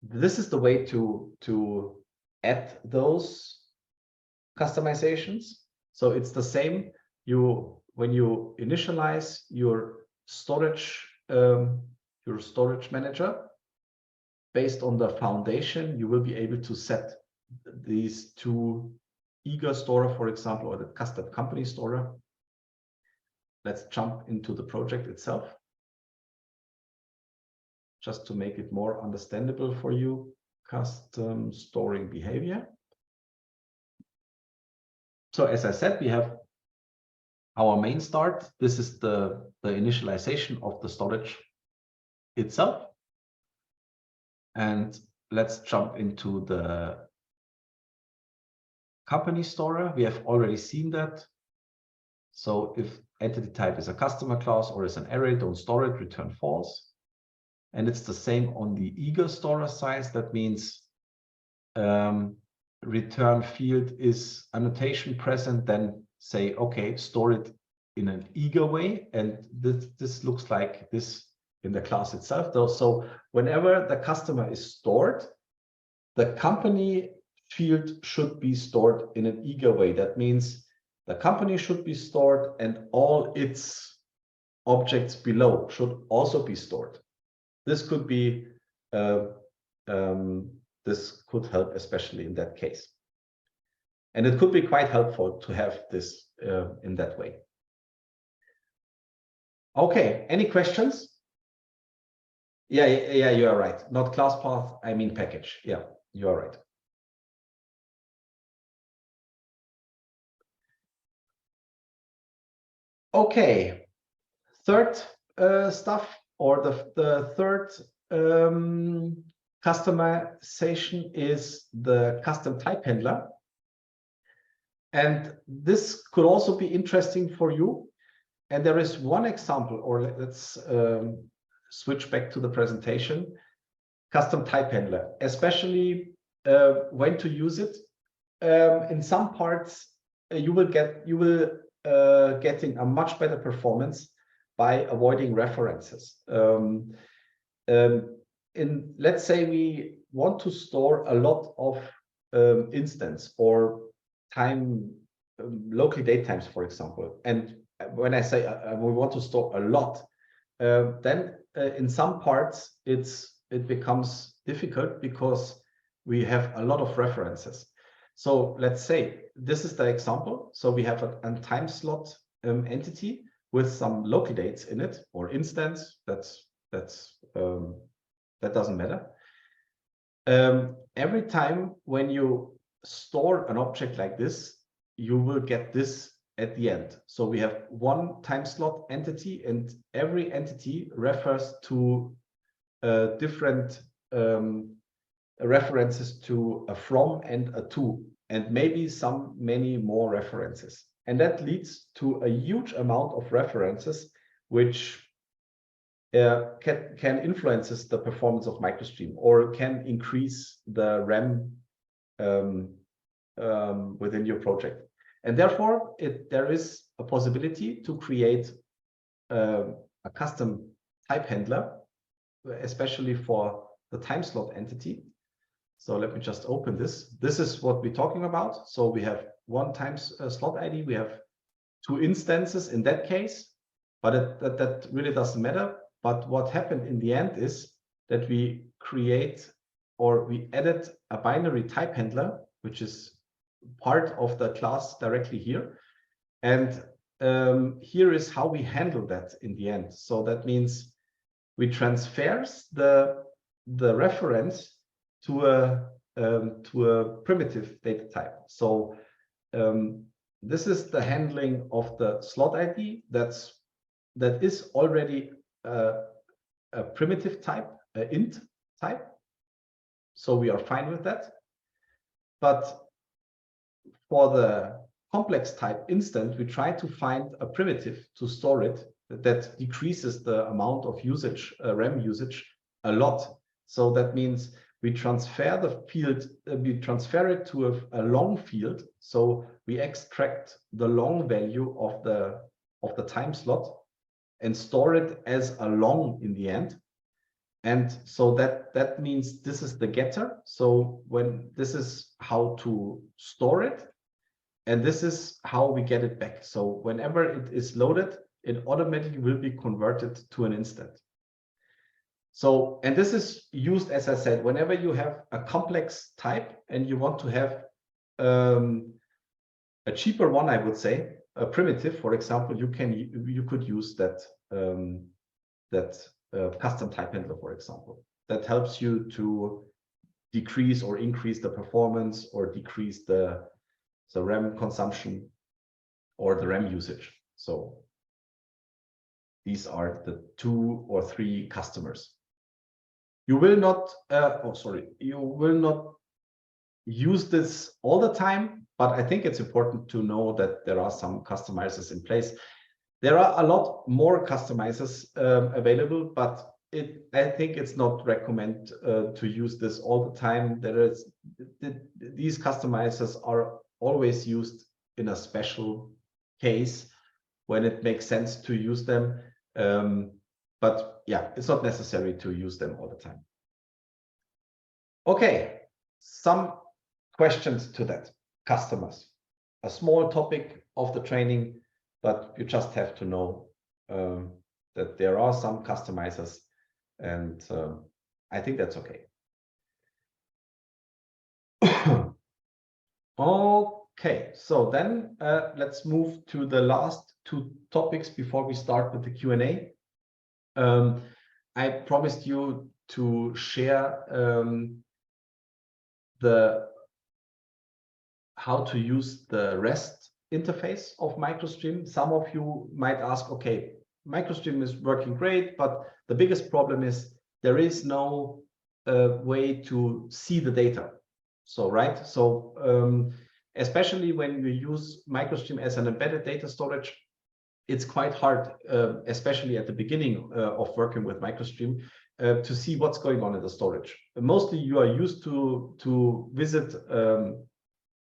this is the way to add those customizations. So it's the same. When you initialize your storage manager, based on the foundation, you will be able to set these two eager storer, for example, or the custom company storer. Let's jump into the project itself, just to make it more understandable for you. Custom storing behavior. So as I said, we have our main start. This is the initialization of the storage itself. And let's jump into the company storer. We have already seen that. So if entity type is a customer class or is an array, don't store it, return false. And it's the same on the eager storer size. That means return field is annotation present, then say, okay, store it in an eager way. And this looks like this in the class itself, though. So whenever the customer is stored, the company field should be stored in an eager way. That means the company should be stored and all its objects below should also be stored. This could be this could help, especially in that case. And it could be quite helpful to have this in that way. Okay, any questions? Yeah, you are right. Not class path, I mean package. Yeah, you are right. Okay, third stuff, or the third customization is the custom type handler. And this could also be interesting for you. And there is one example, or let's switch back to the presentation. Custom type handler, especially when to use it. In some parts, you will getting a much better performance by avoiding references. Let's say we want to store a lot of instance or time, local date times, for example. And when I say we want to store a lot, then in some parts it becomes difficult because we have a lot of references. So let's say this is the example. So we have a time slot entity with some local dates in it, or instance. That doesn't matter. Every time when you store an object like this, you will get this at the end. So we have one time slot entity, and every entity refers to different references to a from and a to, and maybe many more references. And that leads to a huge amount of references, which can influences the performance of MicroStream, or can increase the RAM within your project. And therefore, there is a possibility to create a custom type handler, especially for the time slot entity. So let me just open this. This is what we're talking about. So we have one time slot ID. We have two instances in that case, but that really doesn't matter. But what happened in the end is that we added a binary type handler, which is part of the class directly here. And here is how we handle that in the end. So that means we transfers the reference to a primitive data type. So this is the handling of the slot ID that is already a primitive type, an int type. So we are fine with that. But for the complex type instant, we try to find a primitive to store it that decreases the amount of usage, RAM usage, a lot. So that means we transfer the field, we transfer it to a long field. So we extract the long value of the time slot and store it as a long in the end. And so that means this is the getter. So when this is how to store it, and this is how we get it back. So whenever it is loaded, it automatically will be converted to an instant. So, and this is used, as I said, whenever you have a complex type and you want to have a cheaper one, I would say, a primitive, for example, you could use that custom type handler, for example. That helps you to decrease or increase the performance or decrease the RAM consumption or the RAM usage. So these are the 2 or 3 customers. You will not, you will not use this all the time, but I think it's important to know that there are some customizers in place. There are a lot more customizers available, but I think it's not recommended to use this all the time. These customizers are always used in a special case when it makes sense to use them. But yeah, it's not necessary to use them all the time. Okay, some questions to that. Customers, a small topic of the training, but you just have to know that there are some customizers, and I think that's okay. Okay, so then let's move to the last 2 topics before we start with the Q&A. I promised you to share how to use the REST interface of MicroStream. Some of you might ask, okay, MicroStream is working great, but the biggest problem is there is no way to see the data. So, right? So, especially when you use MicroStream as an embedded data storage, it's quite hard, especially at the beginning of working with MicroStream, to see what's going on in the storage. Mostly you are used to visit a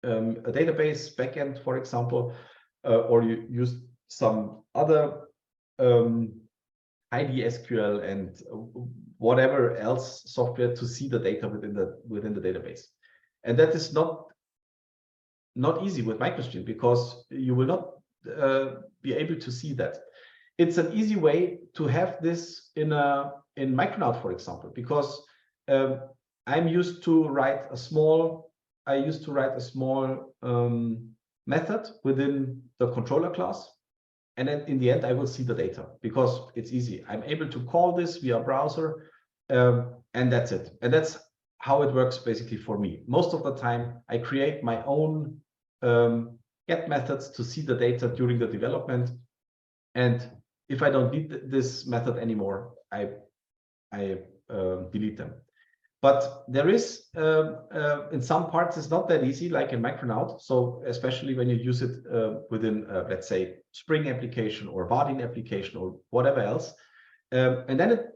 database backend, for example, or you use some other IDSQL and whatever else software to see the data within the database. And that is not easy with MicroStream, because you will not be able to see that. It's an easy way to have this in Micronaut, for example, because I'm used to write a small method within the controller class, and then in the end I will see the data because it's easy. I'm able to call this via browser, and that's it. And that's how it works basically for me. Most of the time I create my own get methods to see the data during the development, and if I don't need this method anymore, I delete them. But there is in some parts it's not that easy, like in Micronaut. So especially when you use it within let's say Spring application or Vaadin application or whatever else, and then it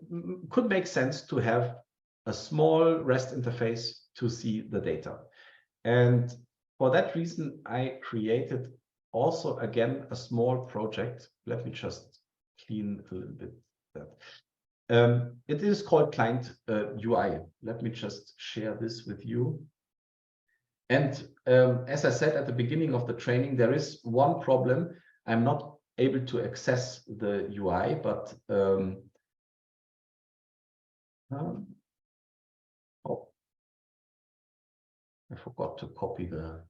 could make sense to have a small REST interface to see the data. And for that reason, I created also again a small project. Let me just clean a little bit that. It is called client UI. Let me just share this with you. And as I said at the beginning of the training, there is one problem. I'm not able to access the UI, but oh, I forgot to copy the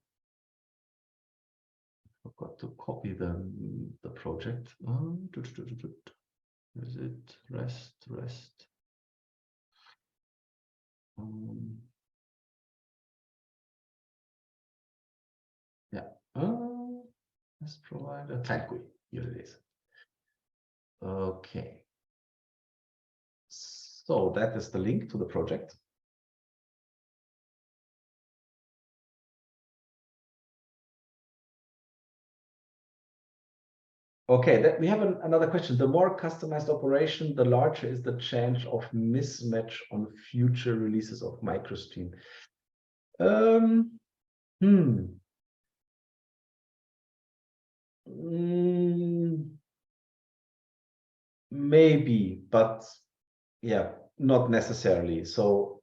project. Is it rest? Yeah. Let's provide a client GUI. Here it is. Okay. So that is the link to the project. Okay, we have another question. The more customized operation, the larger is the chance of mismatch on future releases of MicroStream. Maybe, but yeah, not necessarily. So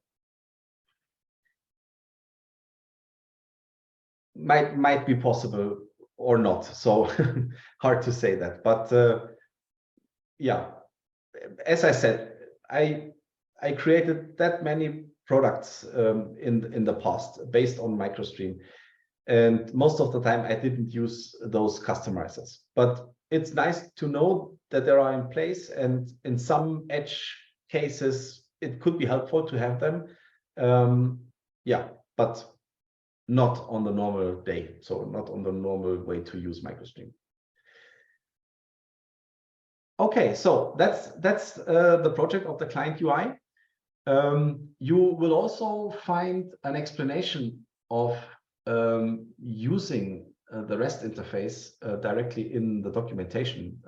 might be possible or not. So hard to say that. But yeah, as I said, I created that many products in the past based on MicroStream, and most of the time I didn't use those customizers. But it's nice to know that they are in place, and in some edge cases it could be helpful to have them. Yeah, but not on the normal day, so not on the normal way to use MicroStream. Okay, so that's the project of the client UI. You will also find an explanation of using the REST interface directly in the documentation.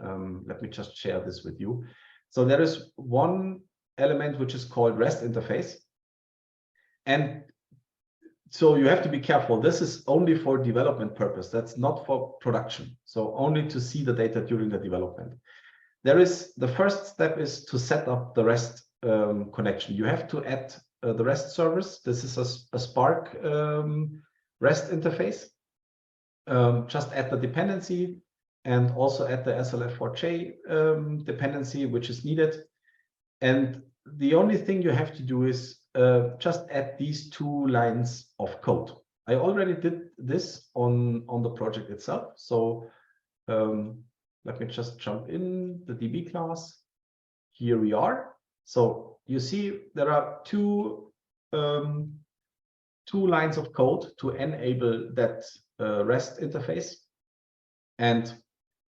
Let me just share this with you. So there is one element which is called REST interface. And so you have to be careful. This is only for development purpose. That's not for production. So only to see the data during the development. The first step is to set up the REST connection. You have to add the REST service. This is a Spark REST interface. Just add the dependency and also add the SLF4J dependency, which is needed. And the only thing you have to do is just add these 2 lines of code. I already did this on the project itself. So let me just jump in the DB class. Here we are. So you see there are two lines of code to enable that REST interface. And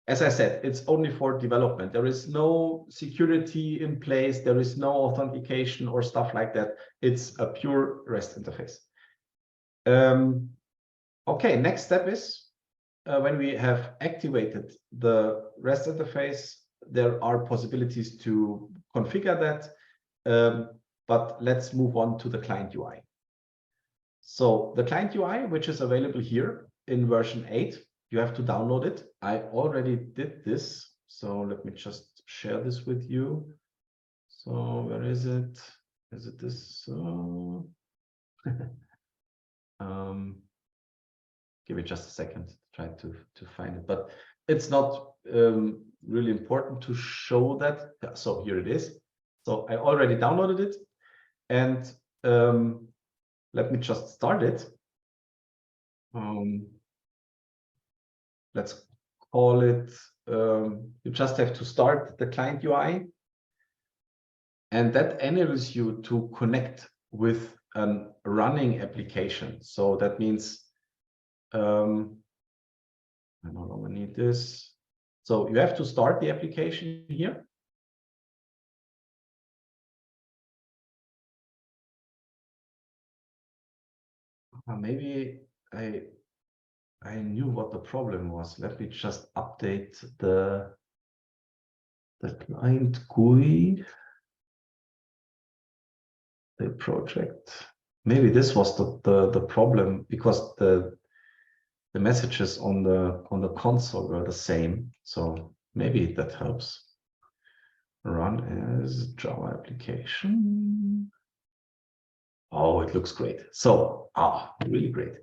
as I said, it's only for development. There is no security in place. There is no authentication or stuff like that. It's a pure REST interface. Okay, next step is when we have activated the REST interface, there are possibilities to configure that. But let's move on to the client UI. So the client UI, which is available here in version 8, you have to download it. I already did this. So let me just share this with you. So where is it? Is it this? Give it just a second to try to find it. But it's not really important to show that. So here it is. So I already downloaded it. And let me just start it. Let's call it, you just have to start the client UI. And that enables you to connect with a running application. So that means, I no longer need this. So you have to start the application here. Maybe I knew what the problem was. Let me just update the client GUI, the project. Maybe this was the problem, because messages on the console were the same. So maybe that helps. Run as Java application. Oh, it looks great. So, really great.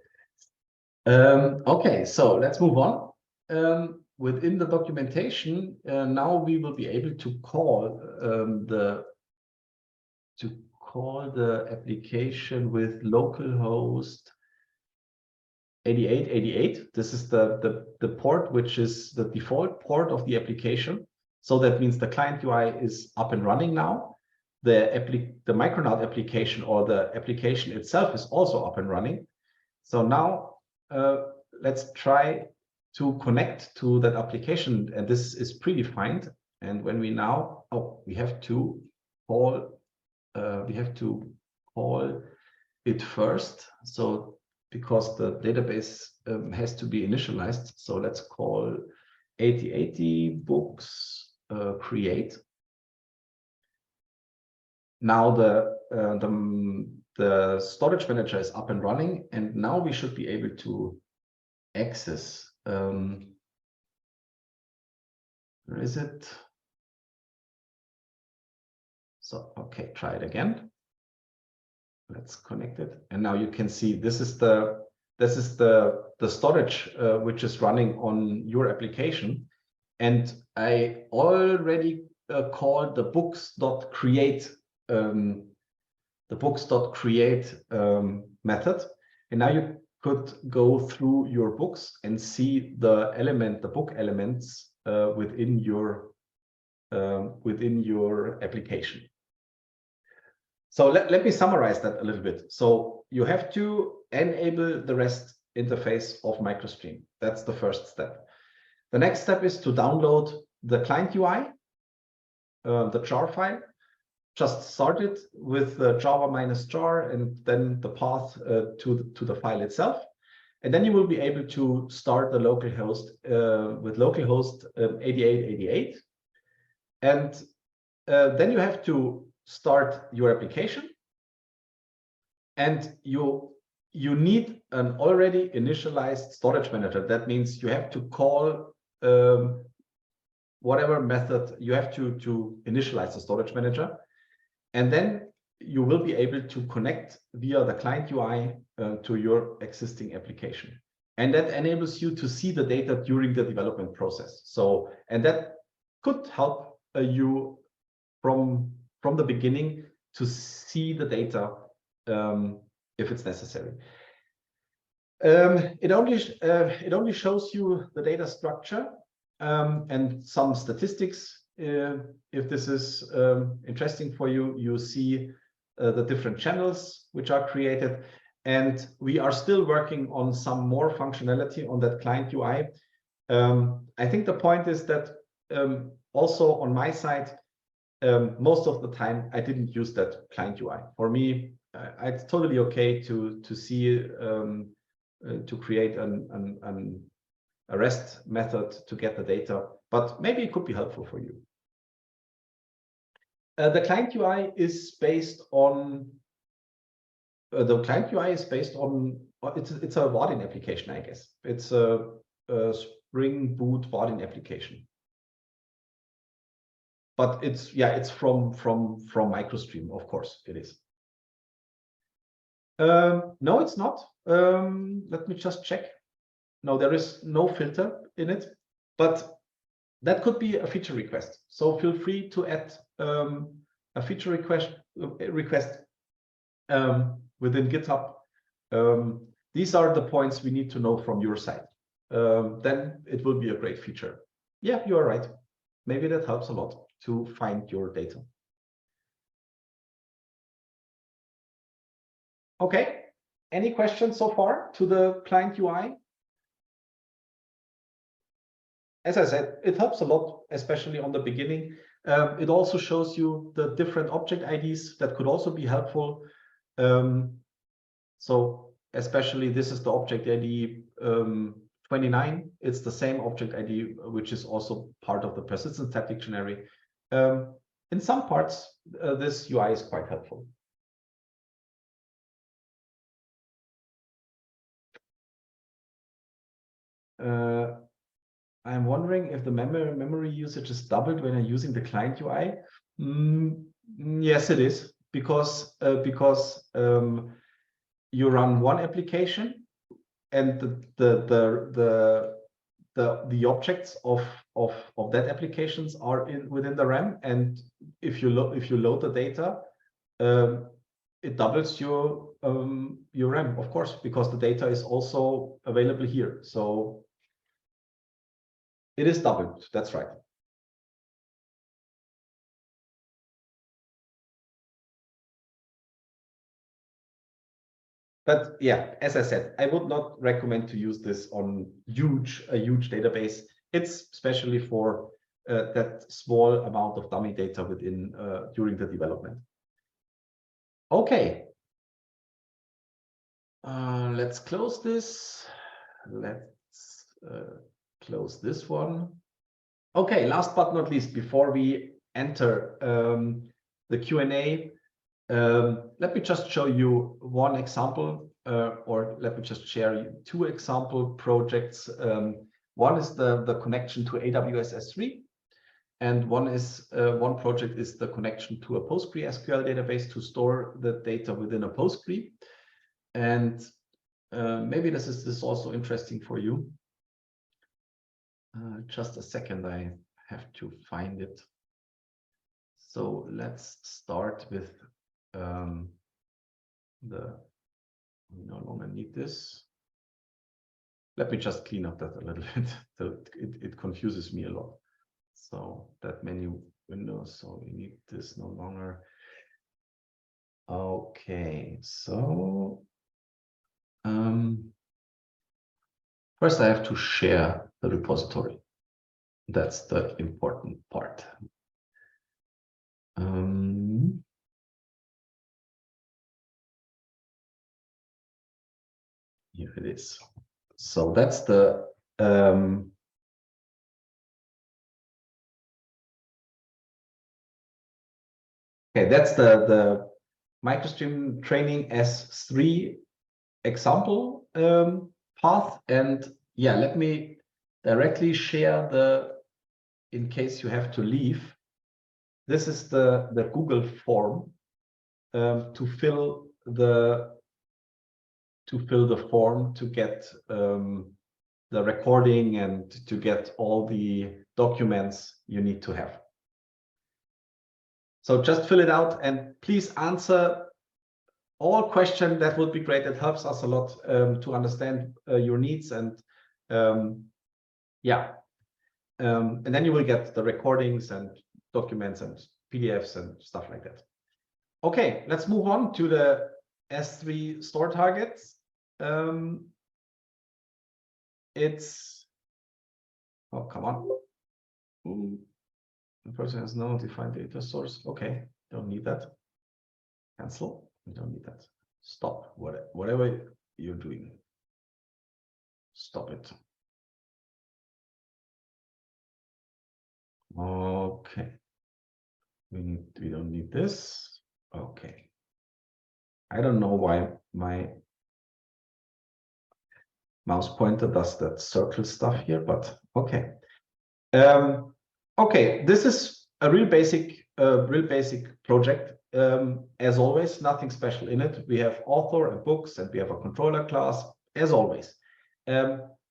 Okay, so let's move on. Within the documentation, now we will be able to call the application with localhost 8888. This is the port which is the default port of the application. So that means the client UI is up and running now. The Micronaut application or the application itself is also up and running. So now let's try to connect to that application, and this is predefined. And when we now, we have to call it first. So because the database has to be initialized, so let's call 8080 books create. Now the storage manager is up and running, and now we should be able to access. Where is it? So, okay, try it again. Let's connect it, and now you can see this is the storage which is running on your application, and I already called the books.create method, and now you could go through your books and see the book elements within your application. So let me summarize that a little bit. So you have to enable the REST interface of MicroStream. That's the first step. The next step is to download the client UI, the jar file. Just start it with Java -jar and then the path to the file itself. And then you will be able to start the local host with localhost 8888. And then you have to start your application. And you need an already initialized storage manager. That means you have to call whatever method you have to initialize the storage manager. And then you will be able to connect via the client UI to your existing application. And that enables you to see the data during the development process. So, and that could help you from the beginning to see the data if it's necessary. It only shows you the data structure and some statistics. If this is interesting for you, you see the different channels which are created, and we are still working on some more functionality on that client UI. I think the point is that also on my side, most of the time I didn't use that client UI. For me, it's totally okay to see to create a REST method to get the data, but maybe it could be helpful for you. The client UI is based on it's a Vaadin application, I guess. It's a Spring Boot Vaadin application. But it's from MicroStream, of course it is. No, it's not. Let me just check. No, there is no filter in it, but that could be a feature request. So feel free to add a feature request within GitHub. These are the points we need to know from your side. Then it will be a great feature. Yeah, you are right. Maybe that helps a lot to find your data. Okay. Any questions so far to the client UI? As I said, it helps a lot, especially on the beginning. It also shows you the different object IDs that could also be helpful. So especially this is the object ID 29. It's the same object ID, which is also part of the persistent type dictionary. In some parts, this UI is quite helpful. I'm wondering if the memory usage is doubled when I'm using the client UI. Yes, it is, because you run one application, and the objects of that applications are within the RAM, and if you load the data, it doubles your RAM, of course, because the data is also available here. So it is doubled. That's right. But yeah, as I said, I would not recommend to use this on a huge database. It's especially for that small amount of dummy data within during the development. Okay. Let's close this. Let's close this one. Okay, last but not least, before we enter the Q&A, let me just show you one example, or let me just share two example projects. One is the connection to AWS S3, and one project is the connection to a PostgreSQL database to store the data within a Postgre. And maybe this is also interesting for you. Just a second, I have to find it. So let's start with we no longer need this. Let me just clean up that a little bit. So it confuses me a lot. So that menu window, so we need this no longer. Okay, so first I have to share the repository. That's the important part. Here it is. So that's the okay, that's the MicroStream training S3 example path. And yeah, let me directly share in case you have to leave. This is the Google form to fill the form to get the recording and to get all the documents you need to have. So just fill it out and please answer all questions. That would be great. It helps us a lot to understand your needs, and yeah, and then you will get the recordings and documents and PDFs and stuff like that. Okay, let's move on to the S3 store targets. It's, oh, come on. The person has no defined data source. Okay, don't need that. Cancel. We don't need that. Stop. Whatever you're doing, stop it. Okay. We don't need this. Okay. I don't know why my mouse pointer does that circle stuff here, but okay. Okay, this is a real basic project. As always, nothing special in it. We have author and books, and we have a controller class, as always.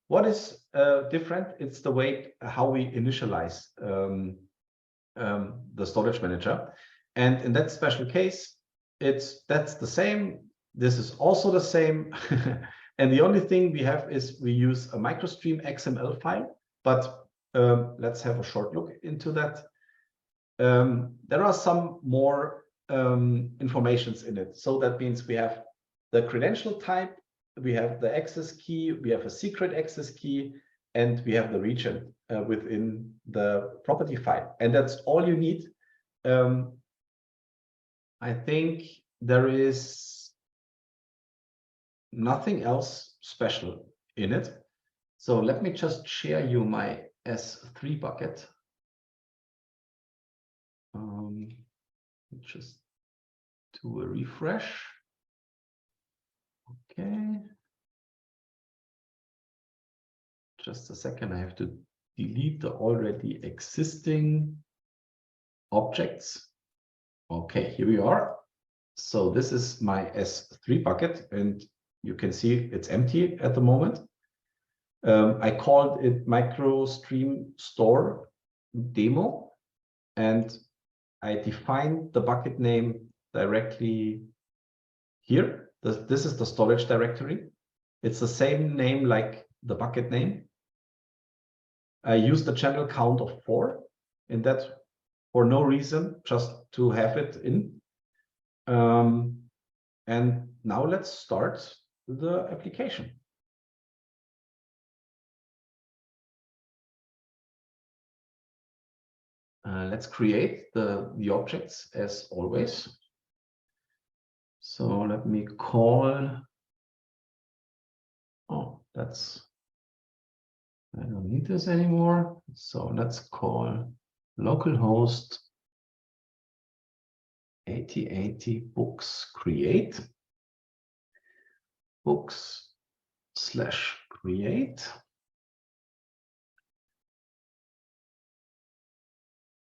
What is different? It's the way how we initialize the storage manager. And in that special case, that's the same. This is also the same. And the only thing we have is we use a MicroStream XML file, but let's have a short look into that. There are some more informations in it. So that means we have the credential type, we have the access key, we have a secret access key, and we have the region within the property file. And that's all you need. I think there is nothing else special in it. So let me just share you my S3 bucket. Just do a refresh. Okay. just a second. I have to delete the already existing objects. Okay, here we are. So this is my S3 bucket, and you can see it's empty at the moment. I called it MicroStream Store Demo, and I defined the bucket name directly here. This is the storage directory. It's the same name like the bucket name. I used the channel count of 4 in that for no reason, just to have it in. And now let's start the application. Let's create the objects as always. So let me call, oh, that's, I don't need this anymore. So let's call localhost 8080 books create, books/create.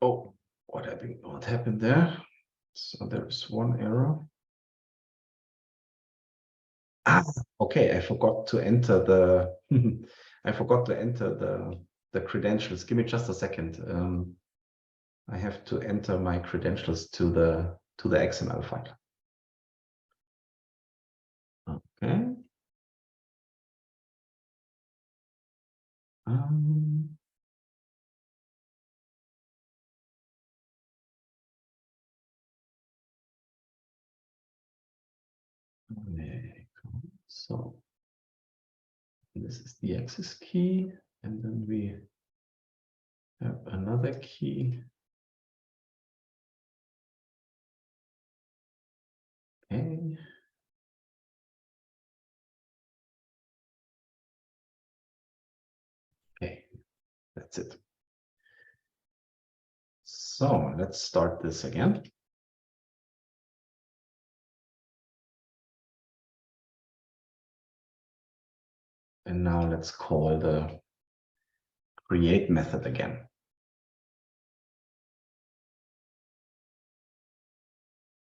Oh, what happened there? So there is one error. Okay, I forgot to enter the I forgot to enter the credentials. Give me just a second. I have to enter my credentials to the XML file. Okay. So this is the access key, and then we have another key. Okay. Okay, that's it. So let's start this again. And now let's call the create method again.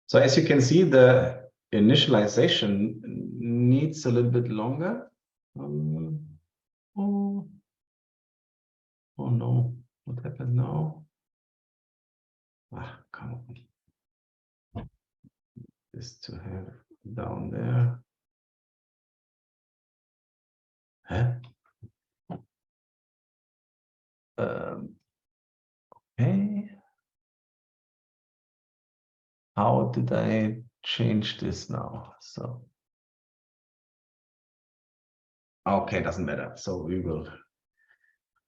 So as you can see, the initialization needs a little bit longer. Oh no, what happened now? Come on. This to have down there. Huh? Okay. How did I change this now? So, okay, doesn't matter. So we will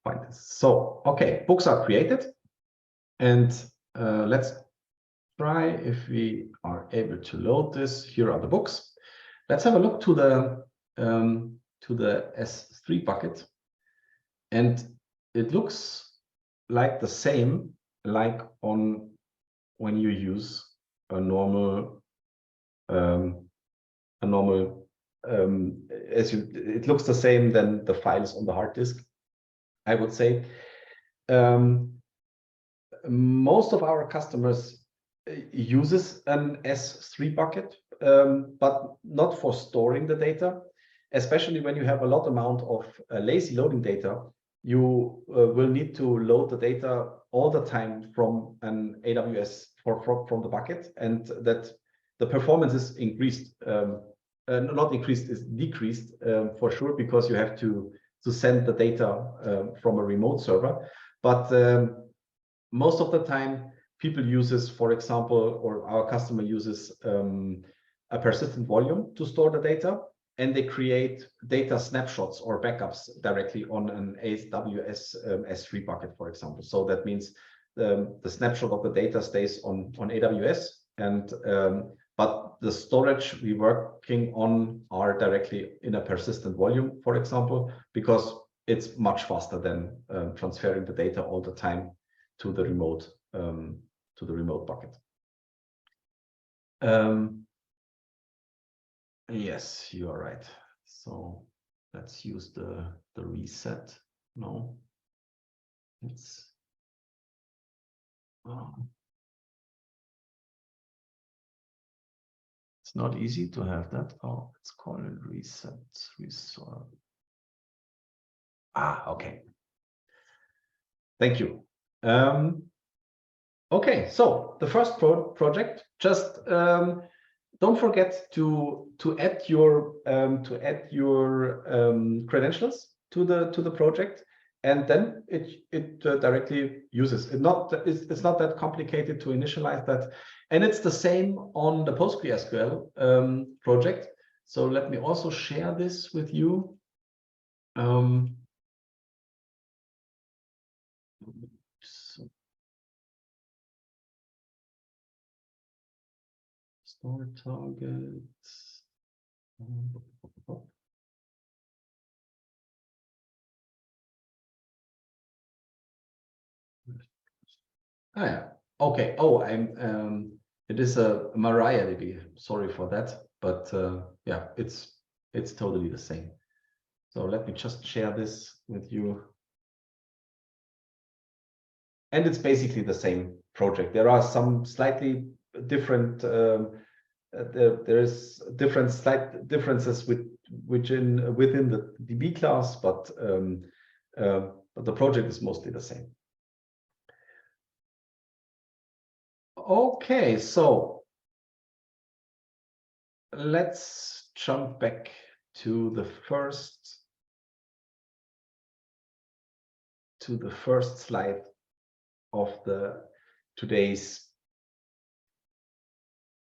find this. So, okay, books are created, and let's try if we are able to load this. Here are the books. Let's have a look to the S3 bucket, and it looks like the same like on when you use a normal it looks the same than the files on the hard disk, I would say. Most of our customers uses an S3 bucket, but not for storing the data. Especially when you have a lot amount of lazy loading data, you will need to load the data all the time from an AWS from the bucket, and that the performance is increased. Not increased, is decreased for sure, because you have to send the data from a remote server. But most of the time, people uses, for example, or our customer uses a persistent volume to store the data, and they create data snapshots or backups directly on an AWS S3 bucket, for example. So that means the snapshot of the data stays on AWS, and but the storage we're working on are directly in a persistent volume, for example, because it's much faster than transferring the data all the time to the remote bucket. Yes, you are right. So let's use the reset. No, it's it's not easy to have that. Oh, let's call it reset resort. Okay. Thank you. Okay, so the first project, just don't forget to add your credentials to the project, and then it directly uses it. It's not that complicated to initialize that, and it's the same on the PostgreSQL project. So let me also share this with you. Store targets. Yeah. Okay. Oh, it is a MariaDB. Sorry for that, but yeah, it's totally the same. So let me just share this with you. And it's basically the same project. There are some slightly different. There is different slight differences within the DB class, but the project is mostly the same. Okay, so let's jump back to the first slide of today's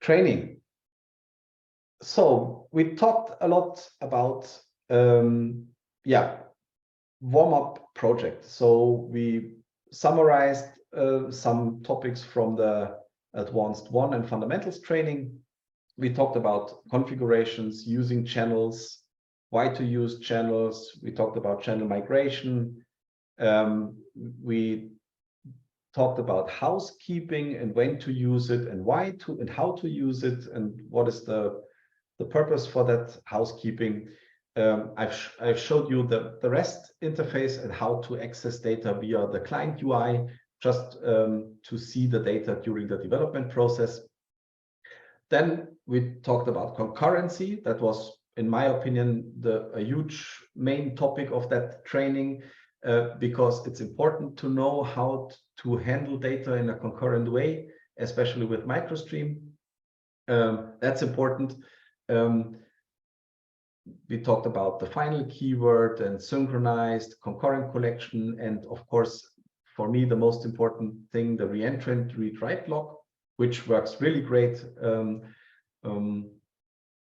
training. So we talked a lot about warm-up project. So we summarized some topics from the Advanced 1 and Fundamentals training. We talked about configurations, using channels, why to use channels. We talked about channel migration. We talked about housekeeping and when to use it and why to and how to use it and what is the purpose for that housekeeping. I've showed you the REST interface and how to access data via the client UI, just to see the data during the development process. Then we talked about concurrency. That was, in my opinion, a huge main topic of that training, because it's important to know how to handle data in a concurrent way, especially with MicroStream. That's important. We talked about the final keyword and synchronized concurrent collection, and of course, for me, the most important thing, the reentrant read-write block, which works really great.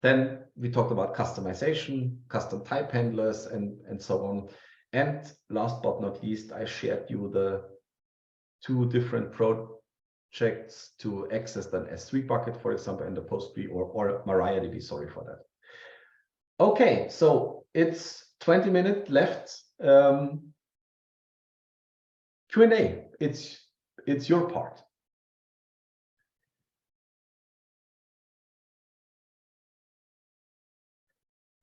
Then we talked about customization, custom type handlers, and so on. And last but not least, I shared you the 2 different projects to access the S3 bucket, for example, and the PostgreSQL or MariaDB. Sorry for that. Okay, so it's 20 minutes left. Q&A. It's your part.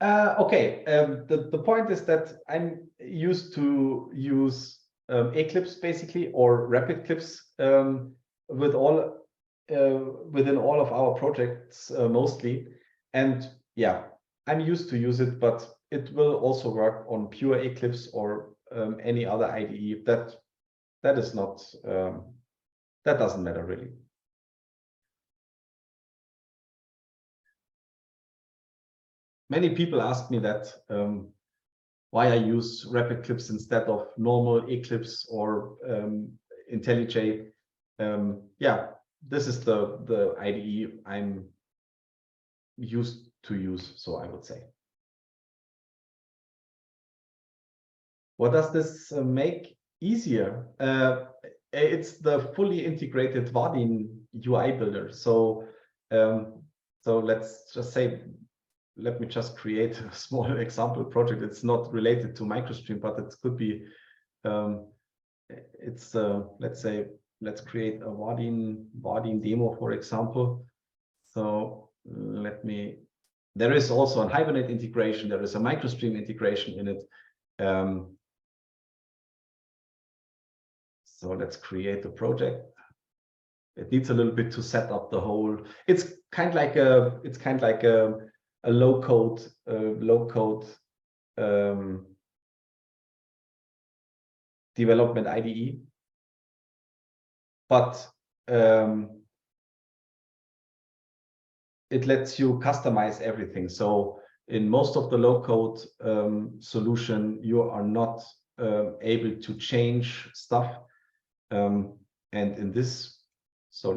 Okay, the point is that I'm used to use Eclipse basically, or Rapid Clips within all of our projects mostly, and yeah, I'm used to use it, but it will also work on pure Eclipse or any other IDE. That is not that doesn't matter really. Many people ask me that why I use Rapid Clips instead of normal Eclipse or IntelliJ. Yeah, this is the IDE I'm used to use, so I would say. What does this make easier? It's the fully integrated Vaadin UI builder. So let's just say, let me just create a small example project. It's not related to MicroStream, but it could be, let's say, let's create a Vaadin demo, for example. So let me There is also a Hibernate integration. There is a MicroStream integration in it. So let's create the project. It needs a little bit to set up the whole. It's kind of like a low code development IDE, but it lets you customize everything. So in most of the low code solution, you are not able to change stuff. And in this, so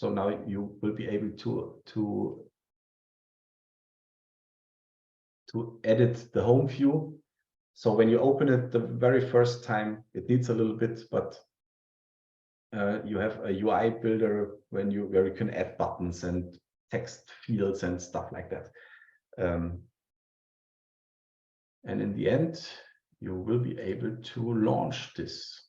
now you will be able to edit the home view. So when you open it the very first time, it needs a little bit, but you have a UI builder where you can add buttons and text fields and stuff like that. And in the end, you will be able to launch this.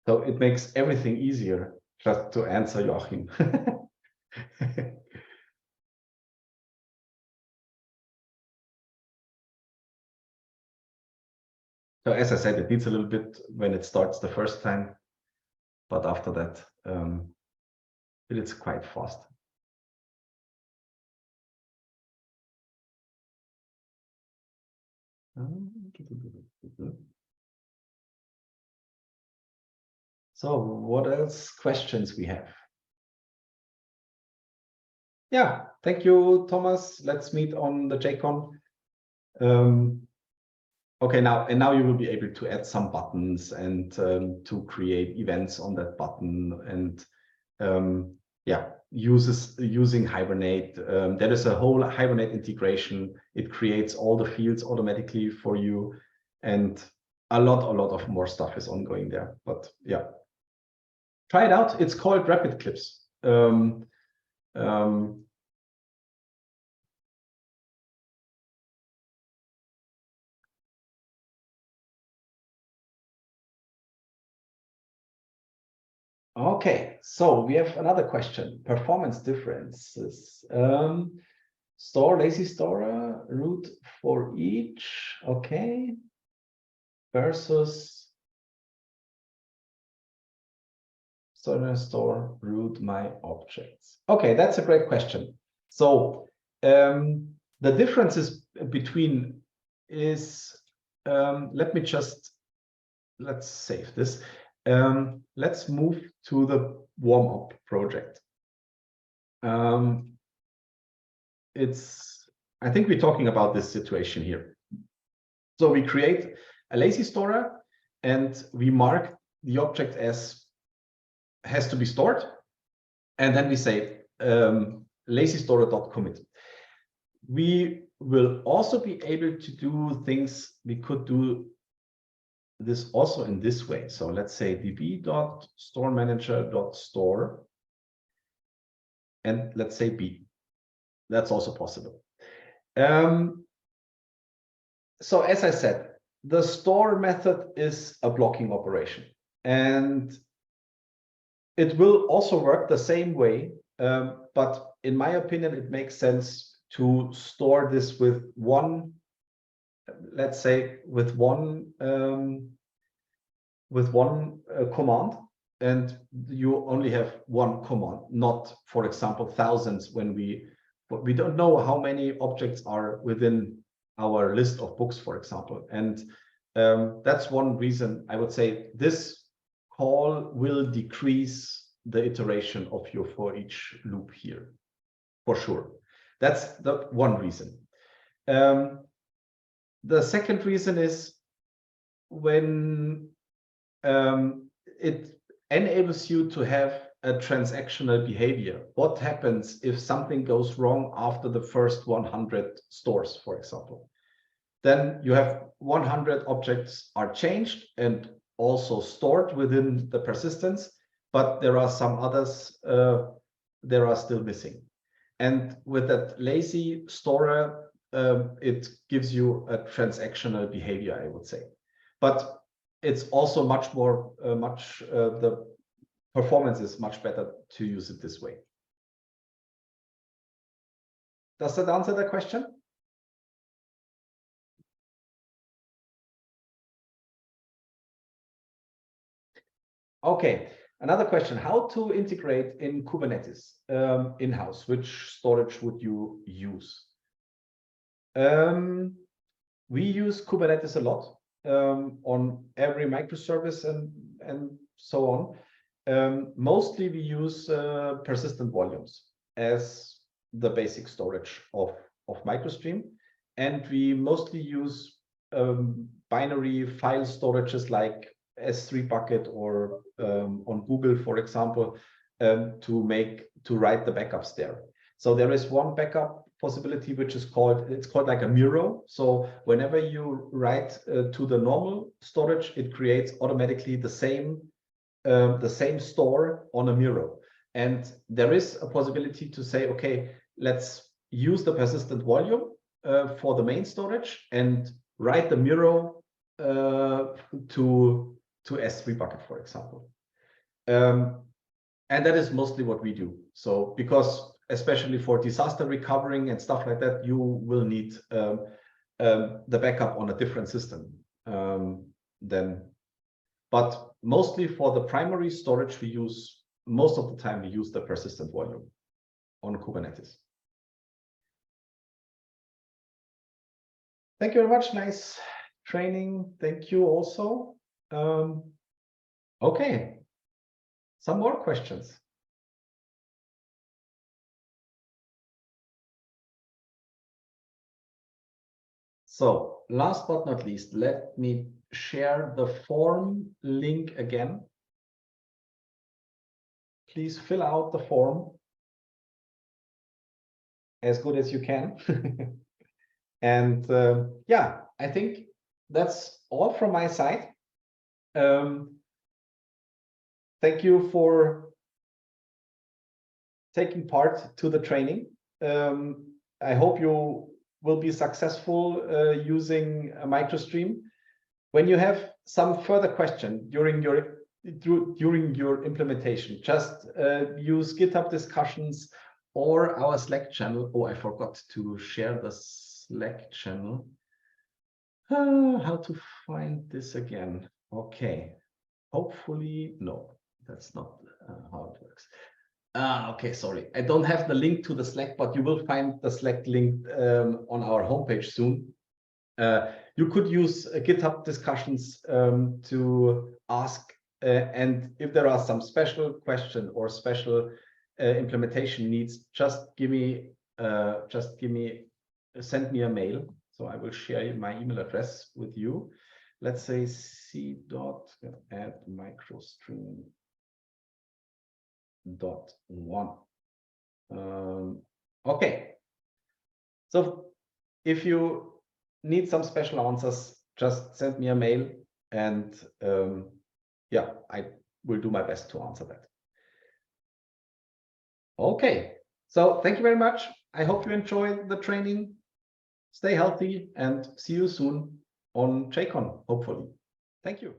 So it makes everything easier, just to answer Joachim. So as I said, it needs a little bit when it starts the first time, but after that, it's quite fast. So what else questions we have? Yeah, thank you, Thomas. Let's meet on the JCon. Okay, now you will be able to add some buttons and to create events on that button, and yeah, using Hibernate. There is a whole Hibernate integration. It creates all the fields automatically for you, and a lot of more stuff is ongoing there. But yeah, try it out. It's called Rapid Clips. Okay, so we have another question. Performance differences. Store, lazy store, root for each. Okay. Versus store, root my objects. Okay, that's a great question. So the differences between is, let's save this. Let's move to the warm-up project. I think we're talking about this situation here. So we create a lazy store and we mark the object as has to be stored. And then we say lazy store.commit. We will also be able to do things. We could do this also in this way. So let's say db.storemanager.store, and let's say b. That's also possible. So as I said, the store method is a blocking operation, and it will also work the same way. But in my opinion, it makes sense to store this with one, let's say with one command, and you only have one command, not, for example, thousands when we don't know how many objects are within our list of books, for example. And that's one reason I would say this call will decrease the iteration of your for each loop here, for sure. That's the one reason. The second reason is when it enables you to have a transactional behavior. What happens if something goes wrong after the first 100 stores, for example? Then you have 100 objects are changed and also stored within the persistence, but there are some others there are still missing. And with that lazy storer, it gives you a transactional behavior, I would say. But it's also much more, the performance is much better to use it this way. Does that answer the question? Okay, another question, how to integrate in Kubernetes in-house? Which storage would you use? We use Kubernetes a lot on every microservice and so on. Mostly we use persistent volumes as the basic storage of MicroStream. And we mostly use binary file storages like S3 bucket or on Google, for example, to write the backups there. So there is one backup possibility which is called like a Miro. So whenever you write to the normal storage, it creates automatically the same store on a Miro. And there is a possibility to say, okay, let's use the persistent volume for the main storage and write the Miro to S3 bucket, for example. And that is mostly what we do. So because especially for disaster recovering and stuff like that, you will need the backup on a different system but mostly for the primary storage, most of the time we use the persistent volume on Kubernetes. Thank you very much. Nice training. Thank you also. Okay, some more questions. So last but not least, let me share the form link again. Please fill out the form as good as you can. And yeah, I think that's all from my side. Thank you for taking part to the training. I hope you will be successful using a MicroStream. When you have some further question during your implementation, just use GitHub discussions or our Slack channel. Oh, I forgot to share the Slack channel. How to find this again? Okay, hopefully, no, that's not how it works. Okay, sorry. I don't have the link to the Slack, but you will find the Slack link on our homepage soon. You could use GitHub discussions to ask, and if there are some special question or special implementation needs, just send me a mail. So I will share my email address with you. Let's say c.@microstream.1. Okay. So if you need some special answers, just send me a mail, and yeah, I will do my best to answer that. Okay, so thank you very much. I hope you enjoyed the training. Stay healthy and see you soon on JCon, hopefully. Thank you.